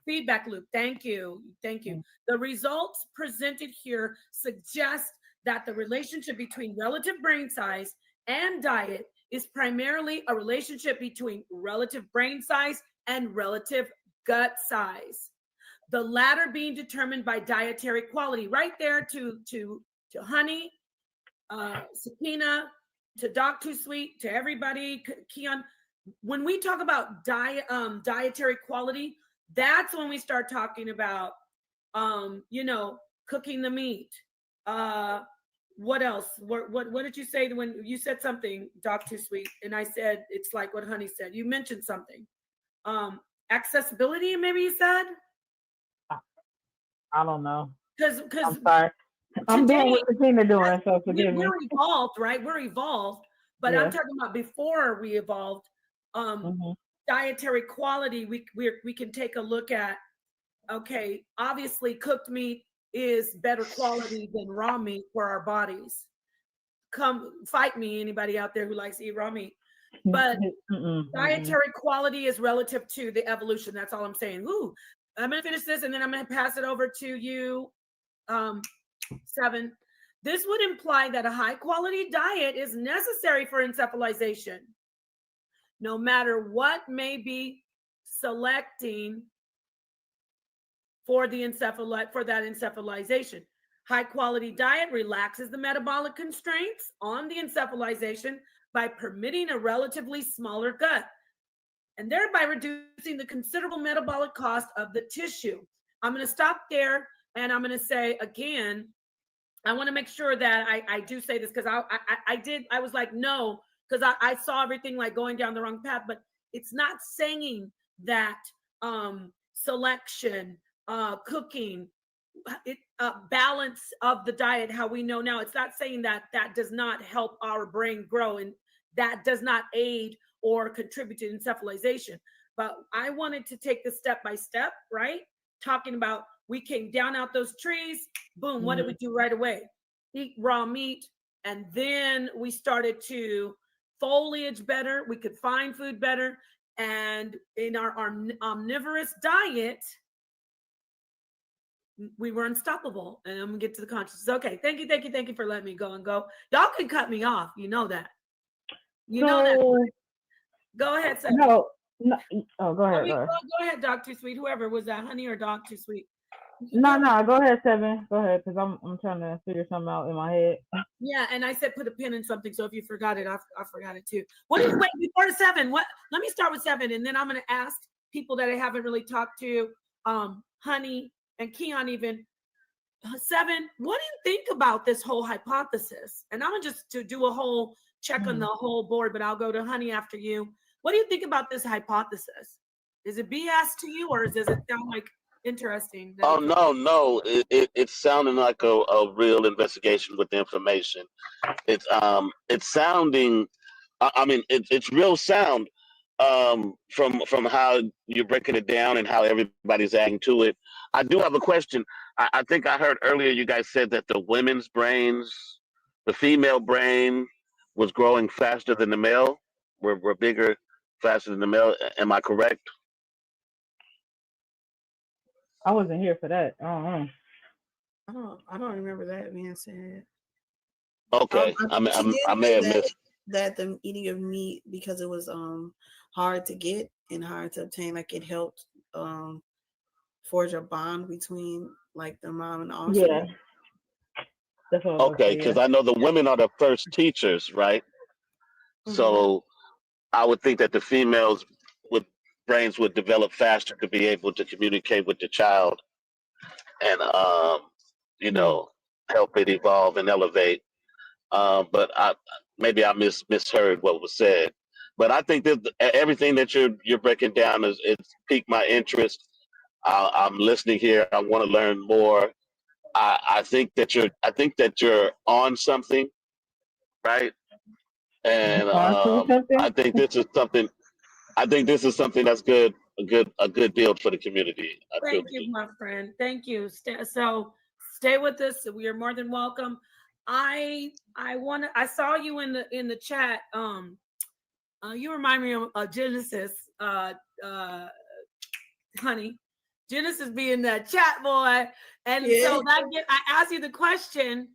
[SPEAKER 1] Feedback loop. Thank you. The results presented here suggest that the relationship between relative brain size and diet is primarily a relationship between relative brain size and relative gut size. The latter being determined by dietary quality. Right there to Honey, Sakina, to Doc Too Sweet, to everybody, Keon. When we talk about dietary quality, that's when we start talking about, cooking the meat. What else? What did you say when you said something, Doc Too Sweet? And I said, it's like what Honey said. You mentioned something. Accessibility, maybe you said?
[SPEAKER 5] I don't know.
[SPEAKER 1] Because
[SPEAKER 5] I'm sorry. I'm doing what Sakina doing, so forgive me.
[SPEAKER 1] We're evolved, right? We're evolved. But I'm talking about before we evolved. Dietary quality, we can take a look at. Okay, obviously cooked meat is better quality than raw meat for our bodies. Come fight me, anybody out there who likes to eat raw meat. But dietary quality is relative to the evolution. That's all I'm saying. Ooh, I'm gonna finish this and then I'm gonna pass it over to you, Seven. This would imply that a high quality diet is necessary for encephalization, no matter what may be selecting for that encephalization. High quality diet relaxes the metabolic constraints on the encephalization by permitting a relatively smaller gut and thereby reducing the considerable metabolic cost of the tissue. I'm going to stop there and I'm going to say again, I want to make sure that I do say this because I was like, no, because I saw everything like going down the wrong path, but it's not saying that selection, cooking, balance of the diet, how we know now, it's not saying that does not help our brain grow and that does not aid or contribute to encephalization. But I wanted to take this step by step, right? Talking about we came down out those trees, boom, what did we do right away? Eat raw meat. And then we started to foliage better. We could find food better. And in our omnivorous diet, we were unstoppable. And I'm gonna get to the consciousness. Okay, thank you for letting me go. Y'all can cut me off. You know that. Know that. Go ahead, Seth.
[SPEAKER 5] No. Oh, go ahead.
[SPEAKER 1] Go ahead, Doc Too Sweet. Whoever was that, Honey or Doc Too Sweet?
[SPEAKER 5] No. Go ahead, Seven. Go ahead, because I'm trying to figure something out in my head.
[SPEAKER 1] Yeah, and I said put a pin in something. So if you forgot it, I forgot it too. Wait before Seven? What? Let me start with Seven, and then I'm gonna ask people that I haven't really talked to, Honey and Keon even. Seven, what do you think about this whole hypothesis? And I'm gonna just to do a whole check on the whole board, but I'll go to Honey after you. What do you think about this hypothesis? Is it BS to you, or does it sound like interesting?
[SPEAKER 8] Oh no! It's sounding like a real investigation with the information. It's sounding. I mean, it's real sound from how you're breaking it down and how everybody's adding to it. I do have a question. I think I heard earlier you guys said that the female brain was growing faster than the male. were bigger, faster than the male. Am I correct?
[SPEAKER 5] I wasn't here for that. I don't know.
[SPEAKER 6] I don't remember that being said.
[SPEAKER 8] Okay,
[SPEAKER 6] She did
[SPEAKER 8] I may
[SPEAKER 6] say
[SPEAKER 8] have
[SPEAKER 6] that
[SPEAKER 8] missed.
[SPEAKER 6] the eating of meat, because it was hard to get and hard to obtain, like it helped forge a bond between like the mom and the offspring.
[SPEAKER 5] Yeah, that's what I was about to
[SPEAKER 8] Okay,
[SPEAKER 5] say.
[SPEAKER 8] because
[SPEAKER 5] Yeah.
[SPEAKER 8] I know the women are the first teachers, right? So I would think that the females with brains would develop faster to be able to communicate with the child and you know, help it evolve and elevate. But maybe I misheard what was said. But I think that everything that you're breaking down is it's piqued my interest. I'm listening here. I want to learn more. I think that you're on something, right? And
[SPEAKER 5] On
[SPEAKER 8] I
[SPEAKER 5] something?
[SPEAKER 8] think this is something. I think this is something that's good. A good build for the community. I
[SPEAKER 1] Thank
[SPEAKER 8] truly
[SPEAKER 1] you,
[SPEAKER 8] do.
[SPEAKER 1] my friend. Thank you. So stay with us. We are more than welcome. I saw you in the chat. You remind me of Genesis, honey. Genesis being that chat boy. And so I asked you the question,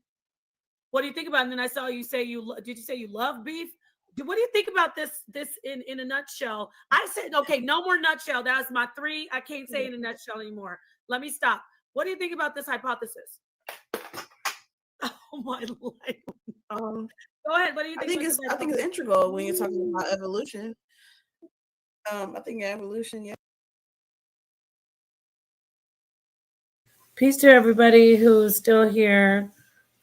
[SPEAKER 1] what do you think about it? And then I saw you say did you say you love beef? What do you think about this in a nutshell? I said, okay, no more nutshell. That's my 3. I can't say in a nutshell anymore. Let me stop. What do you think about this hypothesis? Oh my life. Go ahead. What do you think?
[SPEAKER 6] I think it's integral when you're talking about evolution. I think evolution, yeah.
[SPEAKER 1] Peace to everybody who's still here.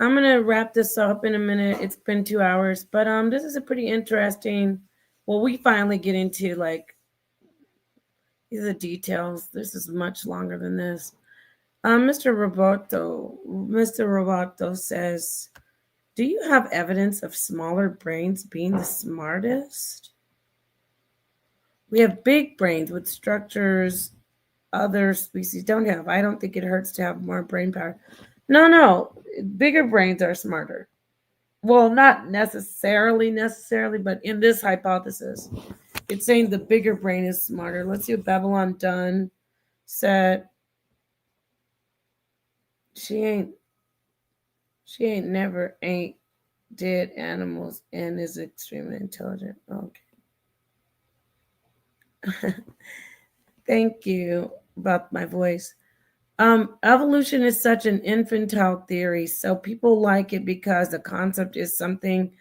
[SPEAKER 1] I'm gonna wrap this up in a minute. It's been 2 hours, but this is a pretty interesting. Well, we finally get into like these are the details. This is much longer than this. Mr. Roboto says, "Do you have evidence of smaller brains being the smartest? We have big brains with structures other species don't have. I don't think it hurts to have more brain power. No, bigger brains are smarter. Well, not necessarily, but in this hypothesis, it's saying the bigger brain is smarter. Let's see what Babylon Dunn said. She ain't never ain't did animals and is extremely intelligent. Okay. Thank you about my voice. Evolution is such an infantile theory, so people like it because the concept is something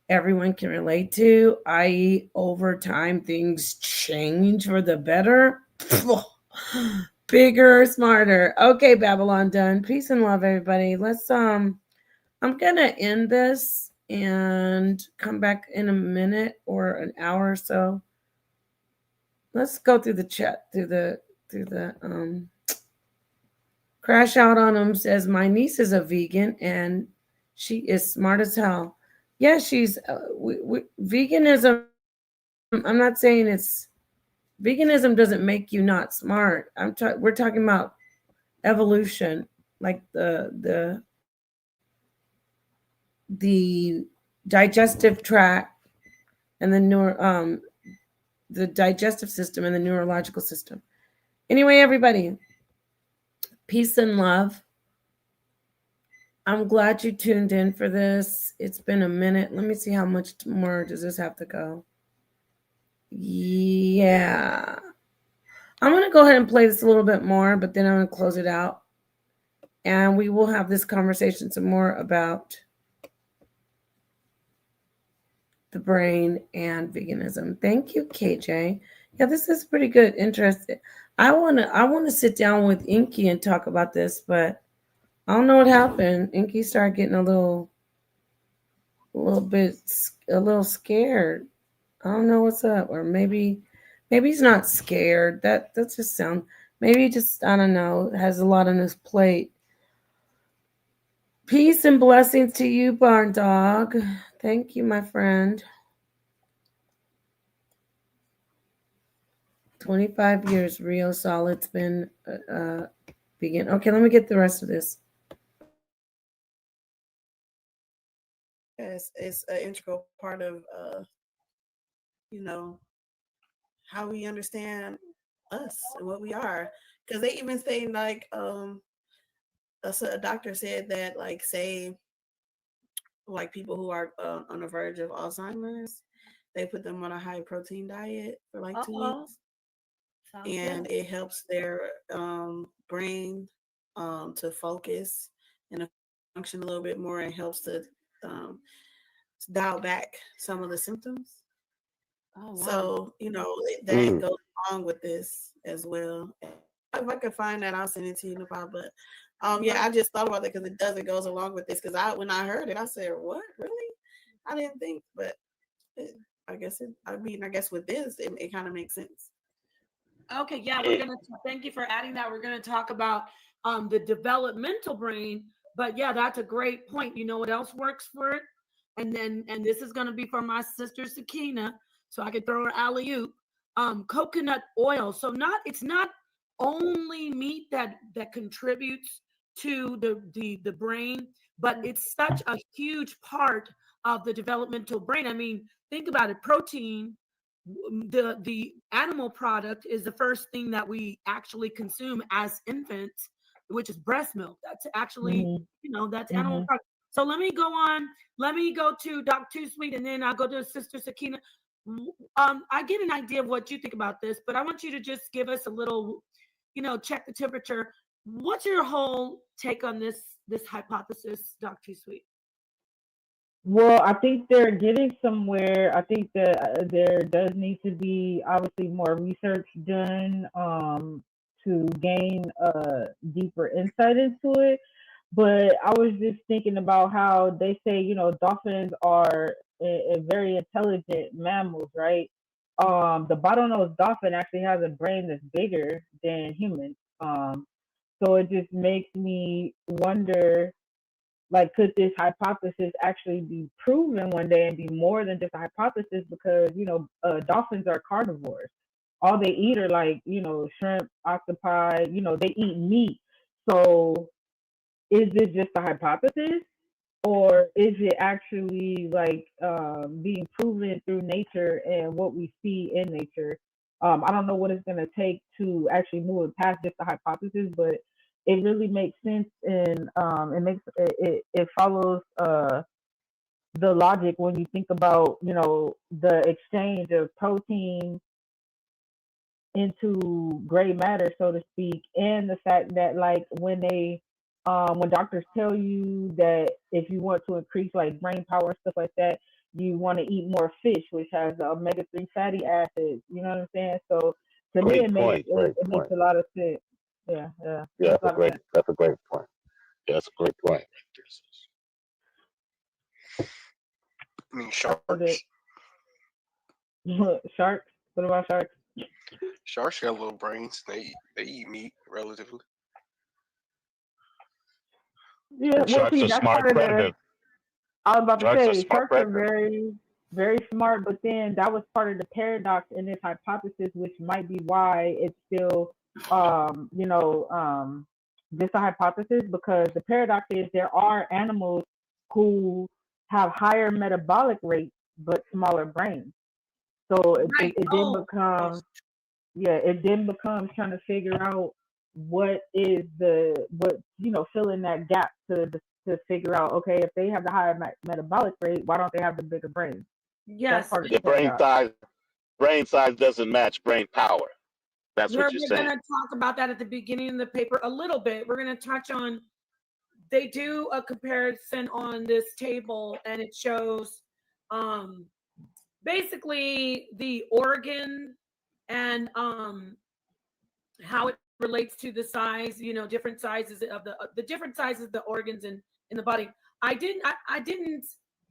[SPEAKER 1] everyone can relate to, i.e., over time things change for the better. Bigger, smarter. Okay, Babylon Done. Peace and love, everybody. Let's I'm gonna end this and come back in a minute or an hour or so. Let's go through the chat, through the Crash Out on Him says, my niece is a vegan and she is smart as hell. Yeah, she's veganism. I'm not saying it's veganism doesn't make you not smart. We're talking about evolution, like the digestive tract and the digestive system and the neurological system. Anyway, everybody, peace and love. I'm glad you tuned in for this. It's been a minute. Let me see how much more does this have to go. Yeah. I'm going to go ahead and play this a little bit more, but then I'm going to close it out. And we will have this conversation some more about the brain and veganism. Thank you, KJ. Yeah, this is pretty good. Interesting. I want to sit down with Enqi and talk about this, but I don't know what happened. Enqi started getting a little scared. I don't know what's up, or maybe he's not scared. That just sound. Maybe he just, I don't know, has a lot on his plate. Peace and blessings to you, Barn Dog. Thank you, my friend. 25 years, real solid's been vegan. Okay, let me get the rest of this.
[SPEAKER 6] Yes, it's an integral part of you know, how we understand us and what we are. Because they even say like a doctor said that like say like people who are on the verge of Alzheimer's, they put them on a high protein diet for like 2 weeks, and it helps their brain to focus and function a little bit more, and helps to dial back some of the symptoms.
[SPEAKER 1] Oh, wow.
[SPEAKER 6] So, you know, that goes along with this as well. If I could find that, I'll send it to you in a while. But yeah, I just thought about it because it goes along with this. Because when I heard it, I said, "What? Really?" I didn't think, but I guess with this, it kind of makes sense.
[SPEAKER 1] Okay, yeah, we're gonna thank you for adding that. We're gonna talk about the developmental brain, but yeah, that's a great point. You know what else works for it? And this is gonna be for my sister Sakina, so I could throw her alley-oop. Coconut oil. So it's not only meat that contributes to the brain, but it's such a huge part of the developmental brain. I mean, think about it. Protein, the animal product, is the first thing that we actually consume as infants, which is breast milk. That's actually, that's animal product. So let me go to Doc Too Sweet, and then I'll go to Sister Sakina. I get an idea of what you think about this, but I want you to just give us a little, check the temperature. What's your whole take on this hypothesis, Doc Too Sweet?
[SPEAKER 5] Well, I think they're getting somewhere. I think that there does need to be obviously more research done to gain deeper insight into it. But I was just thinking about how they say, dolphins are very intelligent mammals, right? The bottlenose dolphin actually has a brain that's bigger than humans. So it just makes me wonder, like, could this hypothesis actually be proven one day and be more than just a hypothesis? Because dolphins are carnivores. All they eat are like shrimp, octopi. They eat meat. So is this just a hypothesis, or is it actually like being proven through nature and what we see in nature? I don't know what it's going to take to actually move it past just a hypothesis, but it really makes sense, and it follows the logic when you think about the exchange of protein into gray matter, so to speak, and the fact that like when doctors tell you that if you want to increase like brain power and stuff like that, you want to eat more fish, which has omega-3 fatty acids. You know what I'm saying? So to me, it makes a lot of sense. Yeah.
[SPEAKER 8] Yeah, that's a great point. Yeah, that's a great point.
[SPEAKER 7] I mean, sharks.
[SPEAKER 5] Sharks? What about sharks?
[SPEAKER 7] Sharks got little brains. They eat meat relatively.
[SPEAKER 5] Yeah, well, see, that's part of the. I was about to say sharks are very, very smart, but then that was part of the paradox in this hypothesis, which might be why it's still, this a hypothesis, because the paradox is there are animals who have higher metabolic rates but smaller brains. So it then becomes trying to figure out what fill in that gap to figure out, okay, if they have the higher metabolic rate, why don't they have the bigger brain?
[SPEAKER 1] Yes,
[SPEAKER 8] brain size doesn't match brain power. That's what you're saying.
[SPEAKER 1] We're going to talk about that at the beginning of the paper a little bit. We're going to touch on. They do a comparison on this table, and it shows basically the organ and how it relates to the size, different sizes of the different sizes of the organs in the body. I didn't,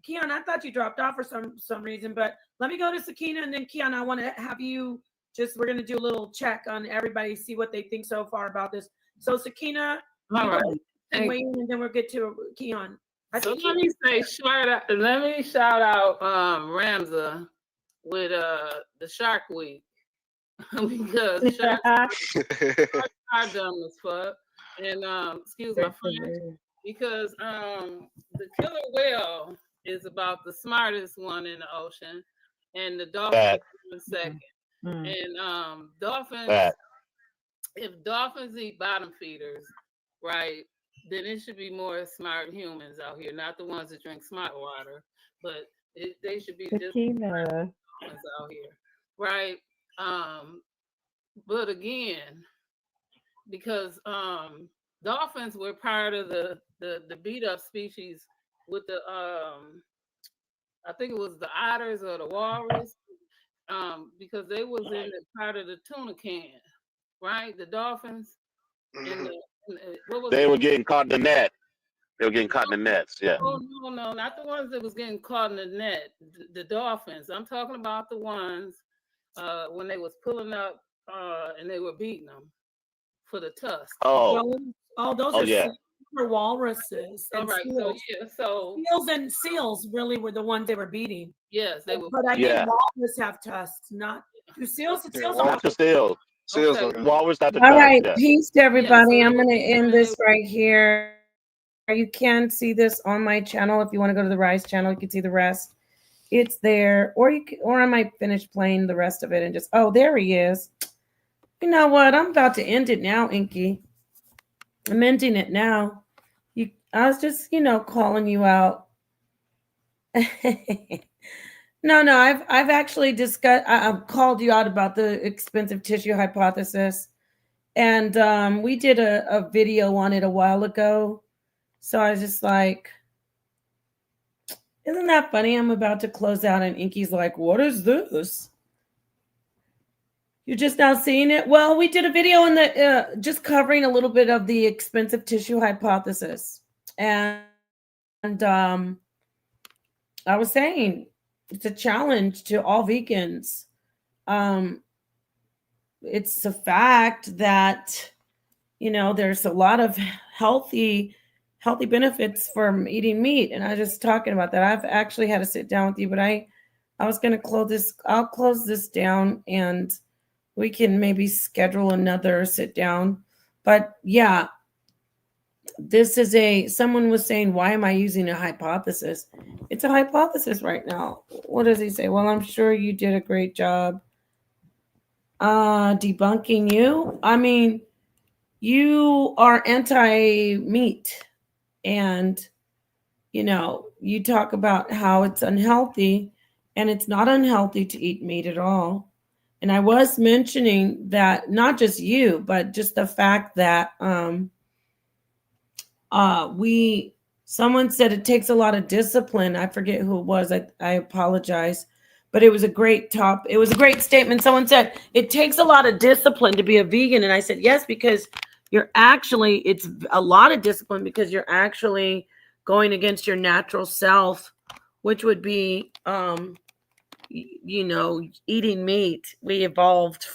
[SPEAKER 1] Keon, I thought you dropped off for some reason, but let me go to Sakina, and then Keon, I want to have you we're going to do a little check on everybody, see what they think so far about this. So Sakina,
[SPEAKER 3] all right.
[SPEAKER 1] And then we'll get to Keon.
[SPEAKER 3] So let me shout out Ramza with the Shark Week because sharks are dumb as fuck. And excuse my French, because the killer whale is about the smartest one in the ocean. and the dolphins in second.
[SPEAKER 5] Mm.
[SPEAKER 3] And dolphins,
[SPEAKER 8] Fact.
[SPEAKER 3] if dolphins eat bottom feeders, right, then it should be more smart humans out here, not the ones that drink smart water, but they should be just
[SPEAKER 5] Sakina.
[SPEAKER 3] dolphins out here, right? But again, because dolphins were part of the beat up species with the I think it was the otters or the walrus, because they was in the part of the tuna can, right? The dolphins and what was
[SPEAKER 8] They
[SPEAKER 3] it?
[SPEAKER 8] were getting caught in the net. They were getting caught in the nets. Yeah.
[SPEAKER 3] Oh no, not the ones that was getting caught in the net. The dolphins. I'm talking about the ones when they was pulling up and they were beating them for the tusk.
[SPEAKER 8] Oh.
[SPEAKER 1] Those
[SPEAKER 8] Oh
[SPEAKER 1] are
[SPEAKER 8] yeah.
[SPEAKER 1] super walruses
[SPEAKER 3] All
[SPEAKER 1] and
[SPEAKER 3] right, so
[SPEAKER 1] seals.
[SPEAKER 3] yeah, so
[SPEAKER 1] Seals and seals really were the ones they were beating.
[SPEAKER 3] yes, they were.
[SPEAKER 1] But I
[SPEAKER 8] Yeah.
[SPEAKER 1] think walrus have tusks, not do seals.
[SPEAKER 7] Yeah,
[SPEAKER 1] Seals
[SPEAKER 7] walrus-
[SPEAKER 1] have
[SPEAKER 8] Just still.
[SPEAKER 7] Seals
[SPEAKER 3] Okay.
[SPEAKER 7] don't-
[SPEAKER 8] Walrus not the
[SPEAKER 1] All
[SPEAKER 8] tusk.
[SPEAKER 1] right,
[SPEAKER 8] Yeah.
[SPEAKER 1] peace to everybody.
[SPEAKER 3] Yeah, so
[SPEAKER 1] I'm going to
[SPEAKER 3] they-
[SPEAKER 1] end this right here. You can see this on my channel. If you want to go to the Rise channel, you can see the rest. It's there, or I might finish playing the rest of it and just, oh, there he is. You know what? I'm about to end it now, Enqi. I'm ending it now. I was just, calling you out. No, I've actually discussed. I've called you out about the expensive tissue hypothesis, and we did a video on it a while ago. So I was just like, isn't that funny? I'm about to close out, and Enqi's like, "What is this?" You're just now seeing it. Well, we did a video in the just covering a little bit of the expensive tissue hypothesis, and I was saying it's a challenge to all vegans. It's a fact that there's a lot of healthy benefits from eating meat, and I was just talking about that. I've actually had to sit down with you, but I was going to close this. I'll close this down, and we can maybe schedule another sit down. But yeah, this is someone was saying, why am I using a hypothesis? It's a hypothesis right now. What does he say? Well, I'm sure you did a great job debunking you. I mean, you are anti-meat, and you talk about how it's unhealthy, and it's not unhealthy to eat meat at all. And I was mentioning that not just you, but just the fact that someone said it takes a lot of discipline. I forget who it was. I apologize, but it was a great statement. Someone said it takes a lot of discipline to be a vegan, and I said yes, because it's a lot of discipline, because you're actually going against your natural self, which would be eating meat. We evolved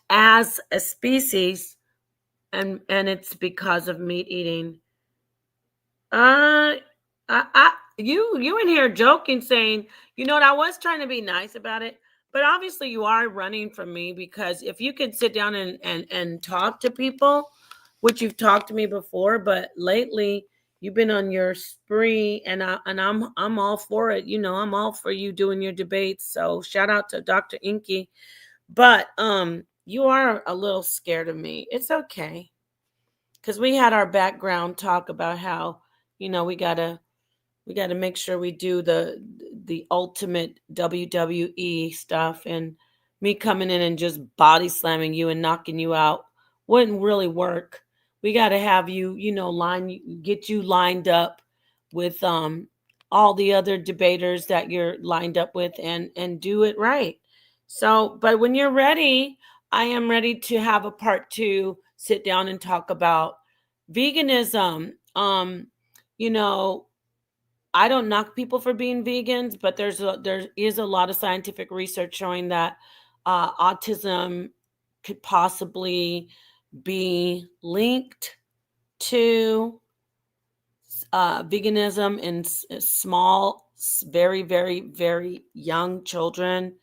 [SPEAKER 1] as a species, and it's because of meat eating. You in here joking, saying, I was trying to be nice about it, but obviously you are running from me, because if you could sit down and talk to people, which you've talked to me before, but lately you've been on your spree, and I'm all for it. I'm all for you doing your debates. So shout out to Dr. Enqi. But you are a little scared of me. It's okay, because we had our background talk about how we gotta make sure we do the ultimate WWE stuff, and me coming in and just body slamming you and knocking you out wouldn't really work. We got to have you, get you lined up with all the other debaters that you're lined up with, and do it right. So, but when you're ready, I am ready to have a part 2, sit down and talk about veganism. I don't knock people for being vegans, but there is a lot of scientific research showing that autism could possibly be linked to veganism in small, very, very, very young children,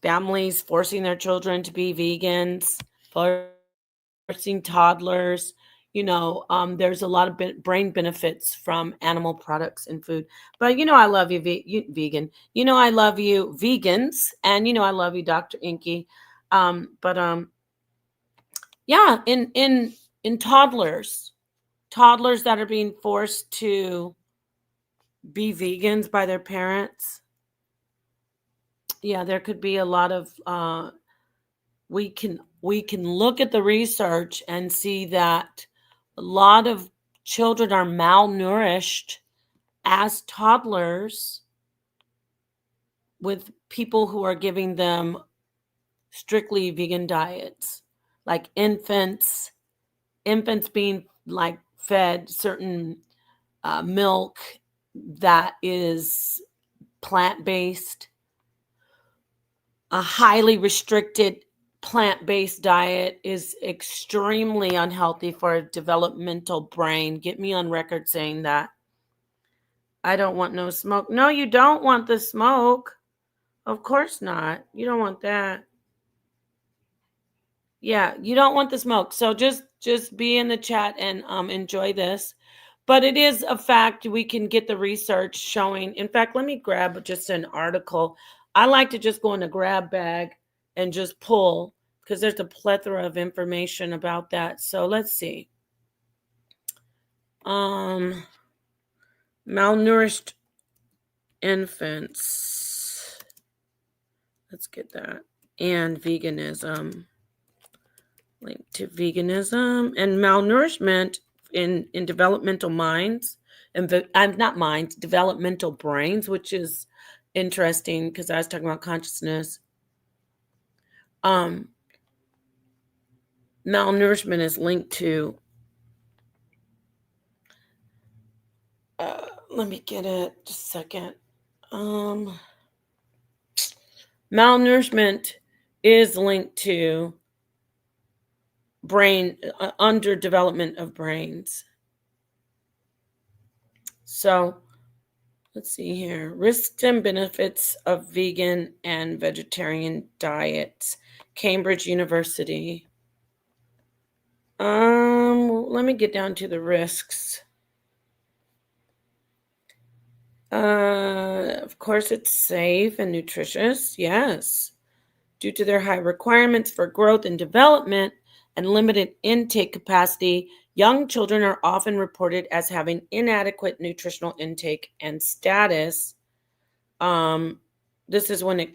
[SPEAKER 1] families forcing their children to be vegans, forcing toddlers. there's a lot of brain benefits from animal products and food. But I love you, vegan. I love you, vegans, and I love you, Dr. Enqi. But yeah, in toddlers that are being forced to be vegans by their parents, yeah, there could be a lot of we can look at the research and see that a lot of children are malnourished as toddlers with people who are giving them strictly vegan diets, like infants being like fed certain milk that is plant-based. A highly restricted plant-based diet is extremely unhealthy for a developmental brain. Get me on record saying that. I don't want no smoke. No, you don't want the smoke. Of course not. You don't want that. Yeah, you don't want the smoke. So just be in the chat and enjoy this. But it is a fact. We can get the research showing. In fact, let me grab just an article. I like to just go in a grab bag and just pull, because there's a plethora of information about that. So let's see. Malnourished infants. Let's get that. And veganism. Link to veganism and malnourishment in developmental minds, and not minds, developmental brains, which is interesting because I was talking about consciousness. Malnourishment is linked to let me get it just a second. Malnourishment is linked to brain underdevelopment of brains. So let's see here. Risks and benefits of vegan and vegetarian diets. Cambridge University. Let me get down to the risks. Of course, it's safe and nutritious. Yes. Due to their high requirements for growth and development and limited intake capacity, young children are often reported as having inadequate nutritional intake and status. This is when it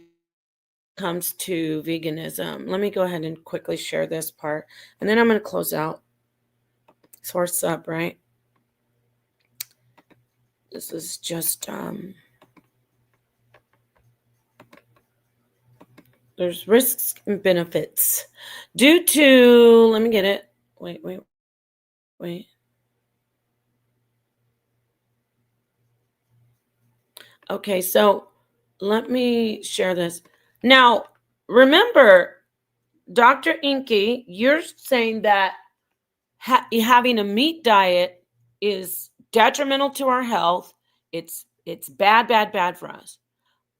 [SPEAKER 1] comes to veganism. Let me go ahead and quickly share this part, and then I'm going to close out. Source up, right? This is just there's risks and benefits due to, let me get it. Wait. Okay, so let me share this. Now, remember, Dr. Enqi, you're saying that having a meat diet is detrimental to our health. It's bad for us.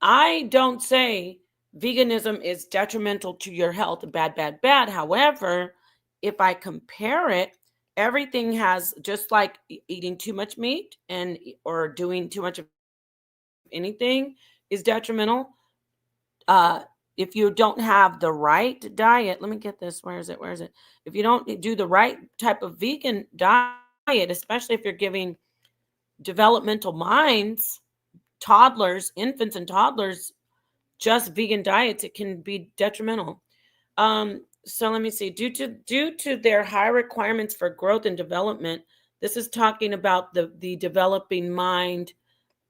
[SPEAKER 1] I don't say veganism is detrimental to your health, bad. However, if I compare it, everything has, just like eating too much meat or doing too much of anything is detrimental. If you don't have the right diet, let me get this. Where is it? If you don't do the right type of vegan diet, especially if you're giving developmental minds, toddlers, infants and toddlers, just vegan diets, it can be detrimental. So let me see. Due to their high requirements for growth and development, this is talking about the developing mind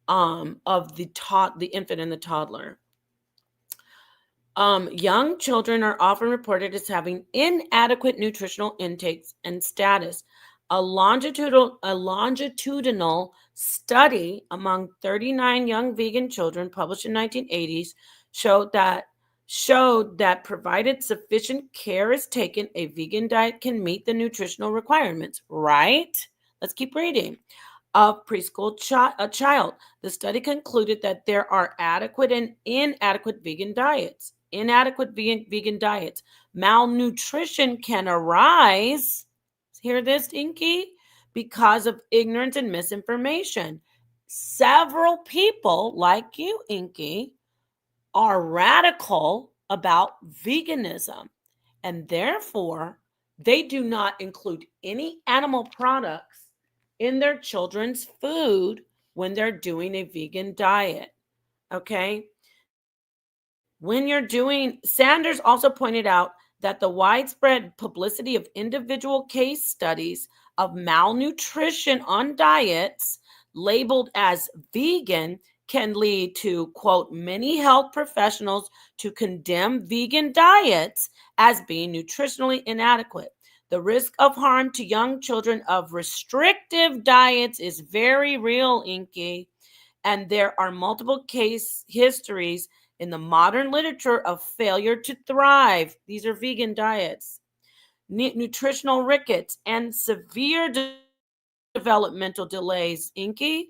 [SPEAKER 1] of the infant and the toddler. Young children are often reported as having inadequate nutritional intakes and status. A longitudinal study among 39 young vegan children published in 1980s showed that provided sufficient care is taken, a vegan diet can meet the nutritional requirements, right? Let's keep reading. Of preschool child. The study concluded that there are adequate and inadequate vegan diets. Inadequate vegan diets. Malnutrition can arise. Hear this, Enqi? Because of ignorance and misinformation. Several people like you, Enqi, are radical about veganism, and therefore they do not include any animal products in their children's food when they're doing a vegan diet. Okay? When you're doing, Sanders also pointed out that the widespread publicity of individual case studies of malnutrition on diets labeled as vegan can lead to, quote, many health professionals to condemn vegan diets as being nutritionally inadequate. The risk of harm to young children of restrictive diets is very real, Enqi, and there are multiple case histories in the modern literature of failure to thrive. These are vegan diets, nutritional rickets, and severe developmental delays. Enqi,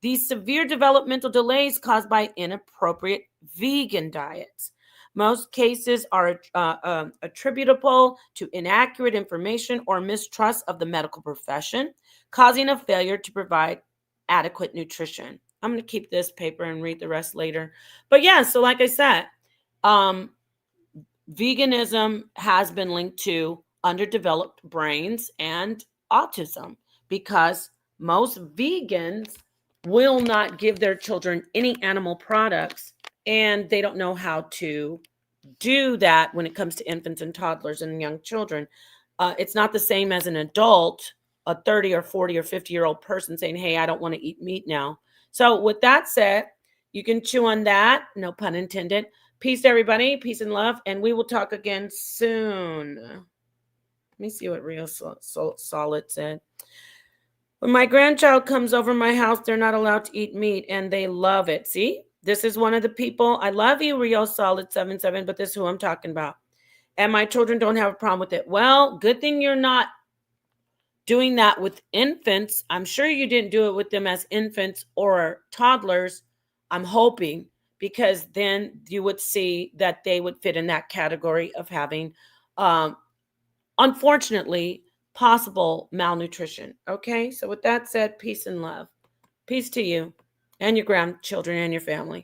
[SPEAKER 1] these severe developmental delays caused by inappropriate vegan diets. Most cases are attributable to inaccurate information or mistrust of the medical profession, causing a failure to provide adequate nutrition. I'm going to keep this paper and read the rest later. But yeah, so like I said, veganism has been linked to underdeveloped brains and autism because most vegans will not give their children any animal products, and they don't know how to do that when it comes to infants and toddlers and young children. It's not the same as an adult, a 30 or 40 or 50-year-old person saying, hey, I don't want to eat meat now. So with that said, you can chew on that, no pun intended. Peace, everybody. Peace and love. And we will talk again soon. Let me see what Real Solid said. When my grandchild comes over my house, they're not allowed to eat meat, and they love it. See, this is one of the people. I love you, Real Solid 77, but this is who I'm talking about. And my children don't have a problem with it. Well, good thing you're not doing that with infants. I'm sure you didn't do it with them as infants or toddlers. I'm hoping, because then you would see that they would fit in that category of having, unfortunately, possible malnutrition. Okay, so with that said, peace and love. Peace to you and your grandchildren and your family.